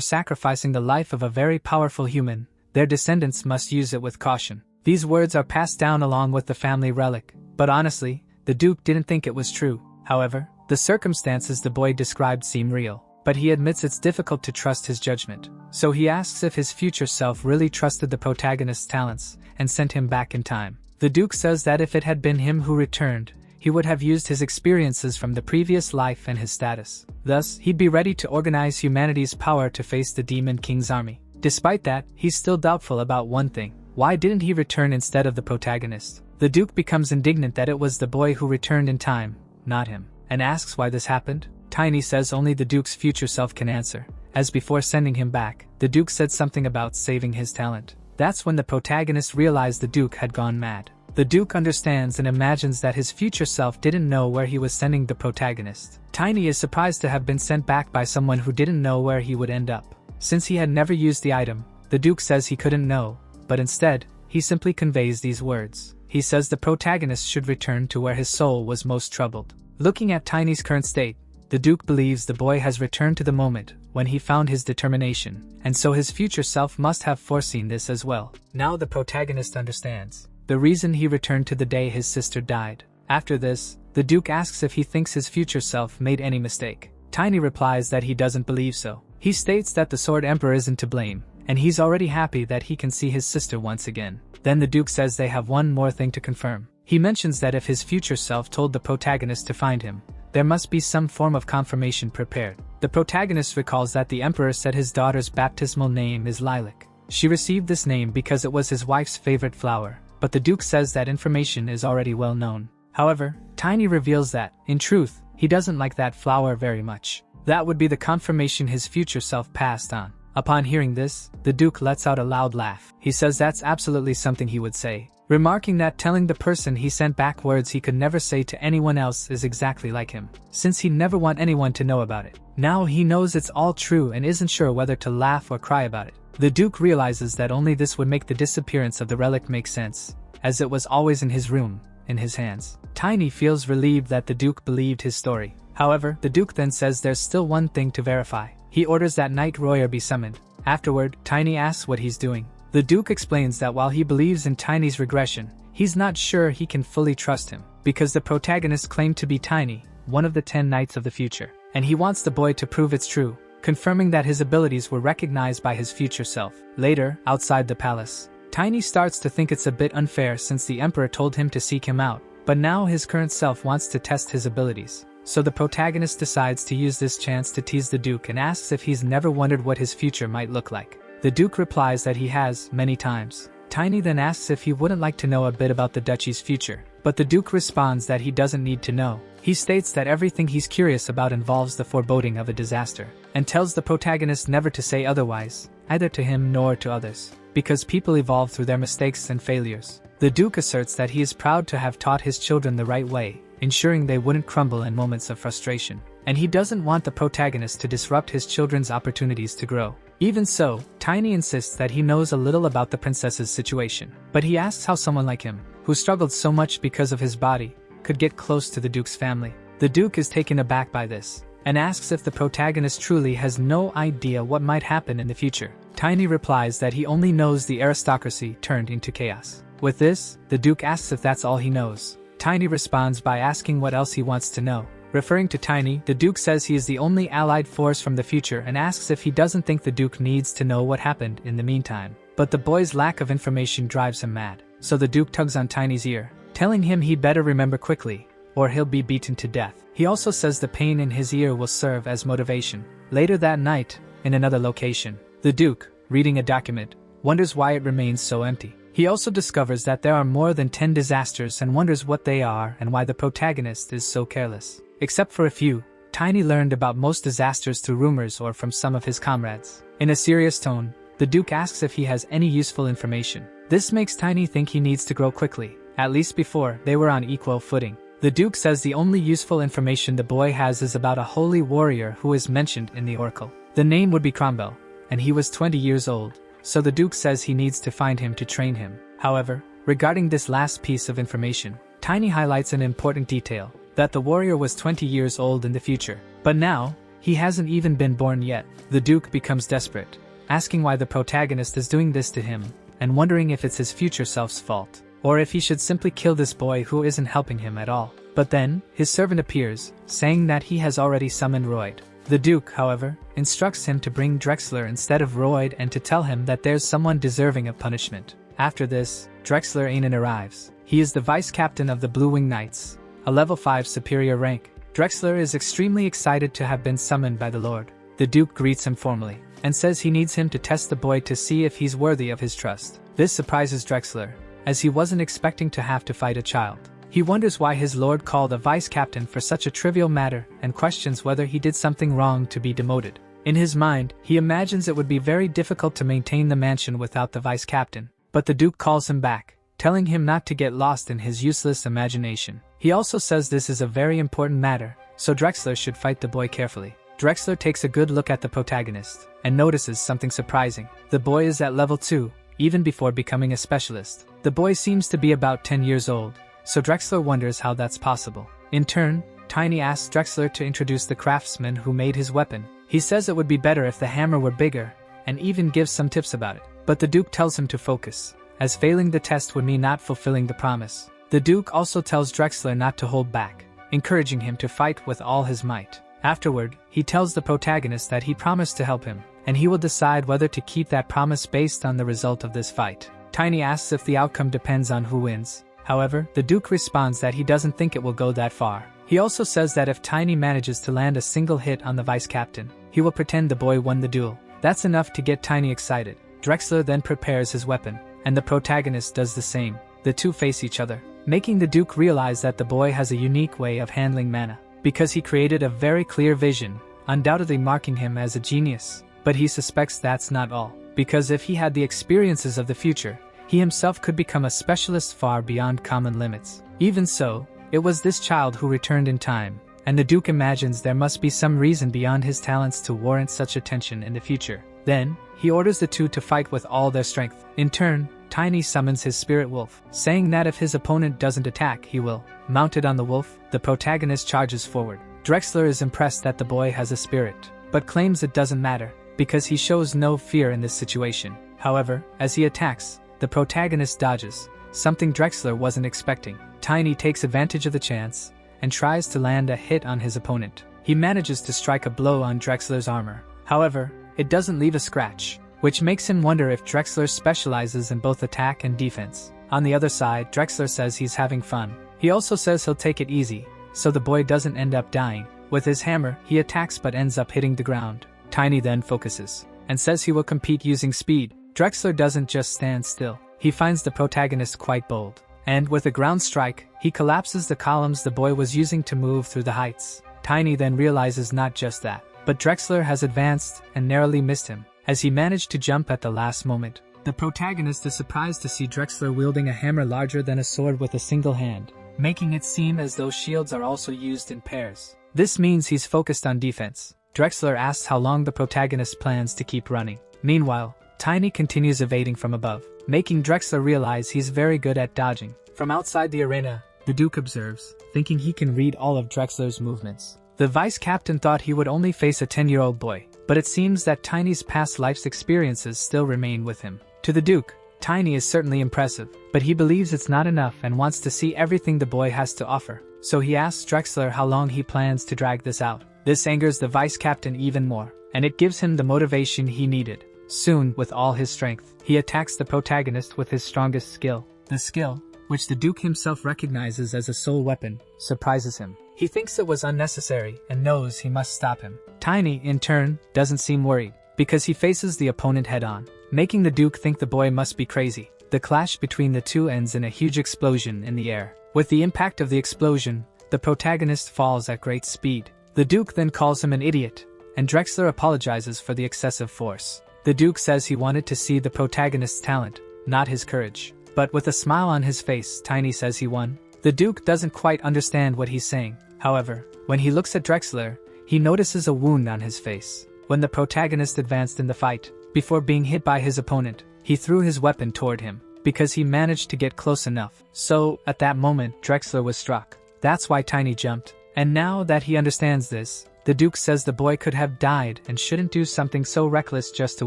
sacrificing the life of a very powerful human, their descendants must use it with caution. These words are passed down along with the family relic, but honestly, the Duke didn't think it was true. However, the circumstances the boy described seem real, but he admits it's difficult to trust his judgment. So he asks if his future self really trusted the protagonist's talents and sent him back in time. The Duke says that if it had been him who returned, he would have used his experiences from the previous life and his status. Thus, he'd be ready to organize humanity's power to face the Demon King's army. Despite that, he's still doubtful about one thing. Why didn't he return instead of the protagonist? The Duke becomes indignant that it was the boy who returned in time, not him, and asks why this happened. Tiny says only the Duke's future self can answer, as before sending him back, the Duke said something about saving his talent. That's when the protagonist realized the Duke had gone mad. The Duke understands and imagines that his future self didn't know where he was sending the protagonist. Tiny is surprised to have been sent back by someone who didn't know where he would end up. Since he had never used the item, the Duke says he couldn't know, but instead, he simply conveys these words. He says the protagonist should return to where his soul was most troubled. Looking at Tiny's current state, the Duke believes the boy has returned to the moment when he found his determination, and so his future self must have foreseen this as well. Now the protagonist understands the reason he returned to the day his sister died. After this, the Duke asks if he thinks his future self made any mistake. Tiny replies that he doesn't believe so. He states that the Sword Emperor isn't to blame, and he's already happy that he can see his sister once again. Then the Duke says they have one more thing to confirm. He mentions that if his future self told the protagonist to find him, there must be some form of confirmation prepared. The protagonist recalls that the Emperor said his daughter's baptismal name is Lilac. She received this name because it was his wife's favorite flower, but the Duke says that information is already well known. However, Tiny reveals that, in truth, he doesn't like that flower very much. That would be the confirmation his future self passed on. Upon hearing this, the Duke lets out a loud laugh. He says that's absolutely something he would say, remarking that telling the person he sent back words he could never say to anyone else is exactly like him, since he'd never want anyone to know about it. Now he knows it's all true and isn't sure whether to laugh or cry about it. The Duke realizes that only this would make the disappearance of the relic make sense, as it was always in his room, in his hands. Tiny feels relieved that the Duke believed his story. However, the Duke then says there's still one thing to verify. He orders that Knight Royer be summoned. Afterward, Tiny asks what he's doing. The Duke explains that while he believes in Tiny's regression, he's not sure he can fully trust him, because the protagonist claimed to be Tiny, one of the 10 Knights of the future, and he wants the boy to prove it's true, confirming that his abilities were recognized by his future self. Later, outside the palace, Tiny starts to think it's a bit unfair since the Emperor told him to seek him out, but now his current self wants to test his abilities. So the protagonist decides to use this chance to tease the Duke and asks if he's never wondered what his future might look like. The Duke replies that he has, many times. Tiny then asks if he wouldn't like to know a bit about the duchy's future, but the Duke responds that he doesn't need to know. He states that everything he's curious about involves the foreboding of a disaster, and tells the protagonist never to say otherwise, either to him nor to others, because people evolve through their mistakes and failures. The Duke asserts that he is proud to have taught his children the right way, ensuring they wouldn't crumble in moments of frustration, and he doesn't want the protagonist to disrupt his children's opportunities to grow. Even so, Tiny insists that he knows a little about the princess's situation, but he asks how someone like him, who struggled so much because of his body, could get close to the Duke's family. The Duke is taken aback by this, and asks if the protagonist truly has no idea what might happen in the future. Tiny replies that he only knows the aristocracy turned into chaos. With this, the Duke asks if that's all he knows. Tiny responds by asking what else he wants to know. Referring to Tiny, the Duke says he is the only allied force from the future and asks if he doesn't think the Duke needs to know what happened in the meantime. But the boy's lack of information drives him mad, so the Duke tugs on Tiny's ear, telling him he'd better remember quickly, or he'll be beaten to death. He also says the pain in his ear will serve as motivation. Later that night, in another location, the Duke, reading a document, wonders why it remains so empty. He also discovers that there are more than 10 disasters and wonders what they are and why the protagonist is so careless. Except for a few, Tiny learned about most disasters through rumors or from some of his comrades. In a serious tone, the Duke asks if he has any useful information. This makes Tiny think he needs to grow quickly, at least before they were on equal footing. The Duke says the only useful information the boy has is about a holy warrior who is mentioned in the oracle. The name would be Cromwell, and he was 20 years old, so the Duke says he needs to find him to train him. However, regarding this last piece of information, Tiny highlights an important detail, that the warrior was 20 years old in the future. But now, he hasn't even been born yet. The Duke becomes desperate, asking why the protagonist is doing this to him, and wondering if it's his future self's fault, or if he should simply kill this boy who isn't helping him at all. But then, his servant appears, saying that he has already summoned Royd. The Duke, however, instructs him to bring Drexler instead of Royd and to tell him that there's someone deserving of punishment. After this, Drexler Ainen arrives. He is the vice captain of the Blue Wing Knights, a level 5 superior rank. Drexler is extremely excited to have been summoned by the Lord. The Duke greets him formally, and says he needs him to test the boy to see if he's worthy of his trust. This surprises Drexler, as he wasn't expecting to have to fight a child. He wonders why his lord called a vice captain for such a trivial matter and questions whether he did something wrong to be demoted. In his mind, he imagines it would be very difficult to maintain the mansion without the vice captain, but the Duke calls him back, telling him not to get lost in his useless imagination. He also says this is a very important matter, so Drexler should fight the boy carefully. Drexler takes a good look at the protagonist, and notices something surprising. The boy is at level 2, even before becoming a specialist. The boy seems to be about 10 years old, so Drexler wonders how that's possible. In turn, Tiny asks Drexler to introduce the craftsman who made his weapon. He says it would be better if the hammer were bigger, and even gives some tips about it. But the Duke tells him to focus, as failing the test would mean not fulfilling the promise. The Duke also tells Drexler not to hold back, encouraging him to fight with all his might. Afterward, he tells the protagonist that he promised to help him, and he will decide whether to keep that promise based on the result of this fight. Tiny asks if the outcome depends on who wins. However, the Duke responds that he doesn't think it will go that far. He also says that if Tiny manages to land a single hit on the vice captain, he will pretend the boy won the duel. That's enough to get Tiny excited. Drexler then prepares his weapon, and the protagonist does the same. The two face each other, making the Duke realize that the boy has a unique way of handling mana, because he created a very clear vision, undoubtedly marking him as a genius. But he suspects that's not all, because if he had the experiences of the future, he himself could become a specialist far beyond common limits. Even so, it was this child who returned in time, and the Duke imagines there must be some reason beyond his talents to warrant such attention in the future. Then, he orders the two to fight with all their strength. In turn, Tiny summons his spirit wolf, saying that if his opponent doesn't attack, he will. Mounted on the wolf, the protagonist charges forward. Drexler is impressed that the boy has a spirit, but claims it doesn't matter, because he shows no fear in this situation. However, as he attacks, the protagonist dodges, something Drexler wasn't expecting. Tiny takes advantage of the chance, and tries to land a hit on his opponent. He manages to strike a blow on Drexler's armor. However, it doesn't leave a scratch, which makes him wonder if Drexler specializes in both attack and defense. On the other side, Drexler says he's having fun. He also says he'll take it easy, so the boy doesn't end up dying. With his hammer, he attacks but ends up hitting the ground. Tiny then focuses, and says he will compete using speed. Drexler doesn't just stand still. He finds the protagonist quite bold, and with a ground strike, he collapses the columns the boy was using to move through the heights. Tiny then realizes not just that, but Drexler has advanced and narrowly missed him, as he managed to jump at the last moment. The protagonist is surprised to see Drexler wielding a hammer larger than a sword with a single hand, making it seem as though shields are also used in pairs. This means he's focused on defense. Drexler asks how long the protagonist plans to keep running. Meanwhile, Tiny continues evading from above, making Drexler realize he's very good at dodging. From outside the arena, the Duke observes, thinking he can read all of Drexler's movements. The vice captain thought he would only face a 10-year-old boy, but it seems that Tiny's past life's experiences still remain with him. To the Duke, Tiny is certainly impressive, but he believes it's not enough and wants to see everything the boy has to offer. So he asks Drexler how long he plans to drag this out. This angers the vice captain even more, and it gives him the motivation he needed. Soon, with all his strength, he attacks the protagonist with his strongest skill. The skill, which the Duke himself recognizes as a soul weapon, surprises him. He thinks it was unnecessary and knows he must stop him. Tiny, in turn, doesn't seem worried, because he faces the opponent head-on, making the Duke think the boy must be crazy. The clash between the two ends in a huge explosion in the air. With the impact of the explosion, the protagonist falls at great speed. The Duke then calls him an idiot, and Drexler apologizes for the excessive force. The Duke says he wanted to see the protagonist's talent, not his courage. But with a smile on his face, Tiny says he won. The Duke doesn't quite understand what he's saying. However, when he looks at Drexler, he notices a wound on his face. When the protagonist advanced in the fight, before being hit by his opponent, he threw his weapon toward him, because he managed to get close enough. So, at that moment, Drexler was struck. That's why Tiny jumped. And now that he understands this, the Duke says the boy could have died and shouldn't do something so reckless just to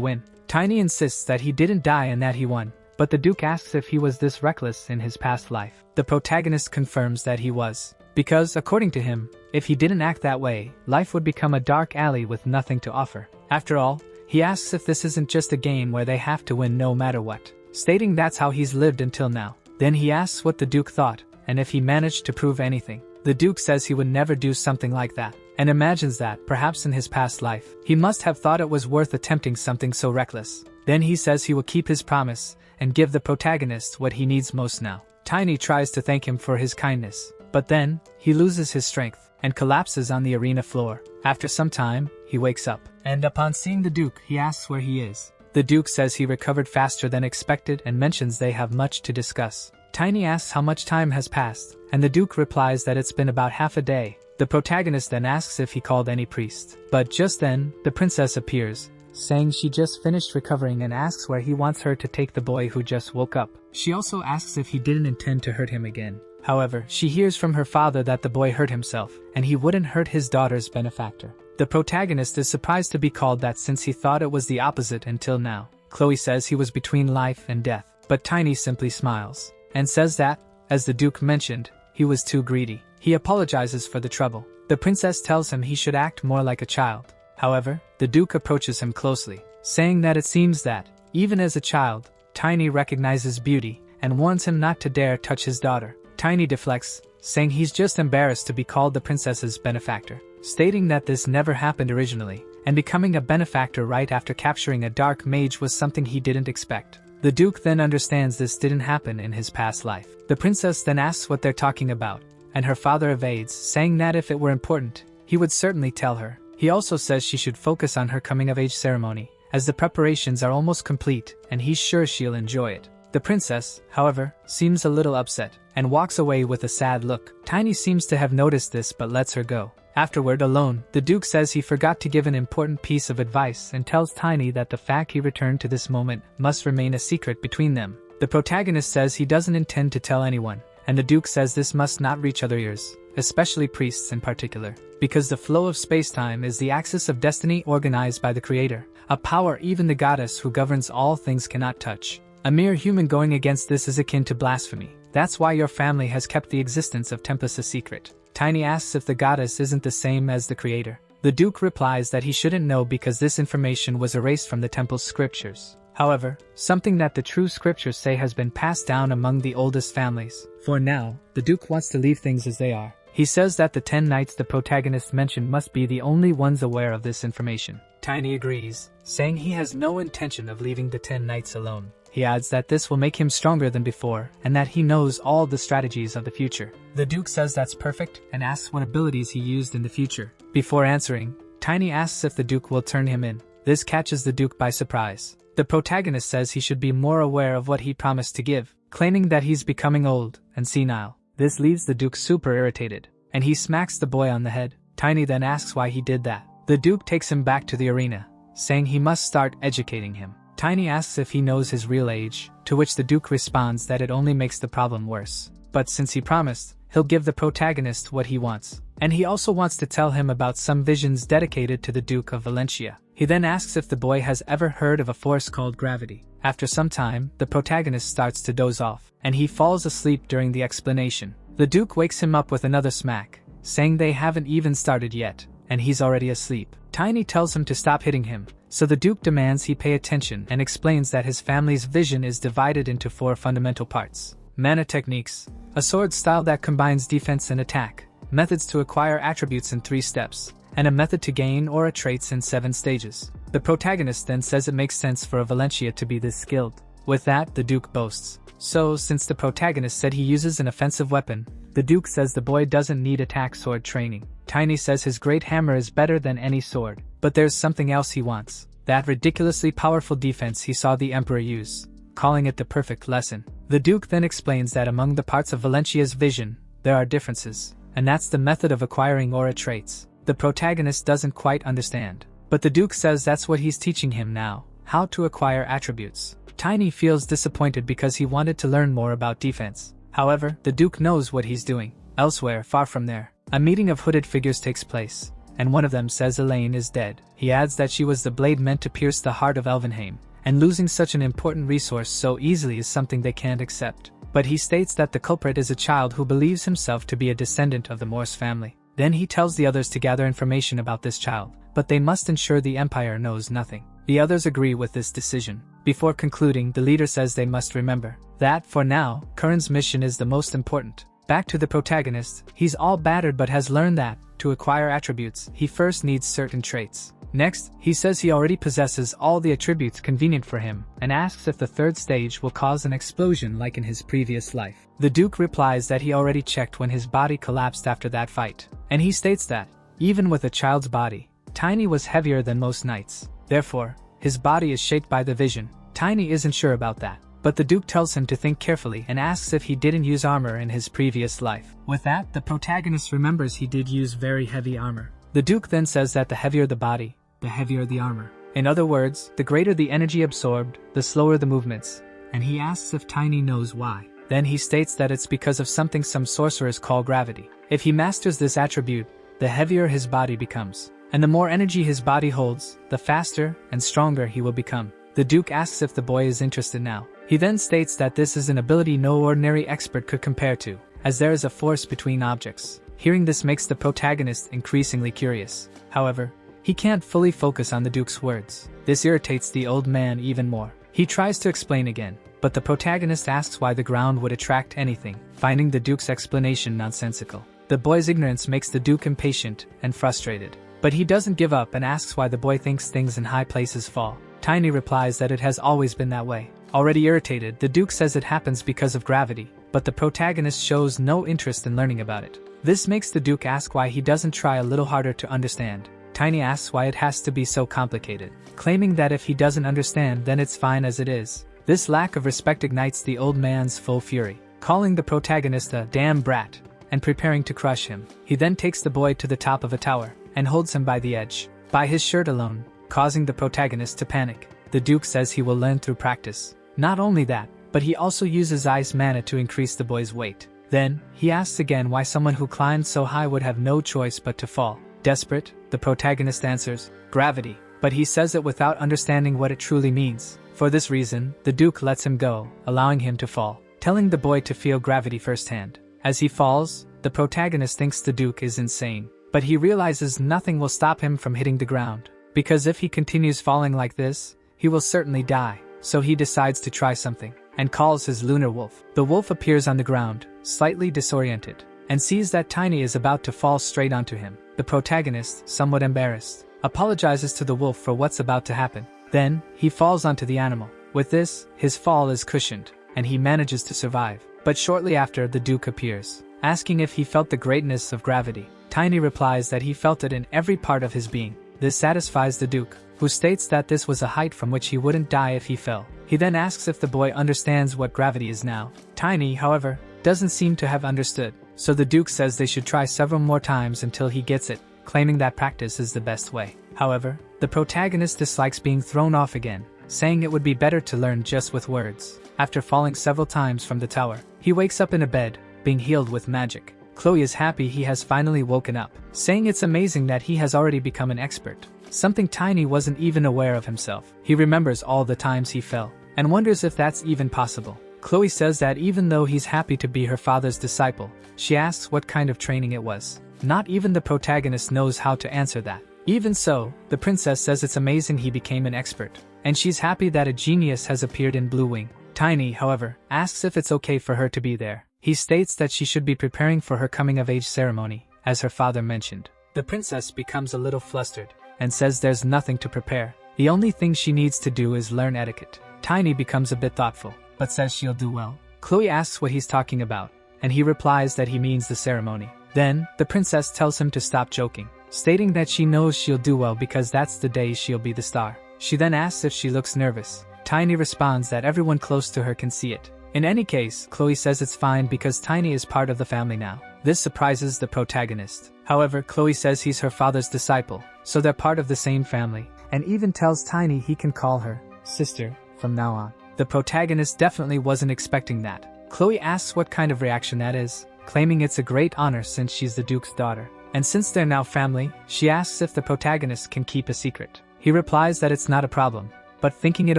win. Tiny insists that he didn't die and that he won, but the Duke asks if he was this reckless in his past life. The protagonist confirms that he was, because, according to him, if he didn't act that way, life would become a dark alley with nothing to offer. After all, he asks if this isn't just a game where they have to win no matter what, stating that's how he's lived until now. Then he asks what the Duke thought, and if he managed to prove anything. The Duke says he would never do something like that, and imagines that, perhaps in his past life, he must have thought it was worth attempting something so reckless. Then he says he will keep his promise, and give the protagonist what he needs most now. Tiny tries to thank him for his kindness, but then, he loses his strength, and collapses on the arena floor. After some time, he wakes up, and upon seeing the Duke, he asks where he is. The Duke says he recovered faster than expected and mentions they have much to discuss. Tiny asks how much time has passed, and the Duke replies that it's been about half a day. The protagonist then asks if he called any priest. But just then, the princess appears, saying she just finished recovering and asks where he wants her to take the boy who just woke up. She also asks if he didn't intend to hurt him again. However, she hears from her father that the boy hurt himself, and he wouldn't hurt his daughter's benefactor. The protagonist is surprised to be called that since he thought it was the opposite until now. Chloe says he was between life and death, but Tiny simply smiles, and says that, as the Duke mentioned, he was too greedy. He apologizes for the trouble. The princess tells him he should act more like a child. However, the Duke approaches him closely, saying that it seems that, even as a child, Tiny recognizes beauty, and warns him not to dare touch his daughter. Tiny deflects, saying he's just embarrassed to be called the princess's benefactor, stating that this never happened originally, and becoming a benefactor right after capturing a dark mage was something he didn't expect. The Duke then understands this didn't happen in his past life. The princess then asks what they're talking about, and her father evades, saying that if it were important, he would certainly tell her. He also says she should focus on her coming-of-age ceremony, as the preparations are almost complete, and he's sure she'll enjoy it. The princess, however, seems a little upset, and walks away with a sad look. Tiny seems to have noticed this but lets her go. Afterward, alone, the Duke says he forgot to give an important piece of advice and tells Tiny that the fact he returned to this moment must remain a secret between them. The protagonist says he doesn't intend to tell anyone, and the Duke says this must not reach other ears, especially priests in particular, because the flow of space-time is the axis of destiny organized by the Creator, a power even the goddess who governs all things cannot touch. A mere human going against this is akin to blasphemy. That's why your family has kept the existence of Tempest a secret. Tiny asks if the goddess isn't the same as the Creator. The Duke replies that he shouldn't know because this information was erased from the temple's scriptures. However, something that the true scriptures say has been passed down among the oldest families. For now, the Duke wants to leave things as they are. He says that the 10 knights the protagonist mentioned must be the only ones aware of this information. Tiny agrees, saying he has no intention of leaving the 10 knights alone. He adds that this will make him stronger than before, and that he knows all the strategies of the future. The Duke says that's perfect, and asks what abilities he used in the future. Before answering, Tiny asks if the Duke will turn him in. This catches the Duke by surprise. The protagonist says he should be more aware of what he promised to give, claiming that he's becoming old and senile. This leaves the Duke super irritated, and he smacks the boy on the head. Tiny then asks why he did that. The Duke takes him back to the arena, saying he must start educating him. Tiny asks if he knows his real age, to which the Duke responds that it only makes the problem worse. But since he promised, he'll give the protagonist what he wants. And he also wants to tell him about some visions dedicated to the Duke of Valencia. He then asks if the boy has ever heard of a force called gravity. After some time, the protagonist starts to doze off, and he falls asleep during the explanation. The Duke wakes him up with another smack, saying they haven't even started yet, and he's already asleep. Tiny tells him to stop hitting him, so the Duke demands he pay attention and explains that his family's vision is divided into 4 fundamental parts. Mana techniques, a sword style that combines defense and attack, methods to acquire attributes in 3 steps, and a method to gain aura traits in 7 stages. The protagonist then says it makes sense for a Valencia to be this skilled. With that, the Duke boasts. So, since the protagonist said he uses an offensive weapon, The Duke says the boy doesn't need attack sword training. Tiny says his great hammer is better than any sword. But there's something else he wants. That ridiculously powerful defense he saw the Emperor use, calling it the perfect lesson. The Duke then explains that among the parts of Valencia's vision, there are differences, and that's the method of acquiring aura traits. The protagonist doesn't quite understand, but the Duke says that's what he's teaching him now, how to acquire attributes. Tiny feels disappointed because he wanted to learn more about defense. However, the Duke knows what he's doing. Elsewhere, far from there, a meeting of hooded figures takes place, and one of them says Elaine is dead. He adds that she was the blade meant to pierce the heart of Elvenheim, and losing such an important resource so easily is something they can't accept. But he states that the culprit is a child who believes himself to be a descendant of the Morse family. Then he tells the others to gather information about this child, but they must ensure the Empire knows nothing. The others agree with this decision. Before concluding, the leader says they must remember that, for now, Curran's mission is the most important. Back to the protagonist, he's all battered but has learned that, to acquire attributes, he first needs certain traits. Next, he says he already possesses all the attributes convenient for him, and asks if the third stage will cause an explosion like in his previous life. The Duke replies that he already checked when his body collapsed after that fight, and he states that, even with a child's body, Tiny was heavier than most knights. Therefore, his body is shaped by the vision. Tiny isn't sure about that, but the Duke tells him to think carefully and asks if he didn't use armor in his previous life. With that, the protagonist remembers he did use very heavy armor. The Duke then says that the heavier the body, the heavier the armor. In other words, the greater the energy absorbed, the slower the movements, and he asks if Tiny knows why. Then he states that it's because of something some sorcerers call gravity. If he masters this attribute, the heavier his body becomes, and the more energy his body holds, the faster and stronger he will become. The Duke asks if the boy is interested now. He then states that this is an ability no ordinary expert could compare to, as there is a force between objects. Hearing this makes the protagonist increasingly curious. However, he can't fully focus on the Duke's words. This irritates the old man even more. He tries to explain again, but the protagonist asks why the ground would attract anything, finding the Duke's explanation nonsensical. The boy's ignorance makes the Duke impatient and frustrated, but he doesn't give up and asks why the boy thinks things in high places fall. Tiny replies that it has always been that way. Already irritated, the Duke says it happens because of gravity, but the protagonist shows no interest in learning about it. This makes the Duke ask why he doesn't try a little harder to understand. Tiny asks why it has to be so complicated, claiming that if he doesn't understand then it's fine as it is. This lack of respect ignites the old man's full fury, calling the protagonist a damn brat, and preparing to crush him. He then takes the boy to the top of a tower, and holds him by the edge, by his shirt alone, causing the protagonist to panic. The Duke says he will learn through practice. Not only that, but he also uses ice mana to increase the boy's weight. Then, he asks again why someone who climbed so high would have no choice but to fall. Desperate, the protagonist answers, gravity, but he says it without understanding what it truly means. For this reason, the Duke lets him go, allowing him to fall, telling the boy to feel gravity firsthand. As he falls, the protagonist thinks the Duke is insane, but he realizes nothing will stop him from hitting the ground, because if he continues falling like this, he will certainly die. So he decides to try something, and calls his lunar wolf. The wolf appears on the ground, slightly disoriented, and sees that Tiny is about to fall straight onto him. The protagonist, somewhat embarrassed, apologizes to the wolf for what's about to happen. Then, he falls onto the animal. With this, his fall is cushioned, and he manages to survive. But shortly after, the Duke appears, asking if he felt the greatness of gravity. Tiny replies that he felt it in every part of his being. This satisfies the Duke, who states that this was a height from which he wouldn't die if he fell. He then asks if the boy understands what gravity is now. Tiny, however, doesn't seem to have understood, so the Duke says they should try several more times until he gets it, claiming that practice is the best way. However, the protagonist dislikes being thrown off again, saying it would be better to learn just with words. After falling several times from the tower, he wakes up in a bed, being healed with magic. Chloe is happy he has finally woken up, saying it's amazing that he has already become an expert, something Tiny wasn't even aware of himself. He remembers all the times he fell, and wonders if that's even possible. Chloe says that even though he's happy to be her father's disciple, she asks what kind of training it was. Not even the protagonist knows how to answer that. Even so, the princess says it's amazing he became an expert, and she's happy that a genius has appeared in Blue Wing. Tiny, however, asks if it's okay for her to be there. He states that she should be preparing for her coming-of-age ceremony, as her father mentioned. The princess becomes a little flustered, and says there's nothing to prepare. The only thing she needs to do is learn etiquette. Tiny becomes a bit thoughtful, but says she'll do well. Chloe asks what he's talking about, and he replies that he means the ceremony. Then, the princess tells him to stop joking, stating that she knows she'll do well because that's the day she'll be the star. She then asks if she looks nervous. Tiny responds that everyone close to her can see it. In any case, Chloe says it's fine because Tiny is part of the family now. This surprises the protagonist. However, Chloe says he's her father's disciple, so they're part of the same family, and even tells Tiny he can call her sister from now on. The protagonist definitely wasn't expecting that. Chloe asks what kind of reaction that is, claiming it's a great honor since she's the Duke's daughter. And since they're now family, she asks if the protagonist can keep a secret. He replies that it's not a problem. But thinking it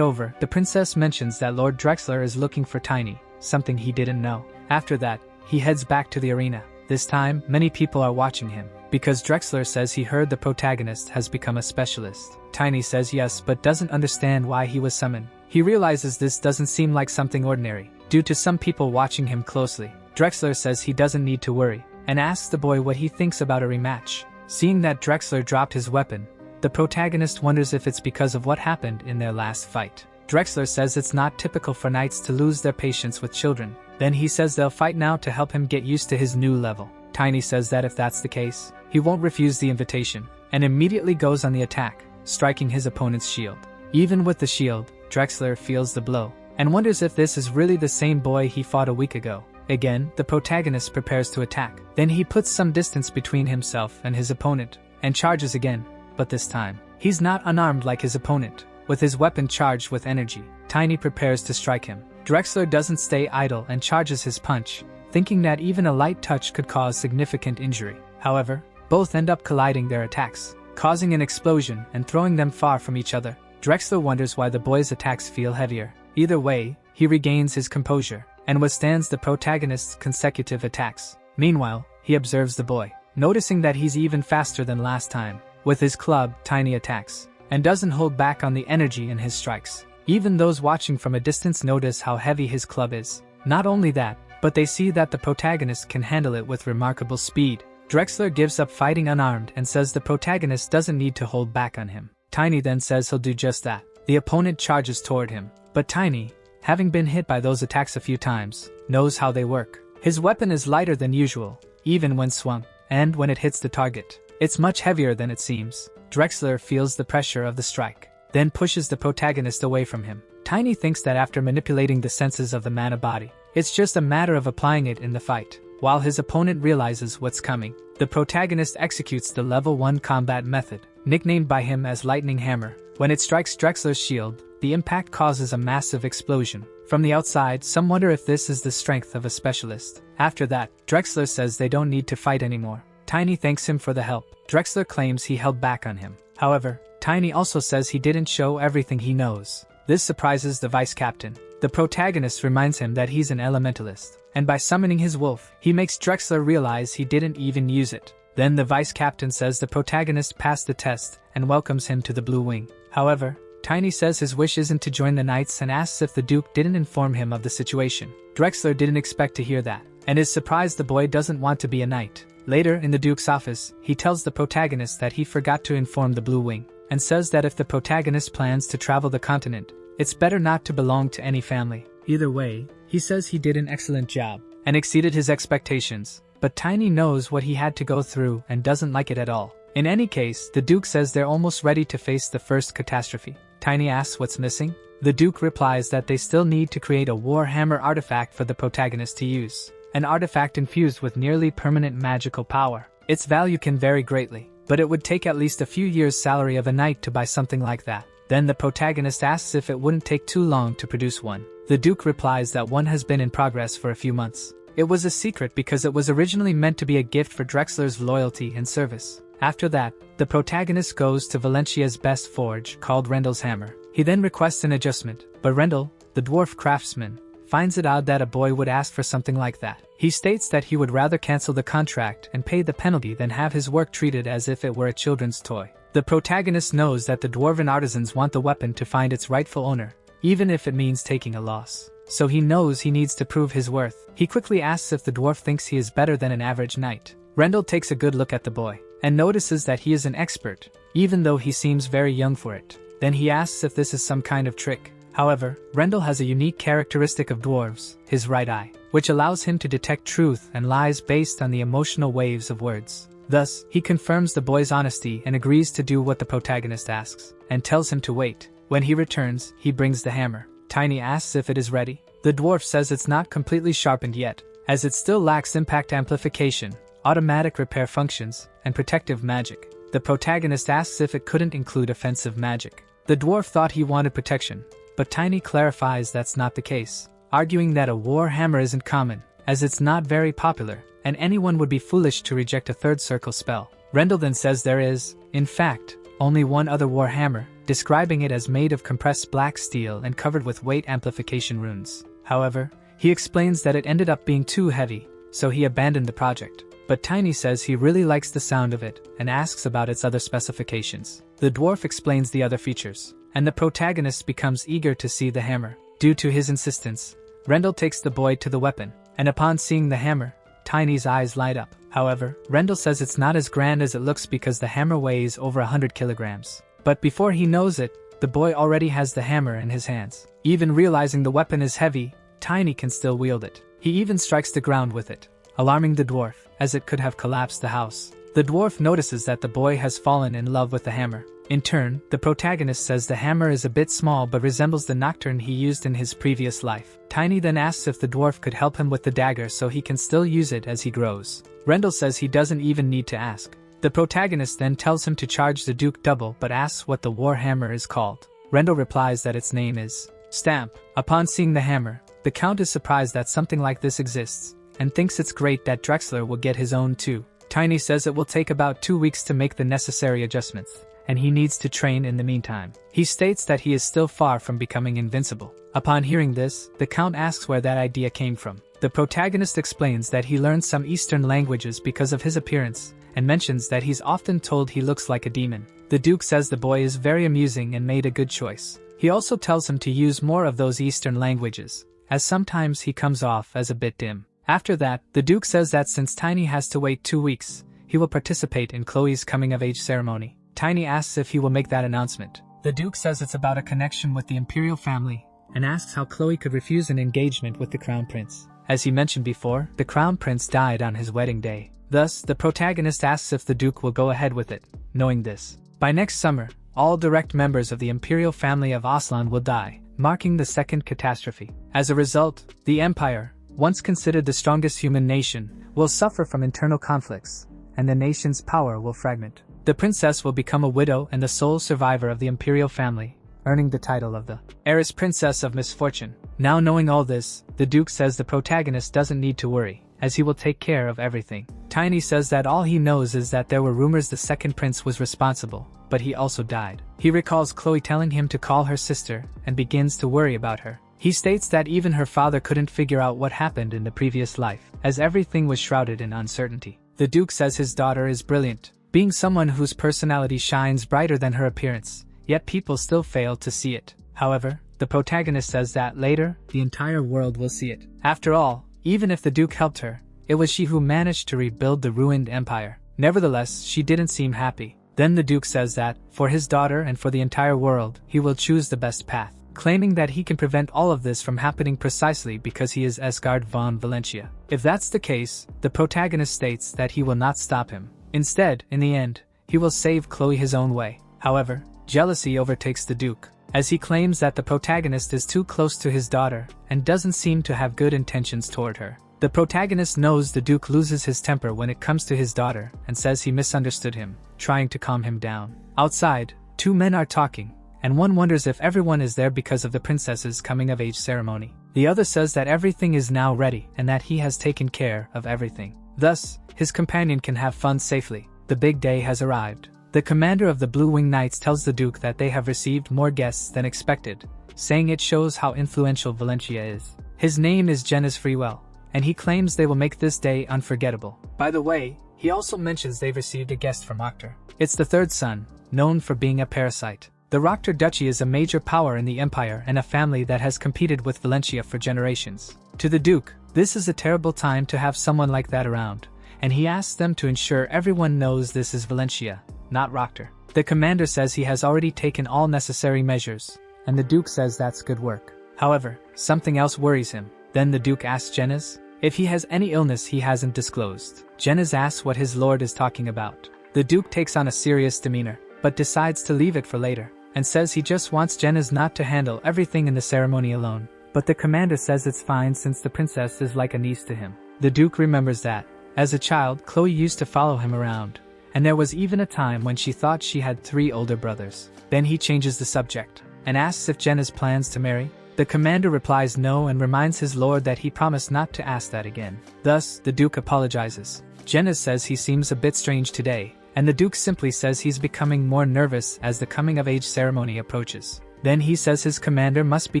over, the princess mentions that Lord Drexler is looking for Tiny, something he didn't know. After that, he heads back to the arena. This time, many people are watching him, because Drexler says he heard the protagonist has become a specialist. Tiny says yes but doesn't understand why he was summoned. He realizes this doesn't seem like something ordinary, due to some people watching him closely. Drexler says he doesn't need to worry, and asks the boy what he thinks about a rematch. Seeing that Drexler dropped his weapon, the protagonist wonders if it's because of what happened in their last fight. Drexler says it's not typical for knights to lose their patience with children. Then he says they'll fight now to help him get used to his new level. Tiny says that if that's the case, he won't refuse the invitation, and immediately goes on the attack, striking his opponent's shield. Even with the shield, Drexler feels the blow, and wonders if this is really the same boy he fought a week ago. Again, the protagonist prepares to attack. Then he puts some distance between himself and his opponent, and charges again, but this time, he's not unarmed like his opponent. With his weapon charged with energy, Tiny prepares to strike him. Drexler doesn't stay idle and charges his punch, thinking that even a light touch could cause significant injury. However, both end up colliding their attacks, causing an explosion and throwing them far from each other. Drexler wonders why the boy's attacks feel heavier. Either way, he regains his composure and withstands the protagonist's consecutive attacks. Meanwhile, he observes the boy, noticing that he's even faster than last time. With his club, Tiny attacks, and doesn't hold back on the energy in his strikes. Even those watching from a distance notice how heavy his club is. Not only that, but they see that the protagonist can handle it with remarkable speed. Drexler gives up fighting unarmed and says the protagonist doesn't need to hold back on him. Tiny then says he'll do just that. The opponent charges toward him, but Tiny, having been hit by those attacks a few times, knows how they work. His weapon is lighter than usual, even when swung, and when it hits the target, it's much heavier than it seems. Drexler feels the pressure of the strike, then pushes the protagonist away from him. Tiny thinks that after manipulating the senses of the mana body, it's just a matter of applying it in the fight. While his opponent realizes what's coming, the protagonist executes the level 1 combat method, nicknamed by him as Lightning Hammer. When it strikes Drexler's shield, the impact causes a massive explosion. From the outside, some wonder if this is the strength of a specialist. After that, Drexler says they don't need to fight anymore. Tiny thanks him for the help. Drexler claims he held back on him. However, Tiny also says he didn't show everything he knows. This surprises the vice captain. The protagonist reminds him that he's an elementalist, and by summoning his wolf, he makes Drexler realize he didn't even use it. Then the vice captain says the protagonist passed the test and welcomes him to the Blue Wing. However, Tiny says his wish isn't to join the knights and asks if the Duke didn't inform him of the situation. Drexler didn't expect to hear that, and is surprised the boy doesn't want to be a knight. Later in the Duke's office, he tells the protagonist that he forgot to inform the Blue Wing, and says that if the protagonist plans to travel the continent, it's better not to belong to any family. Either way, he says he did an excellent job, and exceeded his expectations, but Tiny knows what he had to go through and doesn't like it at all. In any case, the Duke says they're almost ready to face the first catastrophe. Tiny asks what's missing. The Duke replies that they still need to create a Warhammer artifact for the protagonist to use. An artifact infused with nearly permanent magical power. Its value can vary greatly, but it would take at least a few years' salary of a knight to buy something like that. Then the protagonist asks if it wouldn't take too long to produce one. The Duke replies that one has been in progress for a few months. It was a secret because it was originally meant to be a gift for Drexler's loyalty and service. After that, the protagonist goes to Valentia's best forge, called Rendel's Hammer. He then requests an adjustment, but Rendel, the dwarf craftsman, finds it odd that a boy would ask for something like that. He states that he would rather cancel the contract and pay the penalty than have his work treated as if it were a children's toy. The protagonist knows that the dwarven artisans want the weapon to find its rightful owner, even if it means taking a loss. So he knows he needs to prove his worth. He quickly asks if the dwarf thinks he is better than an average knight. Rendel takes a good look at the boy, and notices that he is an expert, even though he seems very young for it. Then he asks if this is some kind of trick. However, Rendell has a unique characteristic of dwarves, his right eye, which allows him to detect truth and lies based on the emotional waves of words. Thus, he confirms the boy's honesty and agrees to do what the protagonist asks, and tells him to wait. When he returns, he brings the hammer. Tiny asks if it is ready. The dwarf says it's not completely sharpened yet, as it still lacks impact amplification, automatic repair functions, and protective magic. The protagonist asks if it couldn't include offensive magic. The dwarf thought he wanted protection, but Tiny clarifies that's not the case, arguing that a war hammer isn't common, as it's not very popular, and anyone would be foolish to reject a third circle spell. Rendell then says there is, in fact, only one other war hammer, describing it as made of compressed black steel and covered with weight amplification runes. However, he explains that it ended up being too heavy, so he abandoned the project. But Tiny says he really likes the sound of it, and asks about its other specifications. The dwarf explains the other features, and the protagonist becomes eager to see the hammer. Due to his insistence, Rendell takes the boy to the weapon, and upon seeing the hammer, Tiny's eyes light up. However, Rendell says it's not as grand as it looks because the hammer weighs over 100 kilograms. But before he knows it, the boy already has the hammer in his hands. Even realizing the weapon is heavy, Tiny can still wield it. He even strikes the ground with it, alarming the dwarf, as it could have collapsed the house. The dwarf notices that the boy has fallen in love with the hammer. In turn, the protagonist says the hammer is a bit small but resembles the nocturne he used in his previous life. Tiny then asks if the dwarf could help him with the dagger so he can still use it as he grows. Rendell says he doesn't even need to ask. The protagonist then tells him to charge the Duke double but asks what the war hammer is called. Rendell replies that its name is Stamp. Upon seeing the hammer, the Count is surprised that something like this exists, and thinks it's great that Drexler will get his own too. Tiny says it will take about 2 weeks to make the necessary adjustments, and he needs to train in the meantime. He states that he is still far from becoming invincible. Upon hearing this, the Count asks where that idea came from. The protagonist explains that he learned some Eastern languages because of his appearance, and mentions that he's often told he looks like a demon. The Duke says the boy is very amusing and made a good choice. He also tells him to use more of those Eastern languages, as sometimes he comes off as a bit dim. After that, the Duke says that since Tiny has to wait 2 weeks, he will participate in Chloe's coming-of-age ceremony. Tiny asks if he will make that announcement. The Duke says it's about a connection with the Imperial family, and asks how Chloe could refuse an engagement with the Crown Prince. As he mentioned before, the Crown Prince died on his wedding day. Thus, the protagonist asks if the Duke will go ahead with it, knowing this. By next summer, all direct members of the Imperial family of Aslan will die, marking the second catastrophe. As a result, the Empire, once considered the strongest human nation, will suffer from internal conflicts, and the nation's power will fragment. The princess will become a widow and the sole survivor of the Imperial family, earning the title of the Heiress Princess of Misfortune. Now knowing all this, the Duke says the protagonist doesn't need to worry, as he will take care of everything. Tiny says that all he knows is that there were rumors the second prince was responsible, but he also died. He recalls Chloe telling him to call her sister, and begins to worry about her. He states that even her father couldn't figure out what happened in the previous life, as everything was shrouded in uncertainty. The Duke says his daughter is brilliant, being someone whose personality shines brighter than her appearance, yet people still fail to see it. However, the protagonist says that later, the entire world will see it. After all, even if the Duke helped her, it was she who managed to rebuild the ruined empire. Nevertheless, she didn't seem happy. Then the Duke says that, for his daughter and for the entire world, he will choose the best path, claiming that he can prevent all of this from happening precisely because he is Esgard von Valentia. If that's the case, the protagonist states that he will not stop him. Instead, in the end, he will save Chloe his own way. However, jealousy overtakes the Duke, as he claims that the protagonist is too close to his daughter and doesn't seem to have good intentions toward her. The protagonist knows the Duke loses his temper when it comes to his daughter and says he misunderstood him, trying to calm him down. Outside, two men are talking, and one wonders if everyone is there because of the princess's coming-of-age ceremony. The other says that everything is now ready and that he has taken care of everything. Thus, his companion can have fun safely. The big day has arrived. The commander of the Blue Wing Knights tells the Duke that they have received more guests than expected, saying it shows how influential Valentia is. His name is Jenna's Freewell, and he claims they will make this day unforgettable. By the way, he also mentions they've received a guest from Octor. It's the third son, known for being a parasite. The Roctor Duchy is a major power in the Empire and a family that has competed with Valentia for generations. To the Duke, this is a terrible time to have someone like that around, and he asks them to ensure everyone knows this is Valentia, not Roctor. The commander says he has already taken all necessary measures, and the Duke says that's good work. However, something else worries him. Then the Duke asks Jeniz if he has any illness he hasn't disclosed. Jeniz asks what his lord is talking about. The Duke takes on a serious demeanor, but decides to leave it for later, and says he just wants Jeniz not to handle everything in the ceremony alone. But the commander says it's fine since the princess is like a niece to him. The Duke remembers that, as a child, Chloe used to follow him around, and there was even a time when she thought she had 3 older brothers. Then he changes the subject, and asks if Jeniz plans to marry. The commander replies no and reminds his lord that he promised not to ask that again. Thus, the Duke apologizes. Jeniz says he seems a bit strange today, and the Duke simply says he's becoming more nervous as the coming-of-age ceremony approaches. Then he says his commander must be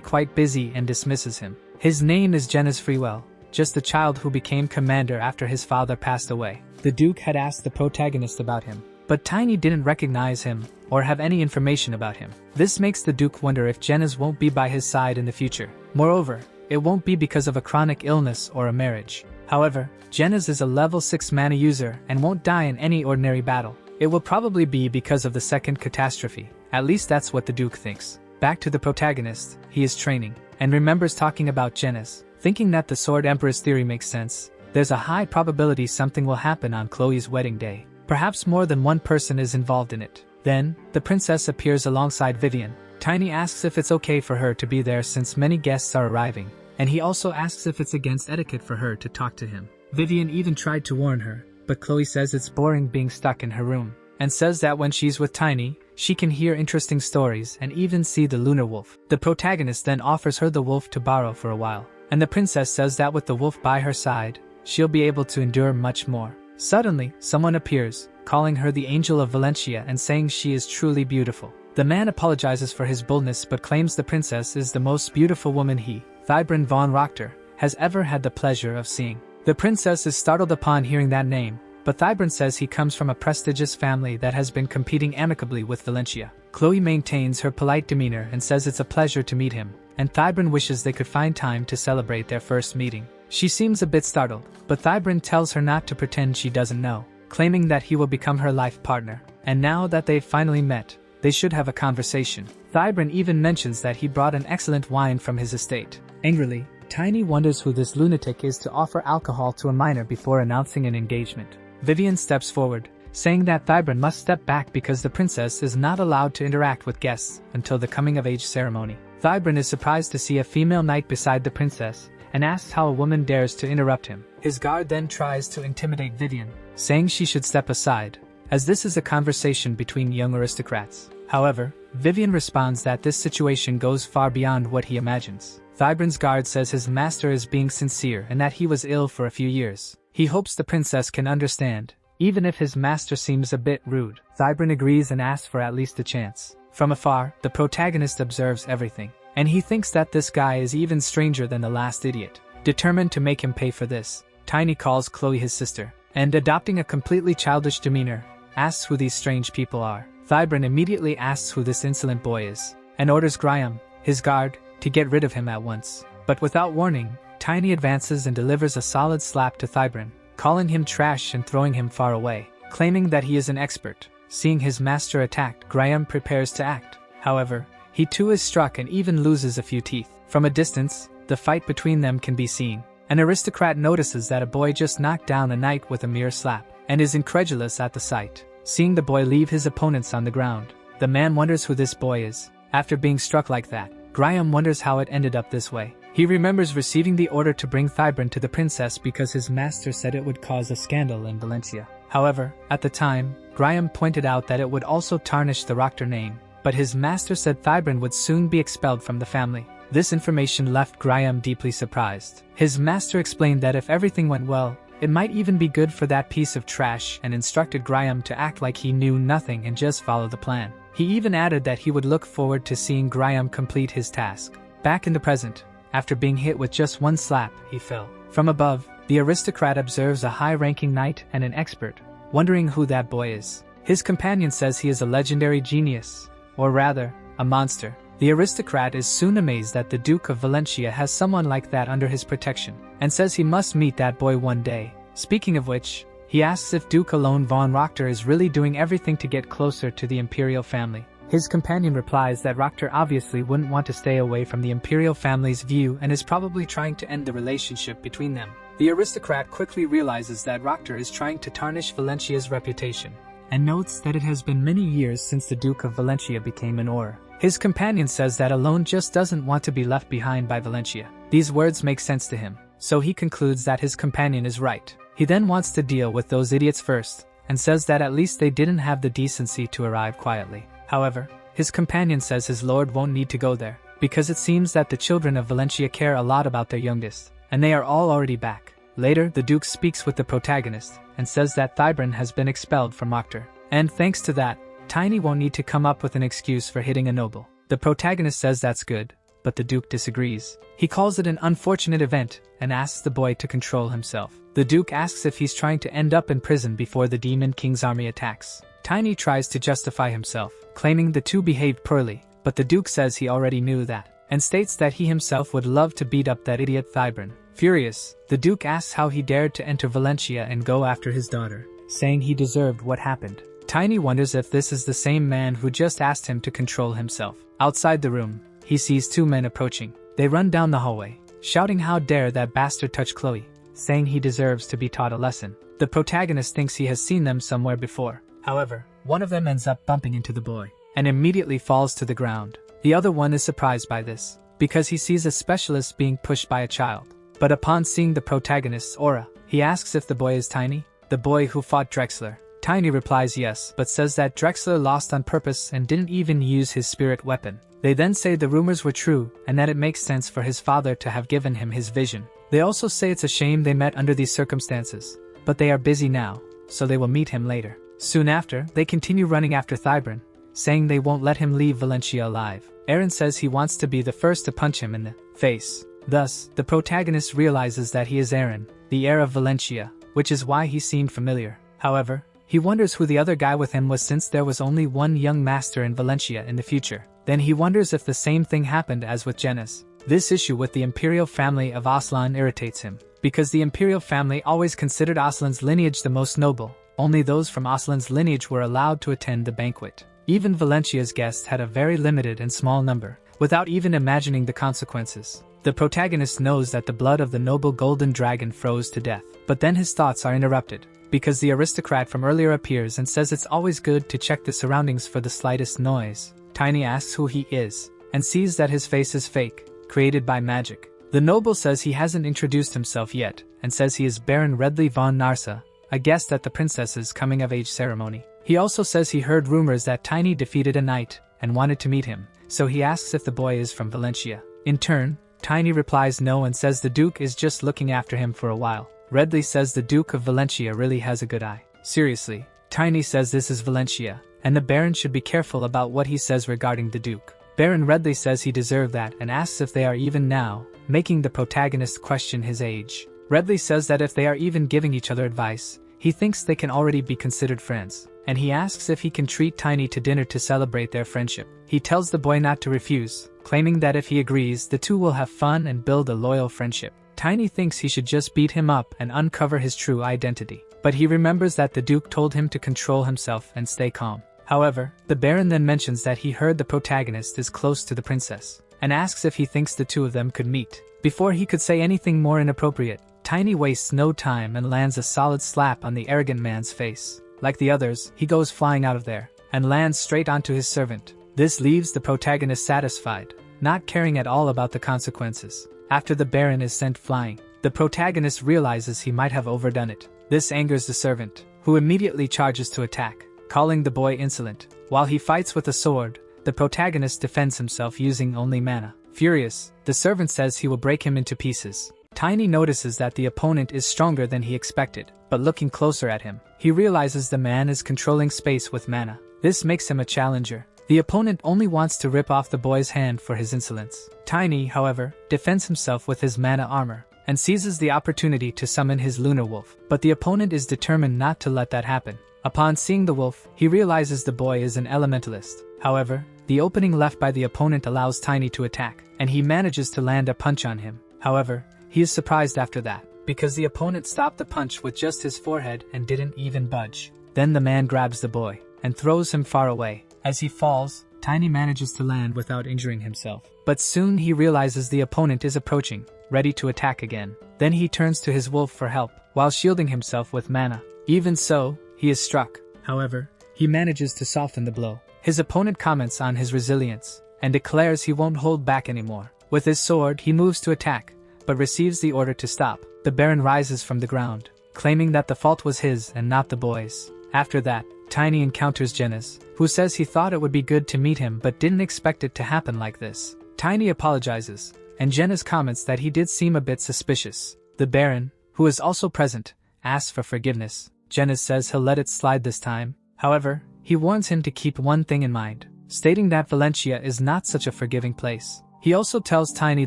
quite busy and dismisses him. His name is Jeniz Freewell, just the child who became commander after his father passed away. The Duke had asked the protagonist about him, but Tiny didn't recognize him or have any information about him. This makes the Duke wonder if Jeniz won't be by his side in the future. Moreover, it won't be because of a chronic illness or a marriage. However, Jeniz is a level 6 mana user and won't die in any ordinary battle. It will probably be because of the second catastrophe. At least that's what the Duke thinks. Back to the protagonist, he is training, and remembers talking about Jeniz. Thinking that the Sword Emperor's theory makes sense, there's a high probability something will happen on Chloe's wedding day. Perhaps more than one person is involved in it. Then, the princess appears alongside Vivian. Tiny asks if it's okay for her to be there since many guests are arriving, and he also asks if it's against etiquette for her to talk to him. Vivian even tried to warn her, but Chloe says it's boring being stuck in her room, and says that when she's with Tiny, she can hear interesting stories and even see the lunar wolf. The protagonist then offers her the wolf to borrow for a while, and the princess says that with the wolf by her side, she'll be able to endure much more. Suddenly, someone appears, calling her the Angel of Valencia and saying she is truly beautiful. The man apologizes for his boldness but claims the princess is the most beautiful woman he, Thybrin von Rochter, has ever had the pleasure of seeing. The princess is startled upon hearing that name, but Thybrin says he comes from a prestigious family that has been competing amicably with Valencia. Chloe maintains her polite demeanor and says it's a pleasure to meet him, and Thybrin wishes they could find time to celebrate their first meeting. She seems a bit startled, but Thybrin tells her not to pretend she doesn't know, claiming that he will become her life partner. And now that they've finally met, they should have a conversation. Thybrin even mentions that he brought an excellent wine from his estate. Angrily, Tiny wonders who this lunatic is to offer alcohol to a minor before announcing an engagement. Vivian steps forward, saying that Thybrin must step back because the princess is not allowed to interact with guests until the coming-of-age ceremony. Thybrin is surprised to see a female knight beside the princess, and asks how a woman dares to interrupt him. His guard then tries to intimidate Vivian, saying she should step aside, as this is a conversation between young aristocrats. However, Vivian responds that this situation goes far beyond what he imagines. Thybrin's guard says his master is being sincere and that he was ill for a few years. He hopes the princess can understand, even if his master seems a bit rude. Thybrin agrees and asks for at least a chance. From afar, the protagonist observes everything, and he thinks that this guy is even stranger than the last idiot. Determined to make him pay for this, Tiny calls Chloe his sister, and adopting a completely childish demeanor, asks who these strange people are. Thybrin immediately asks who this insolent boy is, and orders Graham, his guard, to get rid of him at once. But without warning, Tiny advances and delivers a solid slap to Thybrin, calling him trash and throwing him far away, claiming that he is an expert. Seeing his master attacked, Graham prepares to act. However, he too is struck and even loses a few teeth. From a distance, the fight between them can be seen. An aristocrat notices that a boy just knocked down a knight with a mere slap, and is incredulous at the sight. Seeing the boy leave his opponents on the ground, the man wonders who this boy is. After being struck like that, Graham wonders how it ended up this way. He remembers receiving the order to bring Thybrin to the princess because his master said it would cause a scandal in Valencia. However, at the time, Graham pointed out that it would also tarnish the Rochter name, but his master said Thybrin would soon be expelled from the family. This information left Graham deeply surprised. His master explained that if everything went well, it might even be good for that piece of trash and instructed Graham to act like he knew nothing and just follow the plan. He even added that he would look forward to seeing Graham complete his task. Back in the present, after being hit with just one slap, he fell. From above, the aristocrat observes a high-ranking knight and an expert, wondering who that boy is. His companion says he is a legendary genius, or rather, a monster. The aristocrat is soon amazed that the Duke of Valencia has someone like that under his protection, and says he must meet that boy one day. Speaking of which, he asks if Duke Alone von Rochter is really doing everything to get closer to the imperial family. His companion replies that Rokter obviously wouldn't want to stay away from the imperial family's view and is probably trying to end the relationship between them. The aristocrat quickly realizes that Rokter is trying to tarnish Valencia's reputation, and notes that it has been many years since the Duke of Valencia became an Auror. His companion says that Alone just doesn't want to be left behind by Valencia. These words make sense to him, so he concludes that his companion is right. He then wants to deal with those idiots first, and says that at least they didn't have the decency to arrive quietly. However, his companion says his lord won't need to go there, because it seems that the children of Valencia care a lot about their youngest, and they are all already back. Later, the Duke speaks with the protagonist, and says that Thybran has been expelled from Rokter, and thanks to that, Tiny won't need to come up with an excuse for hitting a noble. The protagonist says that's good, but the Duke disagrees. He calls it an unfortunate event, and asks the boy to control himself. The Duke asks if he's trying to end up in prison before the Demon King's army attacks. Tiny tries to justify himself, claiming the two behaved poorly, but the Duke says he already knew that, and states that he himself would love to beat up that idiot Thybran. Furious, the Duke asks how he dared to enter Valencia and go after his daughter, saying he deserved what happened. Tiny wonders if this is the same man who just asked him to control himself. Outside the room, he sees two men approaching. They run down the hallway, shouting how dare that bastard touch Chloe, saying he deserves to be taught a lesson. The protagonist thinks he has seen them somewhere before. However, one of them ends up bumping into the boy, and immediately falls to the ground. The other one is surprised by this, because he sees a specialist being pushed by a child. But upon seeing the protagonist's aura, he asks if the boy is Tiny, the boy who fought Drexler. Tiny replies yes, but says that Drexler lost on purpose and didn't even use his spirit weapon. They then say the rumors were true, and that it makes sense for his father to have given him his vision. They also say it's a shame they met under these circumstances, but they are busy now, so they will meet him later. Soon after, they continue running after Thybran, saying they won't let him leave Valencia alive. Aaron says he wants to be the first to punch him in the face. Thus, the protagonist realizes that he is Aaron, the heir of Valencia, which is why he seemed familiar. However, he wonders who the other guy with him was since there was only one young master in Valencia in the future. Then he wonders if the same thing happened as with Janice. This issue with the imperial family of Aslan irritates him, because the imperial family always considered Aslan's lineage the most noble. Only those from Aslan's lineage were allowed to attend the banquet. Even Valencia's guests had a very limited and small number, without even imagining the consequences. The protagonist knows that the blood of the noble golden dragon froze to death, but then his thoughts are interrupted, because the aristocrat from earlier appears and says it's always good to check the surroundings for the slightest noise. Tiny asks who he is, and sees that his face is fake, created by magic. The noble says he hasn't introduced himself yet, and says he is Baron Redley von Narsa, a guest at the princess's coming-of-age ceremony. He also says he heard rumors that Tiny defeated a knight, and wanted to meet him, so he asks if the boy is from Valencia. In turn, Tiny replies no and says the Duke is just looking after him for a while. Redley says the Duke of Valencia really has a good eye. Seriously, Tiny says this is Valencia, and the Baron should be careful about what he says regarding the Duke. Baron Redley says he deserved that and asks if they are even now, making the protagonist question his age. Redley says that if they are even giving each other advice, he thinks they can already be considered friends, and he asks if he can treat Tiny to dinner to celebrate their friendship. He tells the boy not to refuse, claiming that if he agrees, the two will have fun and build a loyal friendship. Tiny thinks he should just beat him up and uncover his true identity, but he remembers that the Duke told him to control himself and stay calm. However, the Baron then mentions that he heard the protagonist is close to the princess, and asks if he thinks the two of them could meet. Before he could say anything more inappropriate, Tiny wastes no time and lands a solid slap on the arrogant man's face. Like the others, he goes flying out of there, and lands straight onto his servant. This leaves the protagonist satisfied, not caring at all about the consequences. After the Baron is sent flying, the protagonist realizes he might have overdone it. This angers the servant, who immediately charges to attack, calling the boy insolent. While he fights with a sword, the protagonist defends himself using only mana. Furious, the servant says he will break him into pieces. Tiny notices that the opponent is stronger than he expected, but looking closer at him, he realizes the man is controlling space with mana. This makes him a challenger. The opponent only wants to rip off the boy's hand for his insolence. Tiny, however, defends himself with his mana armor, and seizes the opportunity to summon his lunar wolf, but the opponent is determined not to let that happen. Upon seeing the wolf, he realizes the boy is an elementalist. However, the opening left by the opponent allows Tiny to attack, and he manages to land a punch on him. However, he is surprised after that, because the opponent stopped the punch with just his forehead and didn't even budge. Then the man grabs the boy, and throws him far away. As he falls, Tiny manages to land without injuring himself. But soon he realizes the opponent is approaching, ready to attack again. Then he turns to his wolf for help, while shielding himself with mana. Even so, he is struck. However, he manages to soften the blow. His opponent comments on his resilience, and declares he won't hold back anymore. With his sword, he moves to attack, but receives the order to stop. The Baron rises from the ground, claiming that the fault was his and not the boy's. After that, Tiny encounters Genis, who says he thought it would be good to meet him but didn't expect it to happen like this. Tiny apologizes, and Genis comments that he did seem a bit suspicious. The Baron, who is also present, asks for forgiveness. Genis says he'll let it slide this time. However, he warns him to keep one thing in mind, stating that Valencia is not such a forgiving place. He also tells Tiny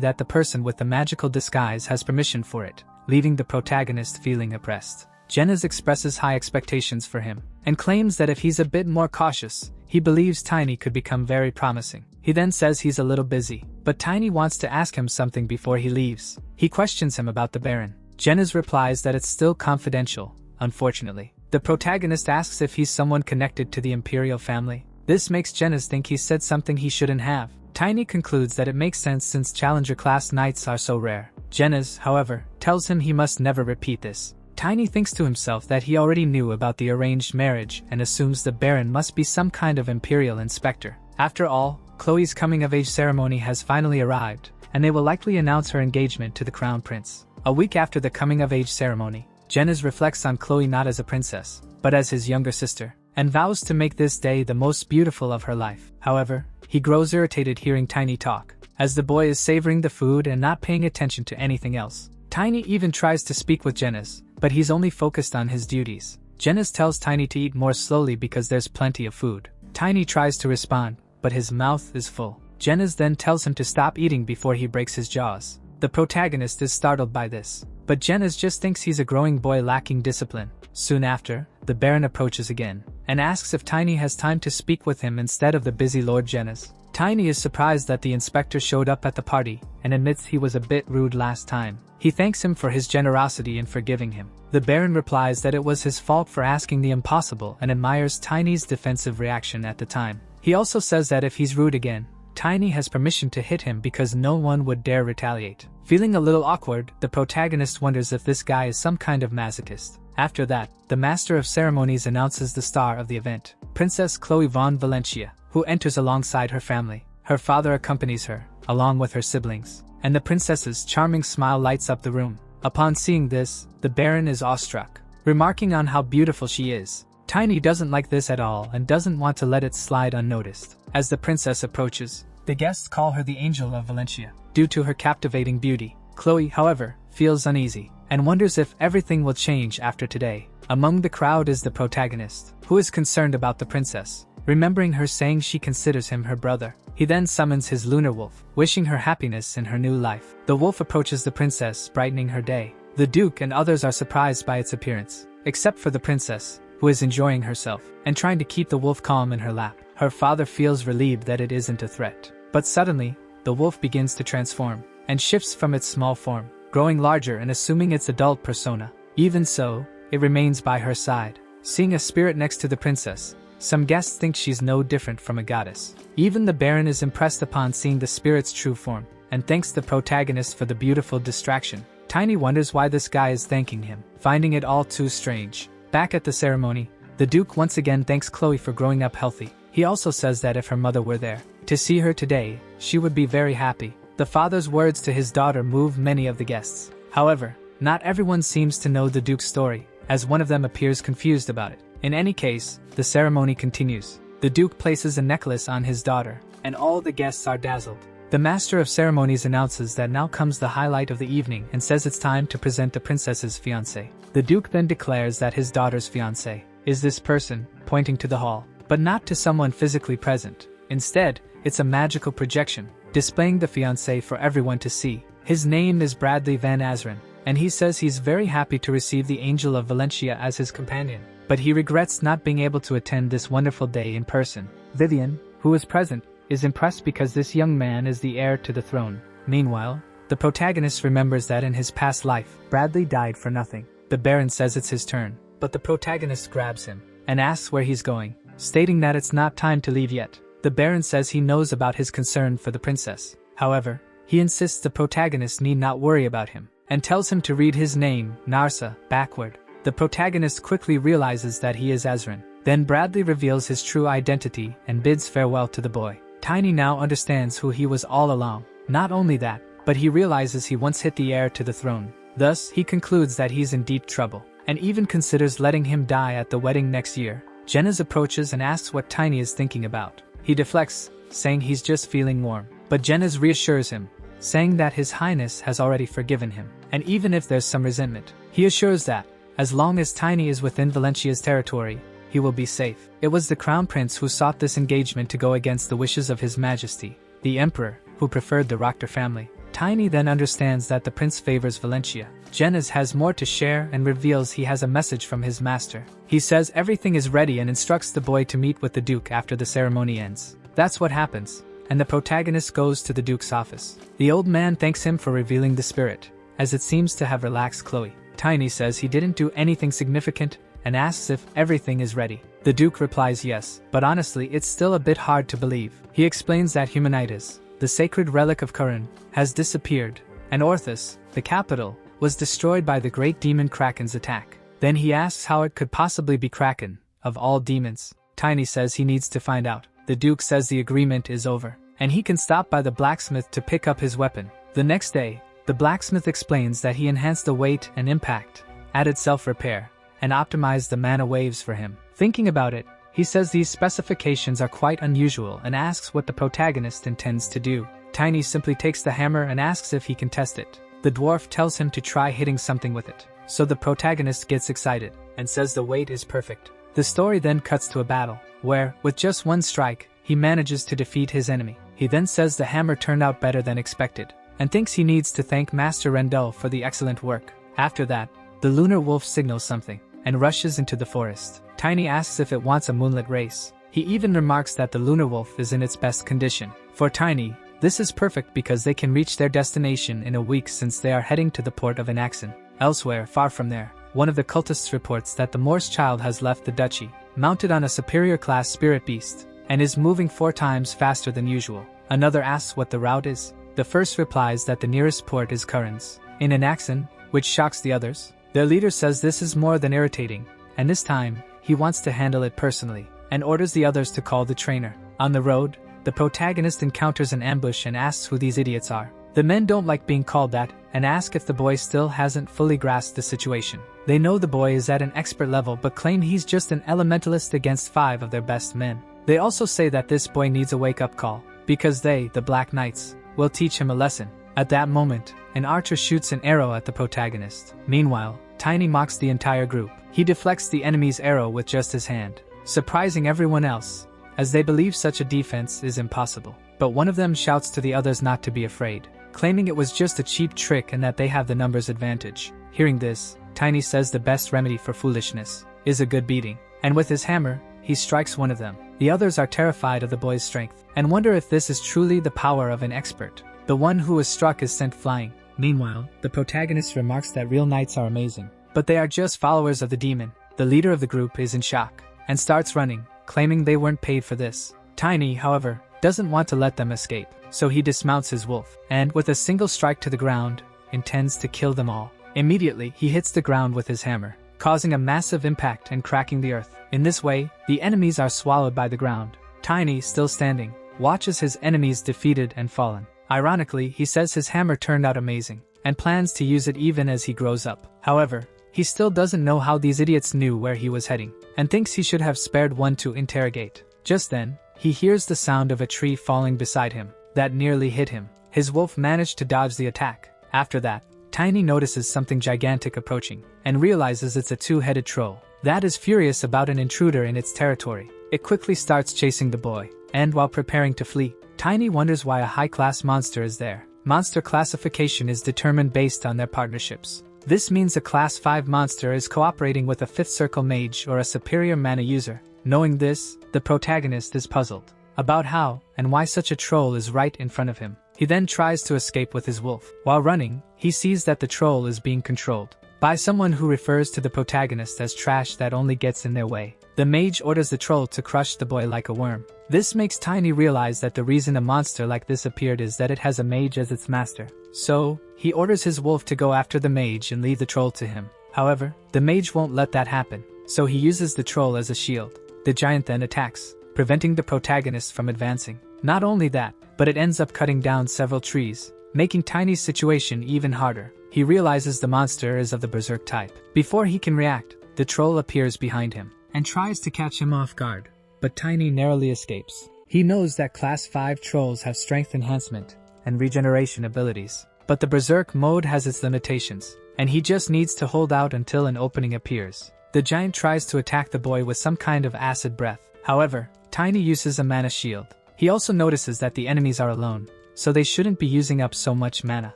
that the person with the magical disguise has permission for it, leaving the protagonist feeling oppressed. Genis expresses high expectations for him, and claims that if he's a bit more cautious, he believes Tiny could become very promising. He then says he's a little busy, but Tiny wants to ask him something before he leaves. He questions him about the Baron. Genis replies that it's still confidential, unfortunately. The protagonist asks if he's someone connected to the Imperial family. This makes Genis think he said something he shouldn't have. Tiny concludes that it makes sense since Challenger-class knights are so rare. Genis, however, tells him he must never repeat this. Tiny thinks to himself that he already knew about the arranged marriage and assumes the Baron must be some kind of Imperial inspector. After all, Chloe's coming-of-age ceremony has finally arrived, and they will likely announce her engagement to the Crown Prince. A week after the coming-of-age ceremony, Genis reflects on Chloe not as a princess, but as his younger sister, and vows to make this day the most beautiful of her life. However, he grows irritated hearing Tiny talk, as the boy is savoring the food and not paying attention to anything else. Tiny even tries to speak with Genis, but he's only focused on his duties. Genis tells Tiny to eat more slowly because there's plenty of food. Tiny tries to respond, but his mouth is full. Genis then tells him to stop eating before he breaks his jaws. The protagonist is startled by this, but Genis just thinks he's a growing boy lacking discipline. Soon after, the Baron approaches again, and asks if Tiny has time to speak with him instead of the busy Lord Genis. Tiny is surprised that the inspector showed up at the party, and admits he was a bit rude last time. He thanks him for his generosity in forgiving him. The Baron replies that it was his fault for asking the impossible and admires Tiny's defensive reaction at the time. He also says that if he's rude again, Tiny has permission to hit him because no one would dare retaliate. Feeling a little awkward, the protagonist wonders if this guy is some kind of masochist. After that, the Master of Ceremonies announces the star of the event, Princess Chloe von Valencia, who enters alongside her family. Her father accompanies her, along with her siblings, and the princess's charming smile lights up the room. Upon seeing this, the Baron is awestruck, remarking on how beautiful she is. Tiny doesn't like this at all and doesn't want to let it slide unnoticed. As the princess approaches, the guests call her the Angel of Valencia, due to her captivating beauty. Chloe, however, feels uneasy, and wonders if everything will change after today. Among the crowd is the protagonist, who is concerned about the princess, remembering her saying she considers him her brother. He then summons his lunar wolf, wishing her happiness in her new life. The wolf approaches the princess, brightening her day. The Duke and others are surprised by its appearance, except for the princess, who is enjoying herself, and trying to keep the wolf calm in her lap. Her father feels relieved that it isn't a threat. But suddenly, the wolf begins to transform, and shifts from its small form, growing larger and assuming its adult persona. Even so, it remains by her side. Seeing a spirit next to the princess, some guests think she's no different from a goddess. Even the Baron is impressed upon seeing the spirit's true form, and thanks the protagonist for the beautiful distraction. Tiny wonders why this guy is thanking him, finding it all too strange. Back at the ceremony, the Duke once again thanks Chloe for growing up healthy. He also says that if her mother were there to see her today, she would be very happy. The father's words to his daughter move many of the guests. However, not everyone seems to know the Duke's story, as one of them appears confused about it. In any case, the ceremony continues. The Duke places a necklace on his daughter, and all the guests are dazzled. The Master of Ceremonies announces that now comes the highlight of the evening and says it's time to present the princess's fiancé. The Duke then declares that his daughter's fiancé is this person, pointing to the hall, but not to someone physically present. Instead, it's a magical projection, displaying the fiancé for everyone to see. His name is Bradley Van Azren, and he says he's very happy to receive the Angel of Valencia as his companion, but he regrets not being able to attend this wonderful day in person. Vivian, who is present, is impressed because this young man is the heir to the throne. Meanwhile, the protagonist remembers that in his past life, Bradley died for nothing. The Baron says it's his turn, but the protagonist grabs him and asks where he's going, stating that it's not time to leave yet. The Baron says he knows about his concern for the princess. However, he insists the protagonist need not worry about him, and tells him to read his name, Narsa, backward. The protagonist quickly realizes that he is Ezrin. Then Bradley reveals his true identity and bids farewell to the boy. Tiny now understands who he was all along. Not only that, but he realizes he once hit the heir to the throne. Thus, he concludes that he's in deep trouble, and even considers letting him die at the wedding next year. Jennaz approaches and asks what Tiny is thinking about. He deflects, saying he's just feeling warm. But Jennaz reassures him, saying that His Highness has already forgiven him, and even if there's some resentment, he assures that, as long as Tiny is within Valencia's territory, he will be safe. It was the Crown Prince who sought this engagement to go against the wishes of His Majesty, the Emperor, who preferred the Roctor family. Tiny then understands that the prince favors Valencia. Jennaz has more to share and reveals he has a message from his master. He says everything is ready and instructs the boy to meet with the Duke after the ceremony ends. That's what happens, and the protagonist goes to the Duke's office. The old man thanks him for revealing the spirit, as it seems to have relaxed Chloe. Tiny says he didn't do anything significant and asks if everything is ready. The Duke replies yes, but honestly it's still a bit hard to believe. He explains that Humanitas, the sacred relic of Curran, has disappeared, and Orthus, the capital, was destroyed by the great demon Kraken's attack. Then he asks how it could possibly be Kraken, of all demons. Tiny says he needs to find out. The Duke says the agreement is over, and he can stop by the blacksmith to pick up his weapon. The next day, the blacksmith explains that he enhanced the weight and impact, added self-repair, and optimized the mana waves for him. Thinking about it, he says these specifications are quite unusual and asks what the protagonist intends to do. Tiny simply takes the hammer and asks if he can test it. The dwarf tells him to try hitting something with it. So the protagonist gets excited and says the weight is perfect. The story then cuts to a battle, where, with just one strike, he manages to defeat his enemy. He then says the hammer turned out better than expected, and thinks he needs to thank Master Rendell for the excellent work. After that, the lunar wolf signals something, and rushes into the forest. Tiny asks if it wants a moonlit race. He even remarks that the lunar wolf is in its best condition. For Tiny, this is perfect because they can reach their destination in a week since they are heading to the port of Anaxon. Elsewhere, far from there, one of the cultists reports that the Morse child has left the duchy, mounted on a superior class spirit beast, and is moving 4 times faster than usual. Another asks what the route is. The first replies that the nearest port is Curran's, in Anaxon, which shocks the others. Their leader says this is more than irritating, and this time, he wants to handle it personally, and orders the others to call the trainer. On the road, the protagonist encounters an ambush and asks who these idiots are. The men don't like being called that, and ask if the boy still hasn't fully grasped the situation. They know the boy is at an expert level but claim he's just an elementalist against 5 of their best men. They also say that this boy needs a wake-up call, because they, the Black Knights, will teach him a lesson. At that moment, an archer shoots an arrow at the protagonist. Meanwhile, Tiny mocks the entire group. He deflects the enemy's arrow with just his hand, surprising everyone else, as they believe such a defense is impossible. But one of them shouts to the others not to be afraid, claiming it was just a cheap trick and that they have the numbers advantage. Hearing this, Tiny says the best remedy for foolishness is a good beating, and with his hammer, he strikes one of them. The others are terrified of the boy's strength, and wonder if this is truly the power of an expert. The one who was struck is sent flying. Meanwhile, the protagonist remarks that real knights are amazing, but they are just followers of the demon. The leader of the group is in shock, and starts running, claiming they weren't paid for this. Tiny, however, doesn't want to let them escape, so he dismounts his wolf, and, with a single strike to the ground, intends to kill them all. Immediately, he hits the ground with his hammer, causing a massive impact and cracking the earth. In this way, the enemies are swallowed by the ground. Tiny, still standing, watches his enemies defeated and fallen. Ironically, he says his hammer turned out amazing, and plans to use it even as he grows up. However, he still doesn't know how these idiots knew where he was heading, and thinks he should have spared one to interrogate. Just then, he hears the sound of a tree falling beside him, that nearly hit him. His wolf managed to dodge the attack. After that, Tiny notices something gigantic approaching, and realizes it's a 2-headed troll that is furious about an intruder in its territory. It quickly starts chasing the boy, and while preparing to flee, Tiny wonders why a high-class monster is there. Monster classification is determined based on their partnerships. This means a Class 5 monster is cooperating with a 5th Circle mage or a superior mana user. Knowing this, the protagonist is puzzled about how and why such a troll is right in front of him. He then tries to escape with his wolf. While running, he sees that the troll is being controlled by someone who refers to the protagonist as trash that only gets in their way. The mage orders the troll to crush the boy like a worm. This makes Tiny realize that the reason a monster like this appeared is that it has a mage as its master. So, he orders his wolf to go after the mage and leave the troll to him. However, the mage won't let that happen, so he uses the troll as a shield. The giant then attacks, preventing the protagonist from advancing. Not only that, but it ends up cutting down several trees, making Tiny's situation even harder. He realizes the monster is of the berserk type. Before he can react, the troll appears behind him and tries to catch him off guard, but Tiny narrowly escapes. He knows that Class 5 trolls have strength enhancement and regeneration abilities, but the berserk mode has its limitations, and he just needs to hold out until an opening appears. The giant tries to attack the boy with some kind of acid breath. However, Tiny uses a mana shield. He also notices that the enemies are alone, so they shouldn't be using up so much mana.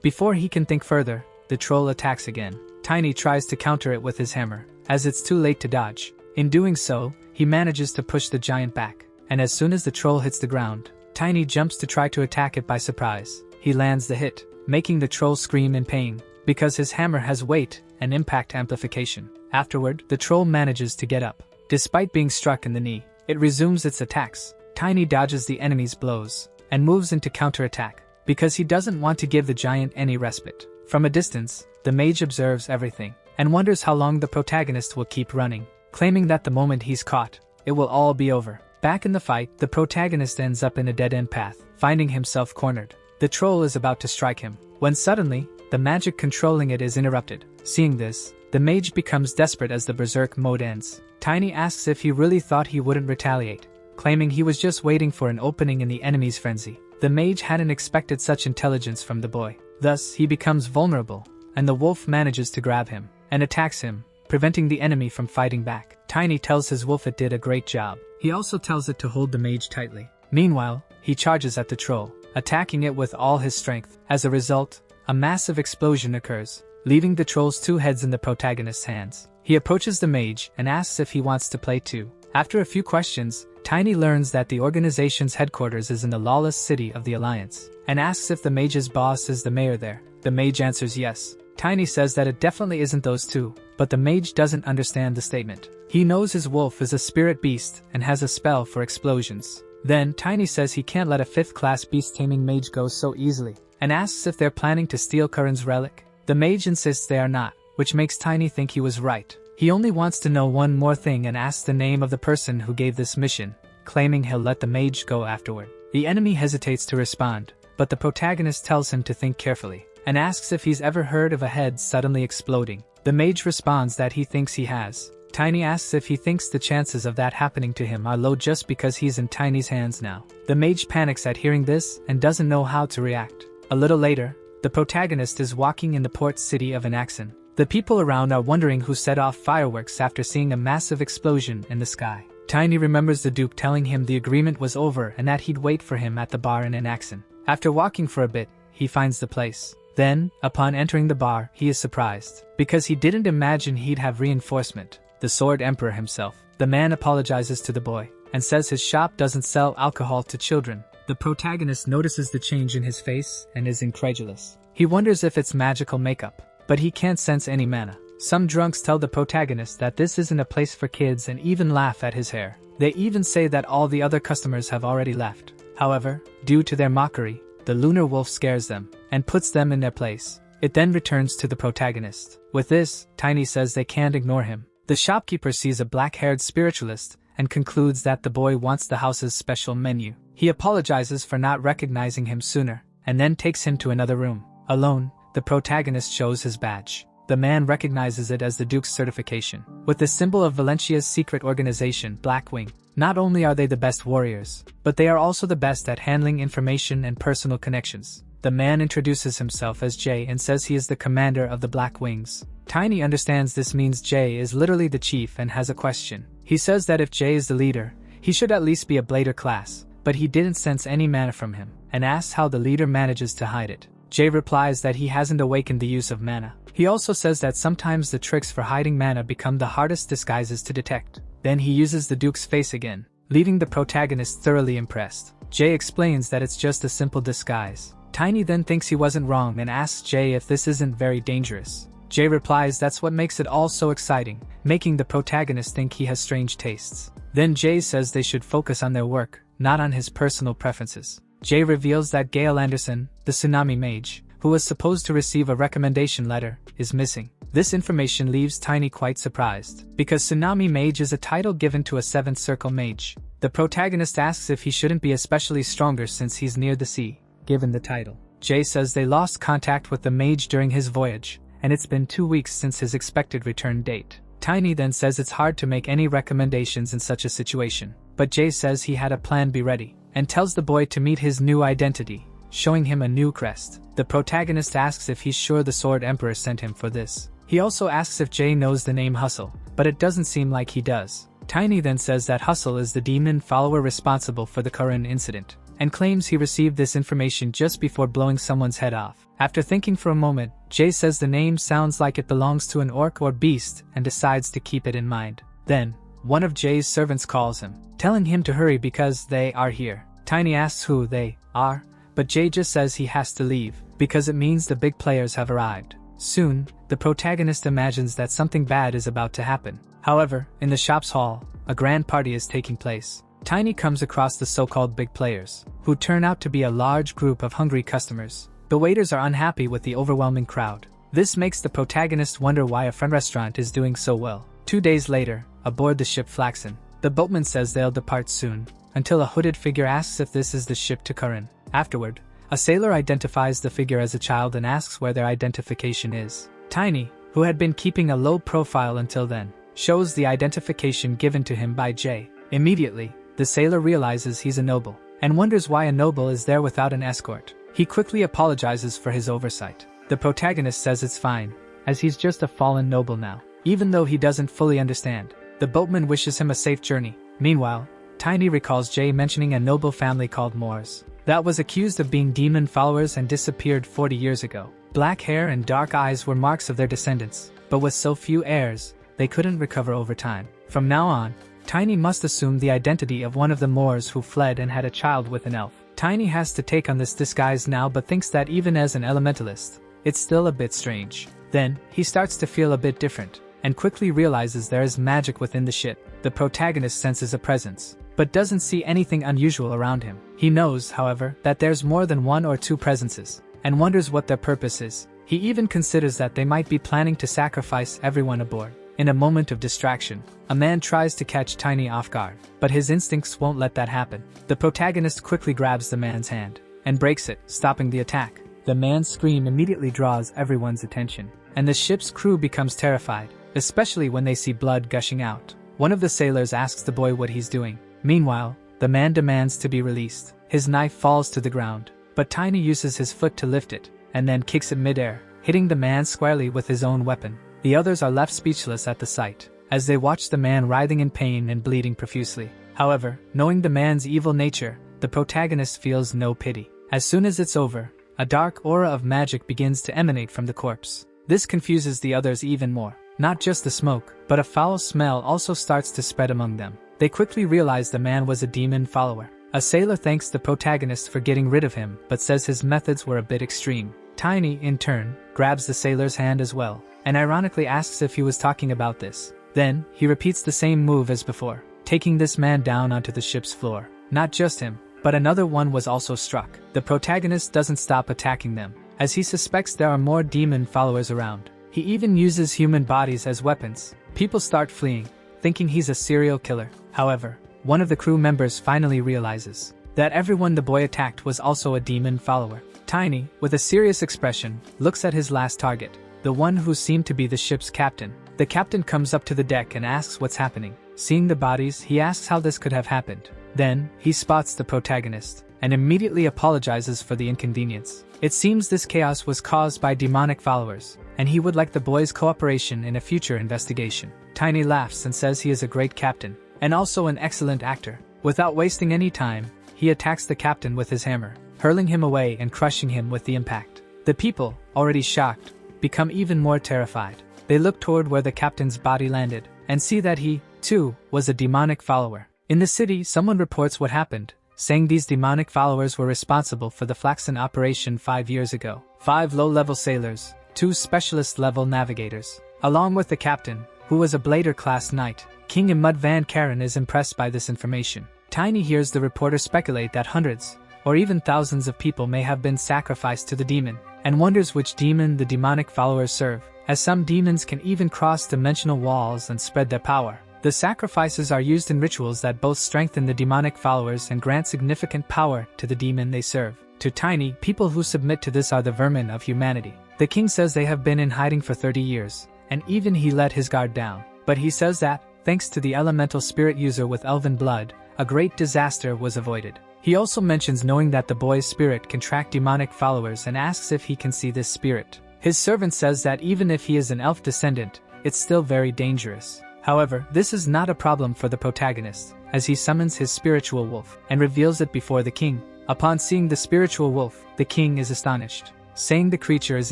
Before he can think further, the troll attacks again. Tiny tries to counter it with his hammer, as it's too late to dodge. In doing so, he manages to push the giant back, and as soon as the troll hits the ground, Tiny jumps to try to attack it by surprise. He lands the hit, making the troll scream in pain, because his hammer has weight and impact amplification. Afterward, the troll manages to get up. Despite being struck in the knee, it resumes its attacks. Tiny dodges the enemy's blows, and moves into counterattack, because he doesn't want to give the giant any respite. From a distance, the mage observes everything, and wonders how long the protagonist will keep running, claiming that the moment he's caught, it will all be over. Back in the fight, the protagonist ends up in a dead-end path, finding himself cornered. The troll is about to strike him, when suddenly, the magic controlling it is interrupted. Seeing this, the mage becomes desperate as the berserk mode ends. Tiny asks if he really thought he wouldn't retaliate, claiming he was just waiting for an opening in the enemy's frenzy. The mage hadn't expected such intelligence from the boy. Thus, he becomes vulnerable, and the wolf manages to grab him and attacks him, preventing the enemy from fighting back. Tiny tells his wolf it did a great job. He also tells it to hold the mage tightly. Meanwhile, he charges at the troll, attacking it with all his strength. As a result, a massive explosion occurs, leaving the troll's two heads in the protagonist's hands. He approaches the mage and asks if he wants to play too. After a few questions, Tiny learns that the organization's headquarters is in the lawless city of the Alliance, and asks if the mage's boss is the mayor there. The mage answers yes. Tiny says that it definitely isn't those two, but the mage doesn't understand the statement. He knows his wolf is a spirit beast and has a spell for explosions. Then Tiny says he can't let a 5th class beast-taming mage go so easily, and asks if they're planning to steal Curran's relic. The mage insists they are not, which makes Tiny think he was right. He only wants to know one more thing and asks the name of the person who gave this mission, claiming he'll let the mage go afterward. The enemy hesitates to respond, but the protagonist tells him to think carefully, and asks if he's ever heard of a head suddenly exploding. The mage responds that he thinks he has. Tiny asks if he thinks the chances of that happening to him are low just because he's in Tiny's hands now. The mage panics at hearing this and doesn't know how to react. A little later, the protagonist is walking in the port city of Anaxon. The people around are wondering who set off fireworks after seeing a massive explosion in the sky. Tiny remembers the Duke telling him the agreement was over and that he'd wait for him at the bar in Anaxon. After walking for a bit, he finds the place. Then, upon entering the bar, he is surprised, because he didn't imagine he'd have reinforcement. The Sword Emperor himself. The man apologizes to the boy, and says his shop doesn't sell alcohol to children. The protagonist notices the change in his face and is incredulous. He wonders if it's magical makeup, but he can't sense any mana. Some drunks tell the protagonist that this isn't a place for kids and even laugh at his hair. They even say that all the other customers have already left. However, due to their mockery, the lunar wolf scares them and puts them in their place. It then returns to the protagonist. With this, Tiny says they can't ignore him. The shopkeeper sees a black-haired spiritualist and concludes that the boy wants the house's special menu. He apologizes for not recognizing him sooner, and then takes him to another room. Alone, the protagonist shows his badge. The man recognizes it as the Duke's certification, with the symbol of Valencia's secret organization, Blackwing. Not only are they the best warriors, but they are also the best at handling information and personal connections. The man introduces himself as Jay and says he is the commander of the Black Wings. Tiny understands this means Jay is literally the chief and has a question. He says that if Jay is the leader, he should at least be a Blader class, but he didn't sense any mana from him, and asks how the leader manages to hide it. Jay replies that he hasn't awakened the use of mana. He also says that sometimes the tricks for hiding mana become the hardest disguises to detect. Then he uses the Duke's face again, leaving the protagonist thoroughly impressed. Jay explains that it's just a simple disguise. Tiny then thinks he wasn't wrong and asks Jay if this isn't very dangerous. Jay replies that's what makes it all so exciting, making the protagonist think he has strange tastes. Then Jay says they should focus on their work, not on his personal preferences. Jay reveals that Gale Anderson, the tsunami mage, who was supposed to receive a recommendation letter, is missing. This information leaves Tiny quite surprised, because Tsunami Mage is a title given to a 7th Circle mage. The protagonist asks if he shouldn't be especially stronger since he's near the sea, given the title. Jay says they lost contact with the mage during his voyage, and it's been 2 weeks since his expected return date. Tiny then says it's hard to make any recommendations in such a situation, but Jay says he had a plan B ready, and tells the boy to meet his new identity, showing him a new crest. The protagonist asks if he's sure the Sword Emperor sent him for this. He also asks if Jay knows the name Hustle, but it doesn't seem like he does. Tiny then says that Hustle is the demon follower responsible for the current incident, and claims he received this information just before blowing someone's head off. After thinking for a moment, Jay says the name sounds like it belongs to an orc or beast and decides to keep it in mind. Then, one of Jay's servants calls him, telling him to hurry because they are here. Tiny asks who they are, but Jay just says he has to leave, because it means the big players have arrived. Soon, the protagonist imagines that something bad is about to happen. However, in the shop's hall, a grand party is taking place. Tiny comes across the so-called big players, who turn out to be a large group of hungry customers. The waiters are unhappy with the overwhelming crowd. This makes the protagonist wonder why a friend restaurant is doing so well. 2 days later, aboard the ship Flaxen, the boatman says they'll depart soon, until a hooded figure asks if this is the ship to Curran. Afterward, a sailor identifies the figure as a child and asks where their identification is. Tiny, who had been keeping a low profile until then, shows the identification given to him by Jay. Immediately, the sailor realizes he's a noble, and wonders why a noble is there without an escort. He quickly apologizes for his oversight. The protagonist says it's fine, as he's just a fallen noble now, even though he doesn't fully understand. The boatman wishes him a safe journey. Meanwhile, Tiny recalls Jay mentioning a noble family called Moors that was accused of being demon followers and disappeared 40 years ago. Black hair and dark eyes were marks of their descendants, but with so few heirs, they couldn't recover over time. From now on, Tiny must assume the identity of one of the Moors who fled and had a child with an elf. Tiny has to take on this disguise now, but thinks that even as an elementalist, it's still a bit strange. Then, he starts to feel a bit different, and quickly realizes there is magic within the ship. The protagonist senses a presence, but doesn't see anything unusual around him. He knows, however, that there's more than 1 or 2 presences, and wonders what their purpose is. He even considers that they might be planning to sacrifice everyone aboard. In a moment of distraction, a man tries to catch Tiny off guard, but his instincts won't let that happen. The protagonist quickly grabs the man's hand, and breaks it, stopping the attack. The man's scream immediately draws everyone's attention, and the ship's crew becomes terrified, especially when they see blood gushing out. One of the sailors asks the boy what he's doing. Meanwhile, the man demands to be released. His knife falls to the ground, but Tiny uses his foot to lift it, and then kicks it midair, hitting the man squarely with his own weapon. The others are left speechless at the sight, as they watch the man writhing in pain and bleeding profusely. However, knowing the man's evil nature, the protagonist feels no pity. As soon as it's over, a dark aura of magic begins to emanate from the corpse. This confuses the others even more. Not just the smoke, but a foul smell also starts to spread among them. They quickly realize the man was a demon follower. A sailor thanks the protagonist for getting rid of him, but says his methods were a bit extreme. Tiny, in turn, grabs the sailor's hand as well, and ironically asks if he was talking about this. Then, he repeats the same move as before, taking this man down onto the ship's floor. Not just him, but another one was also struck. The protagonist doesn't stop attacking them, as he suspects there are more demon followers around. He even uses human bodies as weapons. People start fleeing, thinking he's a serial killer. However, one of the crew members finally realizes that everyone the boy attacked was also a demon follower. Tiny, with a serious expression, looks at his last target, the one who seemed to be the ship's captain. The captain comes up to the deck and asks what's happening. Seeing the bodies, he asks how this could have happened. Then, he spots the protagonist, and immediately apologizes for the inconvenience. It seems this chaos was caused by demonic followers, and he would like the boys' cooperation in a future investigation. Tiny laughs and says he is a great captain, and also an excellent actor. Without wasting any time, he attacks the captain with his hammer, hurling him away and crushing him with the impact. The people, already shocked, become even more terrified. They look toward where the captain's body landed, and see that he, too, was a demonic follower. In the city, someone reports what happened, saying these demonic followers were responsible for the Flaxen operation 5 years ago. 5 low-level sailors, 2 specialist-level navigators. Along with the captain, who was a Blader-class knight, King Imud Van Karen is impressed by this information. Tiny hears the reporter speculate that hundreds, or even thousands of people may have been sacrificed to the demon, and wonders which demon the demonic followers serve, as some demons can even cross dimensional walls and spread their power. The sacrifices are used in rituals that both strengthen the demonic followers and grant significant power to the demon they serve. To Tiny, people who submit to this are the vermin of humanity. The king says they have been in hiding for 30 years, and even he let his guard down. But he says that, thanks to the elemental spirit user with elven blood, a great disaster was avoided. He also mentions knowing that the boy's spirit can track demonic followers and asks if he can see this spirit. His servant says that even if he is an elf descendant, it's still very dangerous. However, this is not a problem for the protagonist, as he summons his spiritual wolf and reveals it before the king. Upon seeing the spiritual wolf, the king is astonished, saying the creature is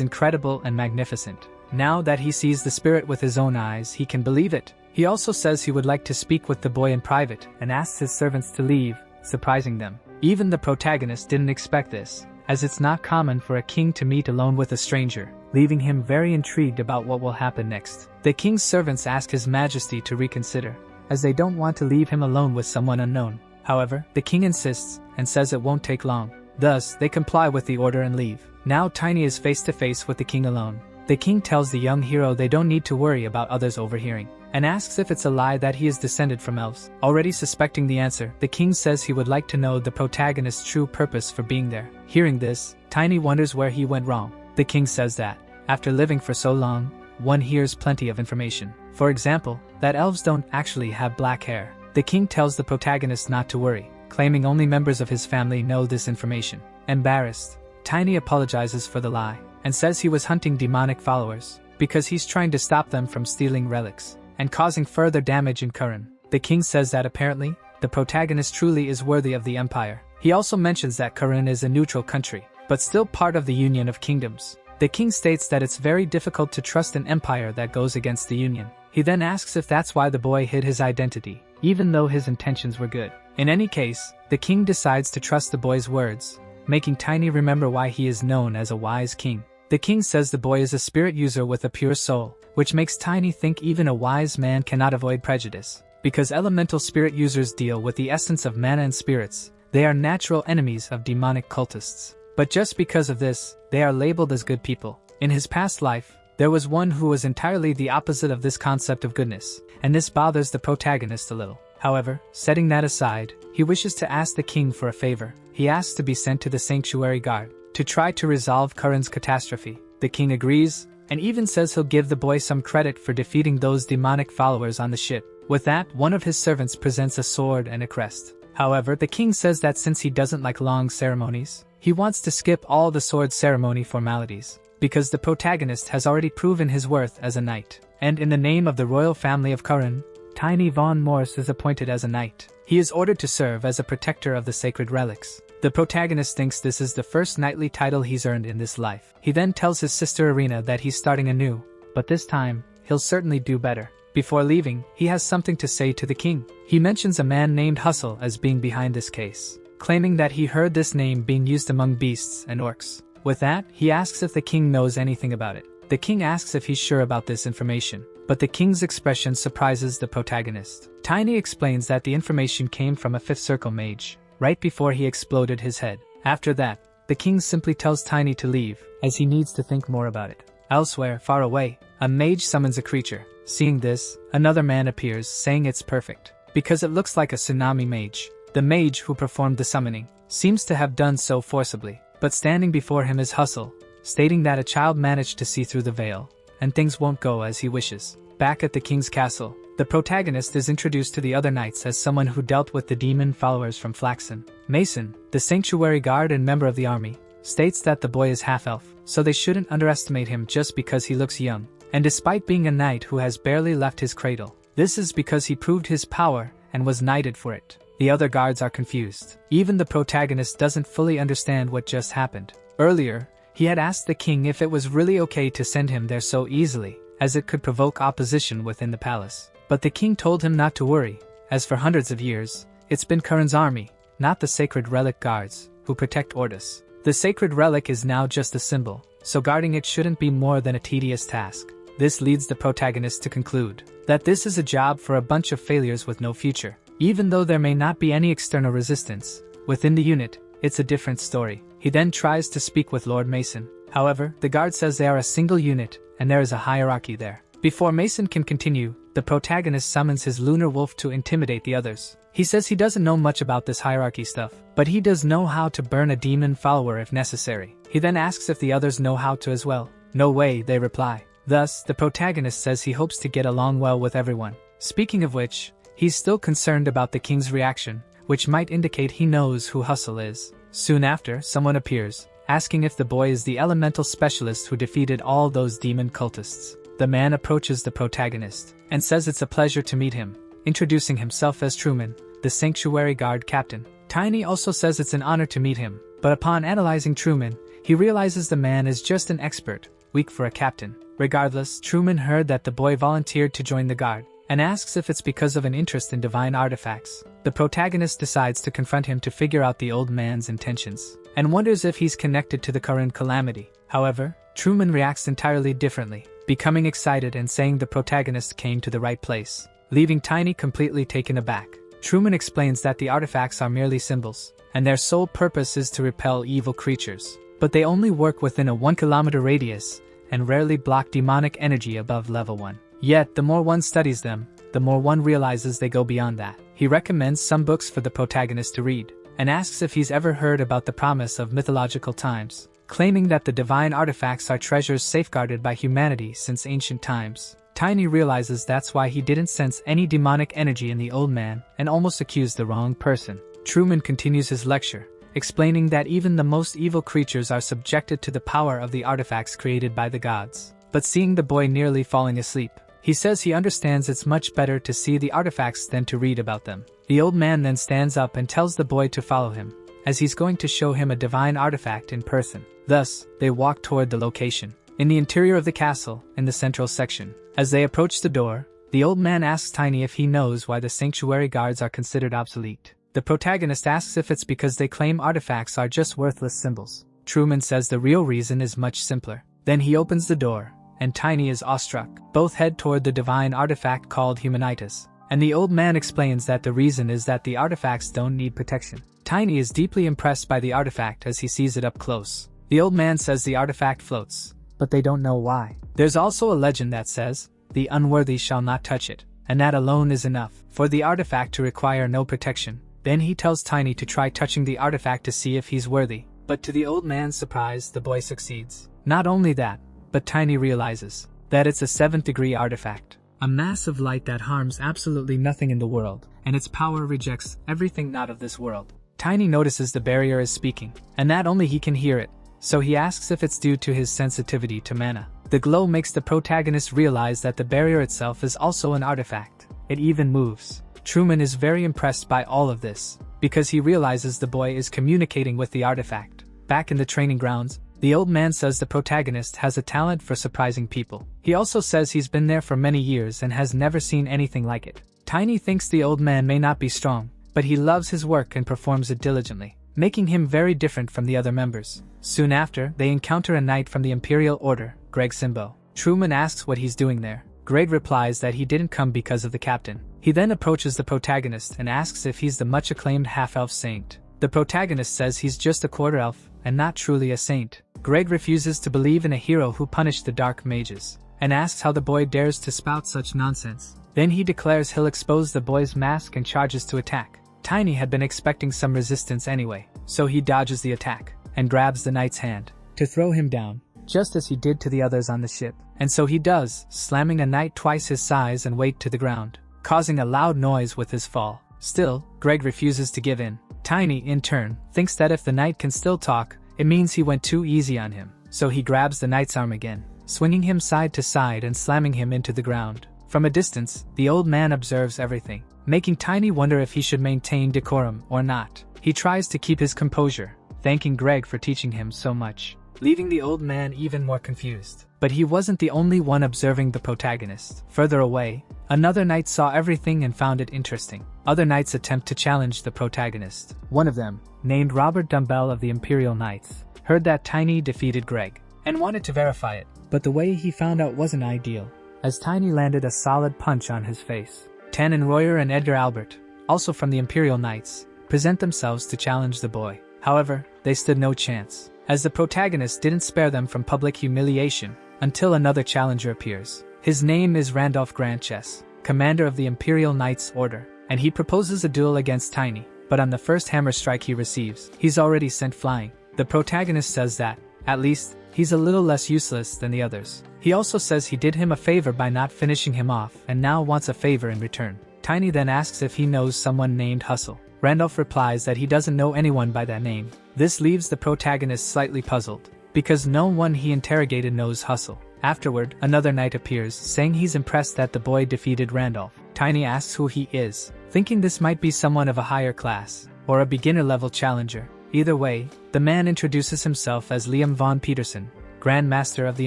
incredible and magnificent. Now that he sees the spirit with his own eyes, he can believe it. He also says he would like to speak with the boy in private and asks his servants to leave, surprising them. Even the protagonist didn't expect this, as it's not common for a king to meet alone with a stranger, leaving him very intrigued about what will happen next. The king's servants ask His Majesty to reconsider, as they don't want to leave him alone with someone unknown. However, the king insists and says it won't take long. Thus, they comply with the order and leave. Now Tiny is face to face with the king alone. The king tells the young hero they don't need to worry about others overhearing, and asks if it's a lie that he is descended from elves. Already suspecting the answer, the king says he would like to know the protagonist's true purpose for being there. Hearing this, Tiny wonders where he went wrong. The king says that, after living for so long, one hears plenty of information. For example, that elves don't actually have black hair. The king tells the protagonist not to worry, claiming only members of his family know this information. Embarrassed, Tiny apologizes for the lie, and says he was hunting demonic followers, because he's trying to stop them from stealing relics and causing further damage in Curran. The king says that apparently, the protagonist truly is worthy of the empire. He also mentions that Curran is a neutral country, but still part of the Union of Kingdoms. The king states that it's very difficult to trust an empire that goes against the Union. He then asks if that's why the boy hid his identity, even though his intentions were good. In any case, the king decides to trust the boy's words, making Tiny remember why he is known as a wise king. The king says the boy is a spirit user with a pure soul, which makes Tiny think even a wise man cannot avoid prejudice. Because elemental spirit users deal with the essence of mana and spirits, they are natural enemies of demonic cultists. But just because of this, they are labeled as good people. In his past life, there was one who was entirely the opposite of this concept of goodness, and this bothers the protagonist a little. However, setting that aside, he wishes to ask the king for a favor. He asks to be sent to the sanctuary guard to try to resolve Curran's catastrophe. The king agrees, and even says he'll give the boy some credit for defeating those demonic followers on the ship. With that, one of his servants presents a sword and a crest. However, the king says that since he doesn't like long ceremonies, he wants to skip all the sword ceremony formalities, because the protagonist has already proven his worth as a knight. And in the name of the royal family of Curran, Tiny Von Morse is appointed as a knight. He is ordered to serve as a protector of the sacred relics. The protagonist thinks this is the first knightly title he's earned in this life. He then tells his sister Irina that he's starting anew, but this time, he'll certainly do better. Before leaving, he has something to say to the king. He mentions a man named Hustle as being behind this case, claiming that he heard this name being used among beasts and orcs. With that, he asks if the king knows anything about it. The king asks if he's sure about this information, but the king's expression surprises the protagonist. Tiny explains that the information came from a fifth circle mage, right before he exploded his head. After that, the king simply tells Tiny to leave, as he needs to think more about it. Elsewhere, far away, a mage summons a creature. Seeing this, another man appears, saying it's perfect, because it looks like a tsunami mage. The mage who performed the summoning seems to have done so forcibly, but standing before him is Hustle, stating that a child managed to see through the veil, and things won't go as he wishes. Back at the king's castle, the protagonist is introduced to the other knights as someone who dealt with the demon followers from Flaxen. Mason, the sanctuary guard and member of the army, states that the boy is half-elf, so they shouldn't underestimate him just because he looks young. And despite being a knight who has barely left his cradle, this is because he proved his power and was knighted for it. The other guards are confused. Even the protagonist doesn't fully understand what just happened. Earlier, he had asked the king if it was really okay to send him there so easily, as it could provoke opposition within the palace. But the king told him not to worry, as for hundreds of years, it's been Curran's army, not the sacred relic guards, who protect Ordis. The sacred relic is now just a symbol, so guarding it shouldn't be more than a tedious task. This leads the protagonist to conclude that this is a job for a bunch of failures with no future. Even though there may not be any external resistance within the unit, it's a different story. He then tries to speak with Lord Mason. However, the guard says they are a single unit, and there is a hierarchy there. Before Mason can continue, the protagonist summons his lunar wolf to intimidate the others. He says he doesn't know much about this hierarchy stuff, but he does know how to burn a demon follower if necessary. He then asks if the others know how to as well. No way, they reply. Thus, the protagonist says he hopes to get along well with everyone. Speaking of which, he's still concerned about the king's reaction, which might indicate he knows who Hustle is. Soon after, someone appears, asking if the boy is the elemental specialist who defeated all those demon cultists. The man approaches the protagonist and says it's a pleasure to meet him, introducing himself as Truman, the sanctuary guard captain. Tiny also says it's an honor to meet him, but upon analyzing Truman, he realizes the man is just an expert, weak for a captain. Regardless, Truman heard that the boy volunteered to join the guard, and asks if it's because of an interest in divine artifacts. The protagonist decides to confront him to figure out the old man's intentions, and wonders if he's connected to the current calamity. However, Truman reacts entirely differently, becoming excited and saying the protagonist came to the right place, leaving Tiny completely taken aback. Truman explains that the artifacts are merely symbols, and their sole purpose is to repel evil creatures, but they only work within a 1-kilometer radius, and rarely block demonic energy above level 1. Yet, the more one studies them, the more one realizes they go beyond that. He recommends some books for the protagonist to read, and asks if he's ever heard about the promise of mythological times, claiming that the divine artifacts are treasures safeguarded by humanity since ancient times. Tiny realizes that's why he didn't sense any demonic energy in the old man and almost accused the wrong person. Truman continues his lecture, explaining that even the most evil creatures are subjected to the power of the artifacts created by the gods. But seeing the boy nearly falling asleep, he says he understands it's much better to see the artifacts than to read about them. The old man then stands up and tells the boy to follow him, as he's going to show him a divine artifact in person. Thus, they walk toward the location, in the interior of the castle, in the central section. As they approach the door, the old man asks Tiny if he knows why the sanctuary guards are considered obsolete. The protagonist asks if it's because they claim artifacts are just worthless symbols. Truman says the real reason is much simpler. Then he opens the door, and Tiny is awestruck. Both head toward the divine artifact called Humanitas, and the old man explains that the reason is that the artifacts don't need protection. Tiny is deeply impressed by the artifact as he sees it up close. The old man says the artifact floats, but they don't know why. There's also a legend that says, the unworthy shall not touch it, and that alone is enough for the artifact to require no protection. Then he tells Tiny to try touching the artifact to see if he's worthy, but to the old man's surprise, the boy succeeds. Not only that, but Tiny realizes that it's a 7th-degree artifact, a mass of light that harms absolutely nothing in the world, and its power rejects everything not of this world. Tiny notices the barrier is speaking, and that only he can hear it, so he asks if it's due to his sensitivity to mana. The glow makes the protagonist realize that the barrier itself is also an artifact. It even moves. Truman is very impressed by all of this, because he realizes the boy is communicating with the artifact. Back in the training grounds, the old man says the protagonist has a talent for surprising people. He also says he's been there for many years and has never seen anything like it. Tiny thinks the old man may not be strong, but he loves his work and performs it diligently, making him very different from the other members. Soon after, they encounter a knight from the Imperial Order, Greg Simbo. Truman asks what he's doing there. Greg replies that he didn't come because of the captain. He then approaches the protagonist and asks if he's the much-acclaimed half-elf saint. The protagonist says he's just a quarter-elf and not truly a saint. Greg refuses to believe in a hero who punished the dark mages, and asks how the boy dares to spout such nonsense. Then he declares he'll expose the boy's mask and charges to attack. Tiny had been expecting some resistance anyway, so he dodges the attack, and grabs the knight's hand to throw him down, just as he did to the others on the ship. And so he does, slamming the knight twice his size and weight to the ground, causing a loud noise with his fall. Still, Greg refuses to give in. Tiny, in turn, thinks that if the knight can still talk, it means he went too easy on him, so he grabs the knight's arm again, swinging him side to side and slamming him into the ground. From a distance, the old man observes everything, making Tiny wonder if he should maintain decorum or not. He tries to keep his composure, thanking Greg for teaching him so much, leaving the old man even more confused. But he wasn't the only one observing the protagonist. Further away, another knight saw everything and found it interesting. Other knights attempt to challenge the protagonist. One of them, named Robert Dumbbell of the Imperial Knights, heard that Tiny defeated Greg, and wanted to verify it. But the way he found out wasn't ideal, as Tiny landed a solid punch on his face. Tannen Royer and Edgar Albert, also from the Imperial Knights, present themselves to challenge the boy. However, they stood no chance, as the protagonist didn't spare them from public humiliation until another challenger appears. His name is Randolph Grantchess, commander of the Imperial Knights Order, and he proposes a duel against Tiny. But on the first hammer strike he receives, he's already sent flying. The protagonist says that, at least, he's a little less useless than the others. He also says he did him a favor by not finishing him off and now wants a favor in return. Tiny then asks if he knows someone named Hustle. Randolph replies that he doesn't know anyone by that name. This leaves the protagonist slightly puzzled, because no one he interrogated knows Hustle. Afterward, another knight appears, saying he's impressed that the boy defeated Randolph. Tiny asks who he is, thinking this might be someone of a higher class, or a beginner-level challenger. Either way, the man introduces himself as Liam von Peterson, Grand Master of the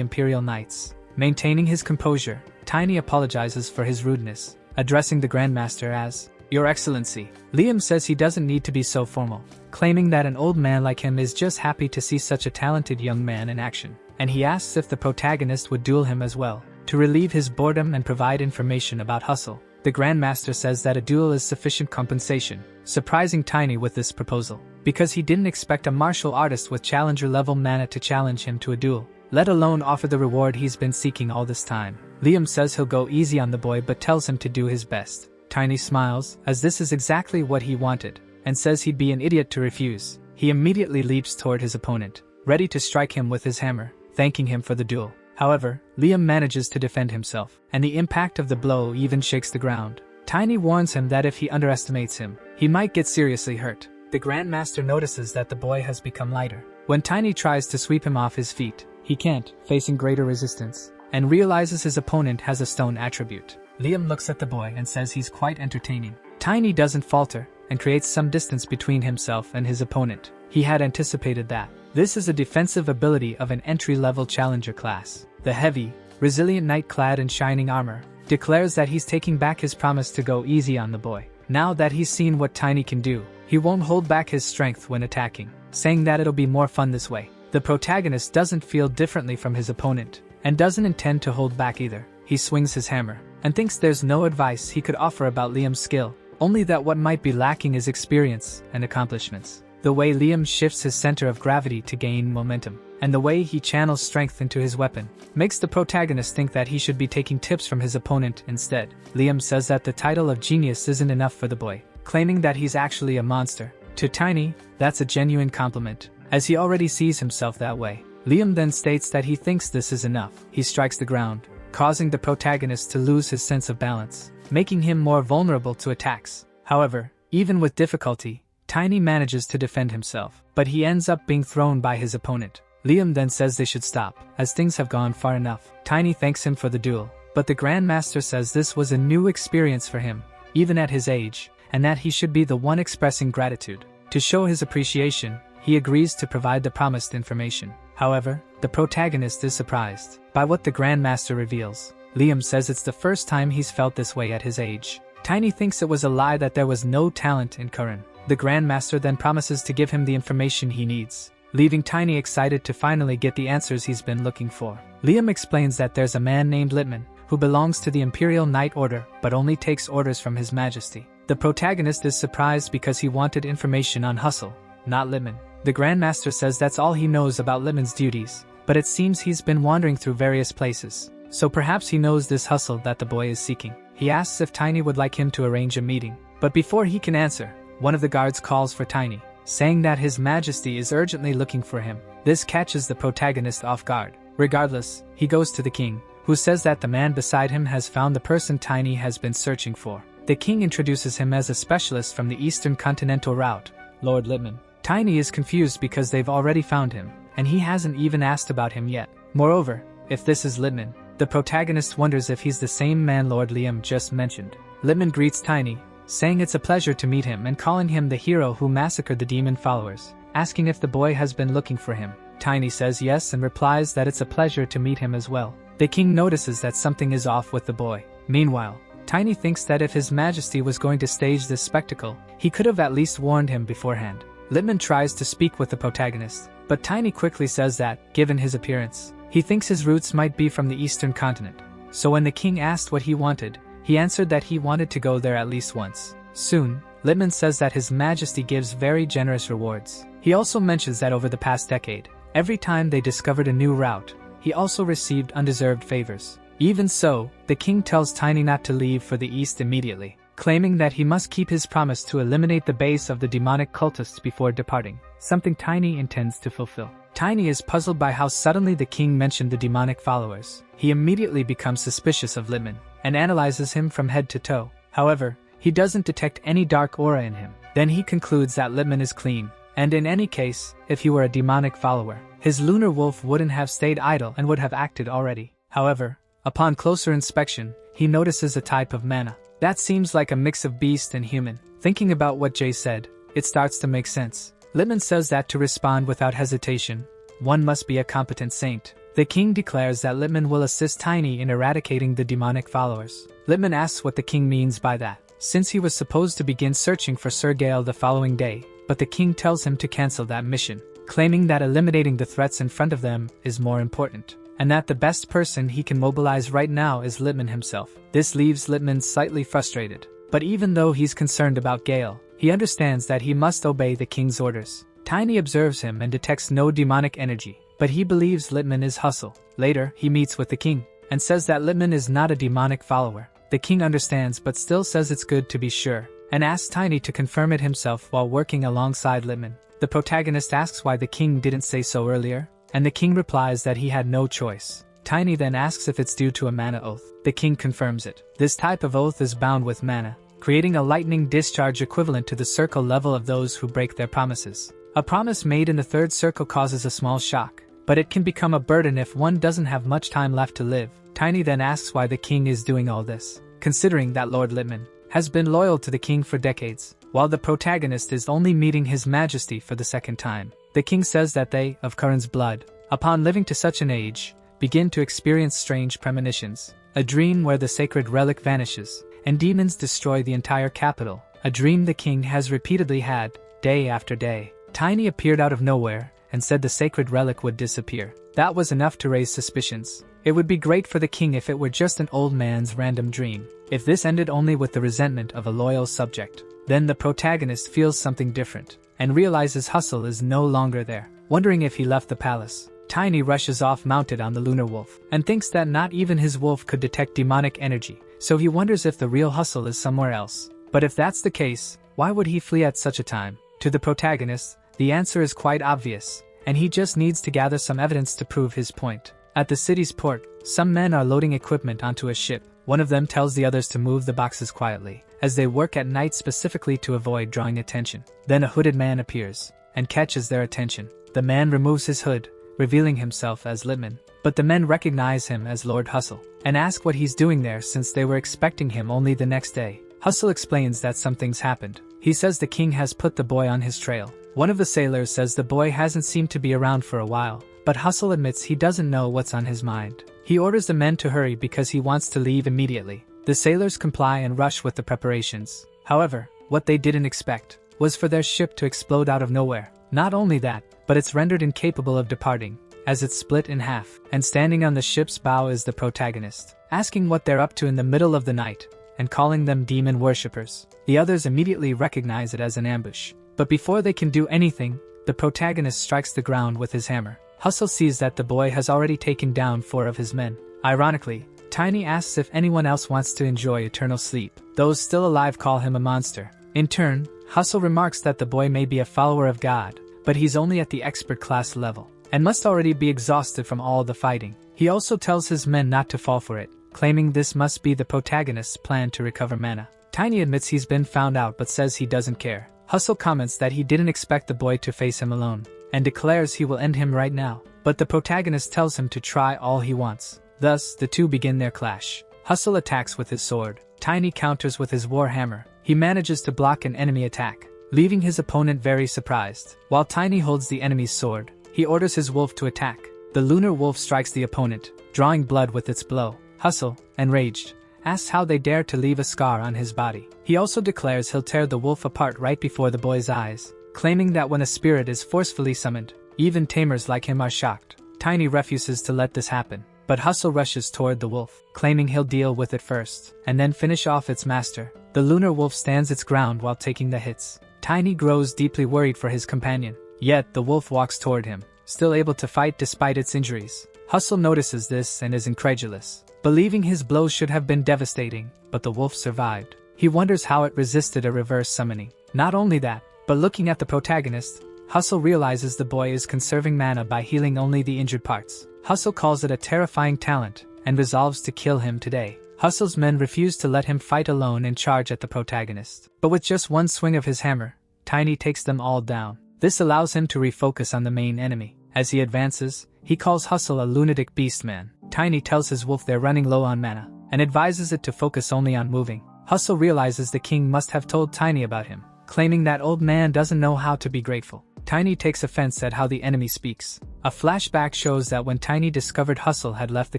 Imperial Knights. Maintaining his composure, Tiny apologizes for his rudeness, addressing the Grand Master as Your Excellency. Liam says he doesn't need to be so formal, claiming that an old man like him is just happy to see such a talented young man in action, and he asks if the protagonist would duel him as well, to relieve his boredom and provide information about Hustle. The Grand Master says that a duel is sufficient compensation, surprising Tiny with this proposal, because he didn't expect a martial artist with challenger-level mana to challenge him to a duel, let alone offer the reward he's been seeking all this time. Liam says he'll go easy on the boy but tells him to do his best. Tiny smiles, as this is exactly what he wanted, and says he'd be an idiot to refuse. He immediately leaps toward his opponent, ready to strike him with his hammer, thanking him for the duel. However, Liam manages to defend himself, and the impact of the blow even shakes the ground. Tiny warns him that if he underestimates him, he might get seriously hurt. The Grandmaster notices that the boy has become lighter. When Tiny tries to sweep him off his feet, he can't, facing greater resistance, and realizes his opponent has a stone attribute. Liam looks at the boy and says he's quite entertaining. Tiny doesn't falter, and creates some distance between himself and his opponent. He had anticipated that. This is a defensive ability of an entry-level challenger class. The heavy, resilient knight clad in shining armor declares that he's taking back his promise to go easy on the boy. Now that he's seen what Tiny can do, he won't hold back his strength when attacking, saying that it'll be more fun this way. The protagonist doesn't feel differently from his opponent, and doesn't intend to hold back either. He swings his hammer, and thinks there's no advice he could offer about Liam's skill, only that what might be lacking is experience and accomplishments. The way Liam shifts his center of gravity to gain momentum, and the way he channels strength into his weapon, makes the protagonist think that he should be taking tips from his opponent instead. Liam says that the title of genius isn't enough for the boy, claiming that he's actually a monster. To Tiny, that's a genuine compliment, as he already sees himself that way. Liam then states that he thinks this is enough. He strikes the ground, causing the protagonist to lose his sense of balance, making him more vulnerable to attacks. However, even with difficulty, Tiny manages to defend himself, but he ends up being thrown by his opponent. Liam then says they should stop, as things have gone far enough. Tiny thanks him for the duel, but the Grandmaster says this was a new experience for him, even at his age, and that he should be the one expressing gratitude. To show his appreciation, he agrees to provide the promised information. However, the protagonist is surprised by what the Grandmaster reveals. Liam says it's the first time he's felt this way at his age. Tiny thinks it was a lie that there was no talent in Curran. The Grandmaster then promises to give him the information he needs, leaving Tiny excited to finally get the answers he's been looking for. Liam explains that there's a man named Littman, who belongs to the Imperial Knight Order but only takes orders from His Majesty. The protagonist is surprised because he wanted information on Hustle, not Littman. The Grandmaster says that's all he knows about Littman's duties, but it seems he's been wandering through various places, so perhaps he knows this Hustle that the boy is seeking. He asks if Tiny would like him to arrange a meeting, but before he can answer, one of the guards calls for Tiny, saying that His Majesty is urgently looking for him. This catches the protagonist off guard. Regardless, he goes to the king, who says that the man beside him has found the person Tiny has been searching for. The king introduces him as a specialist from the Eastern Continental route, Lord Littman. Tiny is confused because they've already found him, and he hasn't even asked about him yet. Moreover, if this is Littman, the protagonist wonders if he's the same man Lord Liam just mentioned. Littman greets Tiny, saying it's a pleasure to meet him and calling him the hero who massacred the demon followers, asking if the boy has been looking for him. Tiny says yes and replies that it's a pleasure to meet him as well. The king notices that something is off with the boy. Meanwhile, Tiny thinks that if His Majesty was going to stage this spectacle, he could have at least warned him beforehand. Littman tries to speak with the protagonist, but Tiny quickly says that, given his appearance, he thinks his roots might be from the eastern continent. So when the king asked what he wanted, he answered that he wanted to go there at least once. Soon, Lippmann says that His Majesty gives very generous rewards. He also mentions that over the past decade, every time they discovered a new route, he also received undeserved favors. Even so, the king tells Tiny not to leave for the east immediately, claiming that he must keep his promise to eliminate the base of the demonic cultists before departing, something Tiny intends to fulfill. Tiny is puzzled by how suddenly the king mentioned the demonic followers. He immediately becomes suspicious of Lippmann, and analyzes him from head to toe. However, he doesn't detect any dark aura in him. Then he concludes that Lippmann is clean, and in any case, if he were a demonic follower, his lunar wolf wouldn't have stayed idle and would have acted already. However, upon closer inspection, he notices a type of mana. That seems like a mix of beast and human. Thinking about what Jay said, it starts to make sense. Lippmann says that to respond without hesitation, one must be a competent saint. The king declares that Lippmann will assist Tiny in eradicating the demonic followers. Lippmann asks what the king means by that, since he was supposed to begin searching for Sir Gale the following day, but the king tells him to cancel that mission, claiming that eliminating the threats in front of them is more important, and that the best person he can mobilize right now is Lippmann himself. This leaves Lippmann slightly frustrated, but even though he's concerned about Gale, he understands that he must obey the king's orders. Tiny observes him and detects no demonic energy, but he believes Lippmann is Hustle. Later, he meets with the king, and says that Lippmann is not a demonic follower. The king understands but still says it's good to be sure, and asks Tiny to confirm it himself while working alongside Lippmann. The protagonist asks why the king didn't say so earlier, and the king replies that he had no choice. Tiny then asks if it's due to a mana oath. The king confirms it. This type of oath is bound with mana, creating a lightning discharge equivalent to the circle level of those who break their promises. A promise made in the third circle causes a small shock, but it can become a burden if one doesn't have much time left to live. Tiny then asks why the king is doing all this, considering that Lord Lippmann has been loyal to the king for decades, while the protagonist is only meeting His Majesty for the second time. The king says that they, of Curran's blood, upon living to such an age, begin to experience strange premonitions. A dream where the sacred relic vanishes, and demons destroy the entire capital. A dream the king has repeatedly had, day after day. Tiny appeared out of nowhere, and said the sacred relic would disappear. That was enough to raise suspicions. It would be great for the king if it were just an old man's random dream. If this ended only with the resentment of a loyal subject, then the protagonist feels something different, and realizes Hustle is no longer there. Wondering if he left the palace, Tiny rushes off mounted on the lunar wolf, and thinks that not even his wolf could detect demonic energy, so he wonders if the real Hustle is somewhere else. But if that's the case, why would he flee at such a time? To the protagonist, the answer is quite obvious, and he just needs to gather some evidence to prove his point. At the city's port, some men are loading equipment onto a ship. One of them tells the others to move the boxes quietly, as they work at night specifically to avoid drawing attention. Then a hooded man appears, and catches their attention. The man removes his hood, revealing himself as Lippmann, but the men recognize him as Lord Hustle, and ask what he's doing there since they were expecting him only the next day. Hustle explains that something's happened. He says the king has put the boy on his trail. One of the sailors says the boy hasn't seemed to be around for a while, but Hustle admits he doesn't know what's on his mind. He orders the men to hurry because he wants to leave immediately. The sailors comply and rush with the preparations. However, what they didn't expect was for their ship to explode out of nowhere. Not only that, but it's rendered incapable of departing, as it's split in half, and standing on the ship's bow is the protagonist, asking what they're up to in the middle of the night, and calling them demon worshippers. The others immediately recognize it as an ambush. But before they can do anything, the protagonist strikes the ground with his hammer. Hustle sees that the boy has already taken down 4 of his men. Ironically, Tiny asks if anyone else wants to enjoy eternal sleep. Those still alive call him a monster. In turn, Hustle remarks that the boy may be a follower of God, but he's only at the expert class level, and must already be exhausted from all the fighting. He also tells his men not to fall for it, claiming this must be the protagonist's plan to recover mana. Tiny admits he's been found out but says he doesn't care. Hustle comments that he didn't expect the boy to face him alone, and declares he will end him right now, but the protagonist tells him to try all he wants. Thus, the two begin their clash. Hustle attacks with his sword. Tiny counters with his warhammer. He manages to block an enemy attack, leaving his opponent very surprised. While Tiny holds the enemy's sword, he orders his wolf to attack. The lunar wolf strikes the opponent, drawing blood with its blow. Hustle, enraged, asks how they dare to leave a scar on his body. He also declares he'll tear the wolf apart right before the boy's eyes, claiming that when a spirit is forcefully summoned, Even tamers like him are shocked. Tiny refuses to let this happen, but Hustle rushes toward the wolf, claiming he'll deal with it first, and then finish off its master. The lunar wolf stands its ground while taking the hits. Tiny grows deeply worried for his companion, yet the wolf walks toward him, still able to fight despite its injuries. Hustle notices this and is incredulous, believing his blows should have been devastating, but the wolf survived. He wonders how it resisted a reverse summoning. Not only that, but looking at the protagonist, Hustle realizes the boy is conserving mana by healing only the injured parts. Hustle calls it a terrifying talent, and resolves to kill him today. Hustle's men refuse to let him fight alone and charge at the protagonist. But with just one swing of his hammer, Tiny takes them all down. This allows him to refocus on the main enemy. As he advances, he calls Hustle a lunatic beastman. Tiny tells his wolf they're running low on mana, and advises it to focus only on moving. Hustle realizes the king must have told Tiny about him, claiming that old man doesn't know how to be grateful. Tiny takes offense at how the enemy speaks. A flashback shows that when Tiny discovered Hustle had left the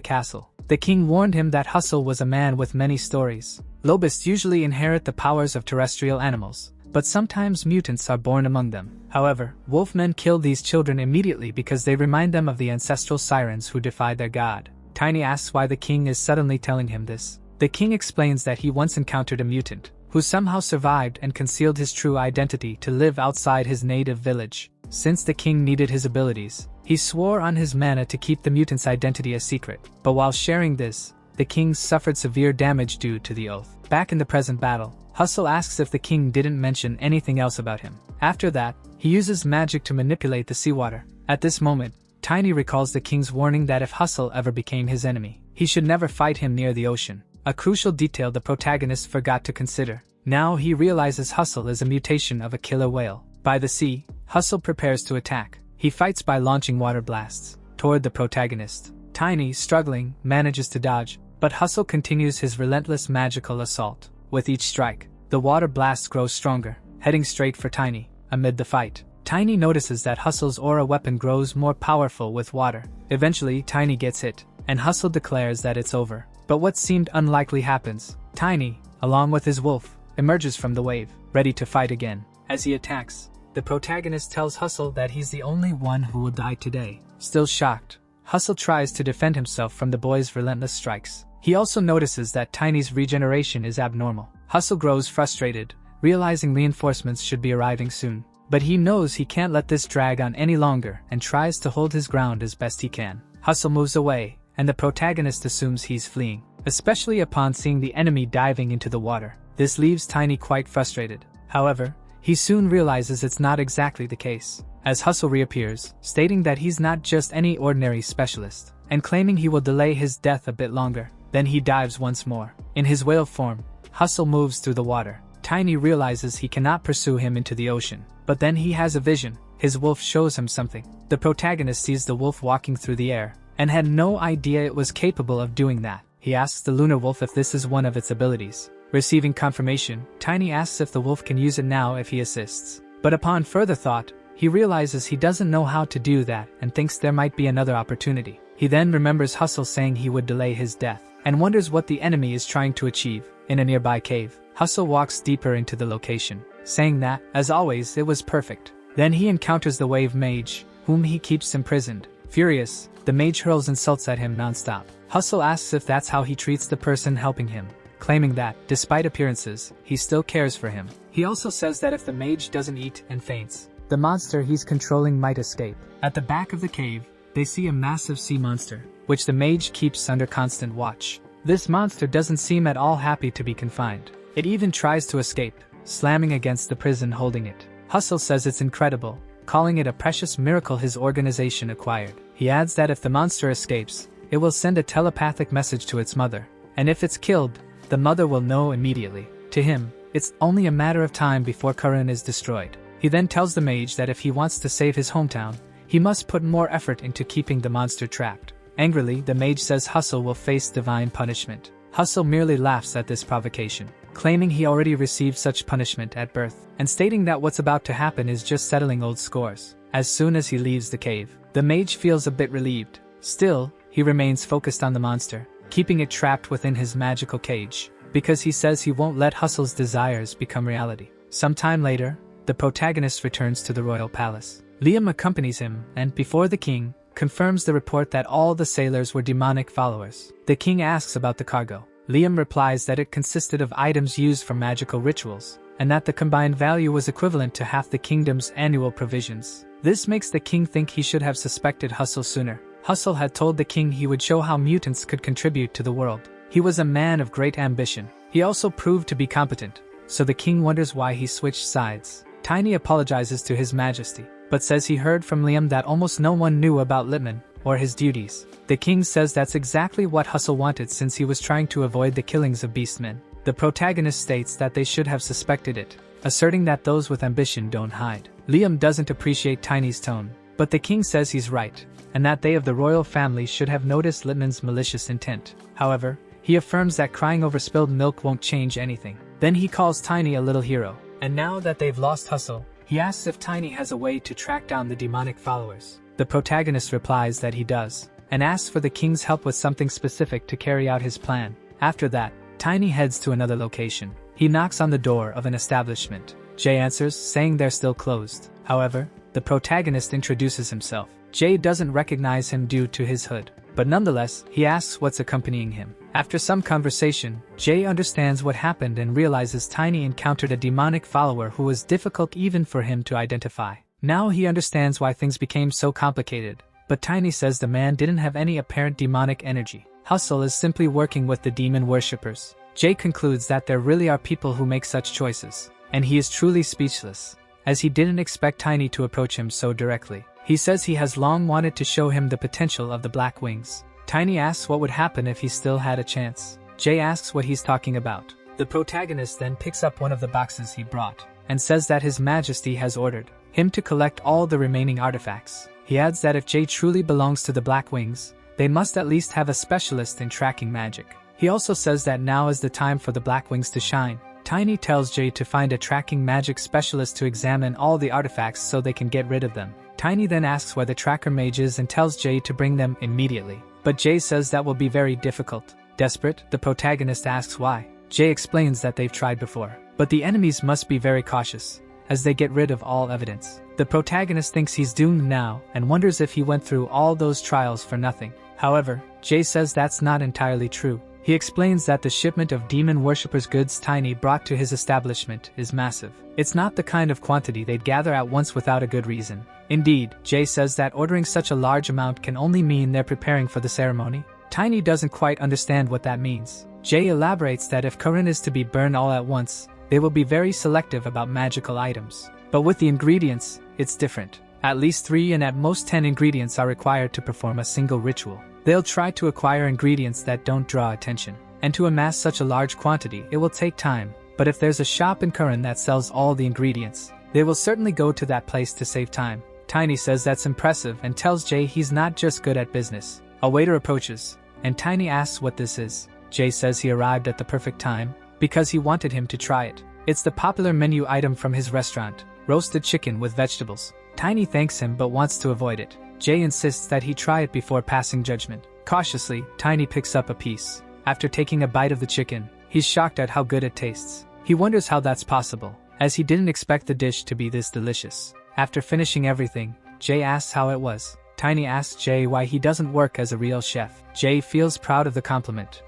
castle, the king warned him that Hustle was a man with many stories. Lobists usually inherit the powers of terrestrial animals, but sometimes mutants are born among them. However, wolfmen kill these children immediately because they remind them of the ancestral sirens who defied their god. Tiny asks why the king is suddenly telling him this. The king explains that he once encountered a mutant, who somehow survived and concealed his true identity to live outside his native village. Since the king needed his abilities, he swore on his mana to keep the mutant's identity a secret. But while sharing this, the king suffered severe damage due to the oath. Back in the present battle, Hustle asks if the king didn't mention anything else about him. After that, he uses magic to manipulate the seawater. At this moment, Tiny recalls the king's warning that if Hustle ever became his enemy, he should never fight him near the ocean. A crucial detail the protagonist forgot to consider. Now he realizes Hustle is a mutation of a killer whale. By the sea, Hustle prepares to attack. He fights by launching water blasts toward the protagonist. Tiny, struggling, manages to dodge, but Hustle continues his relentless magical assault. With each strike, the water blasts grow stronger, heading straight for Tiny. Amid the fight, Tiny notices that Hustle's aura weapon grows more powerful with water. Eventually, Tiny gets hit, and Hustle declares that it's over. But what seemed unlikely happens. Tiny, along with his wolf, emerges from the wave, ready to fight again. As he attacks, the protagonist tells Hustle that he's the only one who will die today. Still shocked, Hustle tries to defend himself from the boy's relentless strikes. He also notices that Tiny's regeneration is abnormal. Hustle grows frustrated, realizing reinforcements should be arriving soon. But he knows he can't let this drag on any longer and tries to hold his ground as best he can. Hustle moves away, and the protagonist assumes he's fleeing, especially upon seeing the enemy diving into the water. This leaves Tiny quite frustrated. However, he soon realizes it's not exactly the case, as Hustle reappears, stating that he's not just any ordinary specialist, and claiming he will delay his death a bit longer. Then he dives once more. In his whale form, Hustle moves through the water. Tiny realizes he cannot pursue him into the ocean, but then he has a vision. His wolf shows him something. The protagonist sees the wolf walking through the air, and had no idea it was capable of doing that. He asks the lunar wolf if this is one of its abilities. Receiving confirmation, Tiny asks if the wolf can use it now if he assists. But upon further thought, he realizes he doesn't know how to do that and thinks there might be another opportunity. He then remembers Hustle saying he would delay his death, and wonders what the enemy is trying to achieve. In a nearby cave, Hustle walks deeper into the location, saying that, as always, it was perfect. Then he encounters the wave mage, whom he keeps imprisoned. Furious, the mage hurls insults at him nonstop. Hustle asks if that's how he treats the person helping him, claiming that, despite appearances, he still cares for him. He also says that if the mage doesn't eat and faints, the monster he's controlling might escape. At the back of the cave, they see a massive sea monster, which the mage keeps under constant watch. This monster doesn't seem at all happy to be confined. It even tries to escape, slamming against the prison holding it. Hustle says it's incredible, calling it a precious miracle his organization acquired. He adds that if the monster escapes, it will send a telepathic message to its mother, and if it's killed, the mother will know immediately. To him, it's only a matter of time before Kurun is destroyed. He then tells the mage that if he wants to save his hometown, he must put more effort into keeping the monster trapped. Angrily, the mage says Hustle will face divine punishment. Hustle merely laughs at this provocation, claiming he already received such punishment at birth, and stating that what's about to happen is just settling old scores. As soon as he leaves the cave, the mage feels a bit relieved. Still, he remains focused on the monster, keeping it trapped within his magical cage, because he says he won't let Hustle's desires become reality. Sometime later, the protagonist returns to the royal palace. Liam accompanies him, and before the king, confirms the report that all the sailors were demonic followers. The king asks about the cargo. Liam replies that it consisted of items used for magical rituals, and that the combined value was equivalent to half the kingdom's annual provisions. This makes the king think he should have suspected Hustle sooner. Hustle had told the king he would show how mutants could contribute to the world. He was a man of great ambition. He also proved to be competent, so the king wonders why he switched sides. Tiny apologizes to His Majesty, but says he heard from Liam that almost no one knew about Lippmann or his duties. The king says that's exactly what Hustle wanted since he was trying to avoid the killings of beastmen. The protagonist states that they should have suspected it, asserting that those with ambition don't hide. Liam doesn't appreciate Tiny's tone, but the king says he's right, and that they of the royal family should have noticed Lippmann's malicious intent. However, he affirms that crying over spilled milk won't change anything. Then he calls Tiny a little hero, and now that they've lost Hustle, he asks if Tiny has a way to track down the demonic followers. The protagonist replies that he does, and asks for the king's help with something specific to carry out his plan. After that, Tiny heads to another location. He knocks on the door of an establishment. Jay answers, saying they're still closed. However, the protagonist introduces himself. Jay doesn't recognize him due to his hood, but nonetheless, he asks what's accompanying him. After some conversation, Jay understands what happened and realizes Tiny encountered a demonic follower who was difficult even for him to identify. Now he understands why things became so complicated, but Tiny says the man didn't have any apparent demonic energy. Hustle is simply working with the demon worshippers. Jay concludes that there really are people who make such choices, and he is truly speechless, as he didn't expect Tiny to approach him so directly. He says he has long wanted to show him the potential of the Black Wings. Tiny asks what would happen if he still had a chance. Jay asks what he's talking about. The protagonist then picks up one of the boxes he brought, and says that His Majesty has ordered him to collect all the remaining artifacts. He adds that if Jay truly belongs to the Black Wings, they must at least have a specialist in tracking magic. He also says that now is the time for the Black Wings to shine. Tiny tells Jay to find a tracking magic specialist to examine all the artifacts so they can get rid of them. Tiny then asks where the tracker mage is and tells Jay to bring them immediately. But Jay says that will be very difficult. Desperate, the protagonist asks why. Jay explains that they've tried before, but the enemies must be very cautious, as they get rid of all evidence. The protagonist thinks he's doomed now and wonders if he went through all those trials for nothing. However, Jay says that's not entirely true. He explains that the shipment of demon worshippers' goods Tiny brought to his establishment is massive. It's not the kind of quantity they'd gather at once without a good reason. Indeed, Jay says that ordering such a large amount can only mean they're preparing for the ceremony. Tiny doesn't quite understand what that means. Jay elaborates that if Corinne is to be burned all at once, they will be very selective about magical items. But with the ingredients, it's different. At least 3 and at most 10 ingredients are required to perform a single ritual. They'll try to acquire ingredients that don't draw attention. And to amass such a large quantity, it will take time. But if there's a shop in Corinne that sells all the ingredients, they will certainly go to that place to save time. Tiny says that's impressive and tells Jay he's not just good at business. A waiter approaches, and Tiny asks what this is. Jay says he arrived at the perfect time, because he wanted him to try it. It's the popular menu item from his restaurant, roasted chicken with vegetables. Tiny thanks him but wants to avoid it. Jay insists that he try it before passing judgment. Cautiously, Tiny picks up a piece. After taking a bite of the chicken, he's shocked at how good it tastes. He wonders how that's possible, as he didn't expect the dish to be this delicious. After finishing everything, Jay asks how it was. Tiny asks Jay why he doesn't work as a real chef. Jay feels proud of the compliment.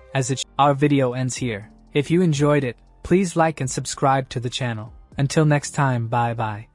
Our video ends here. If you enjoyed it, please like and subscribe to the channel. Until next time, bye bye.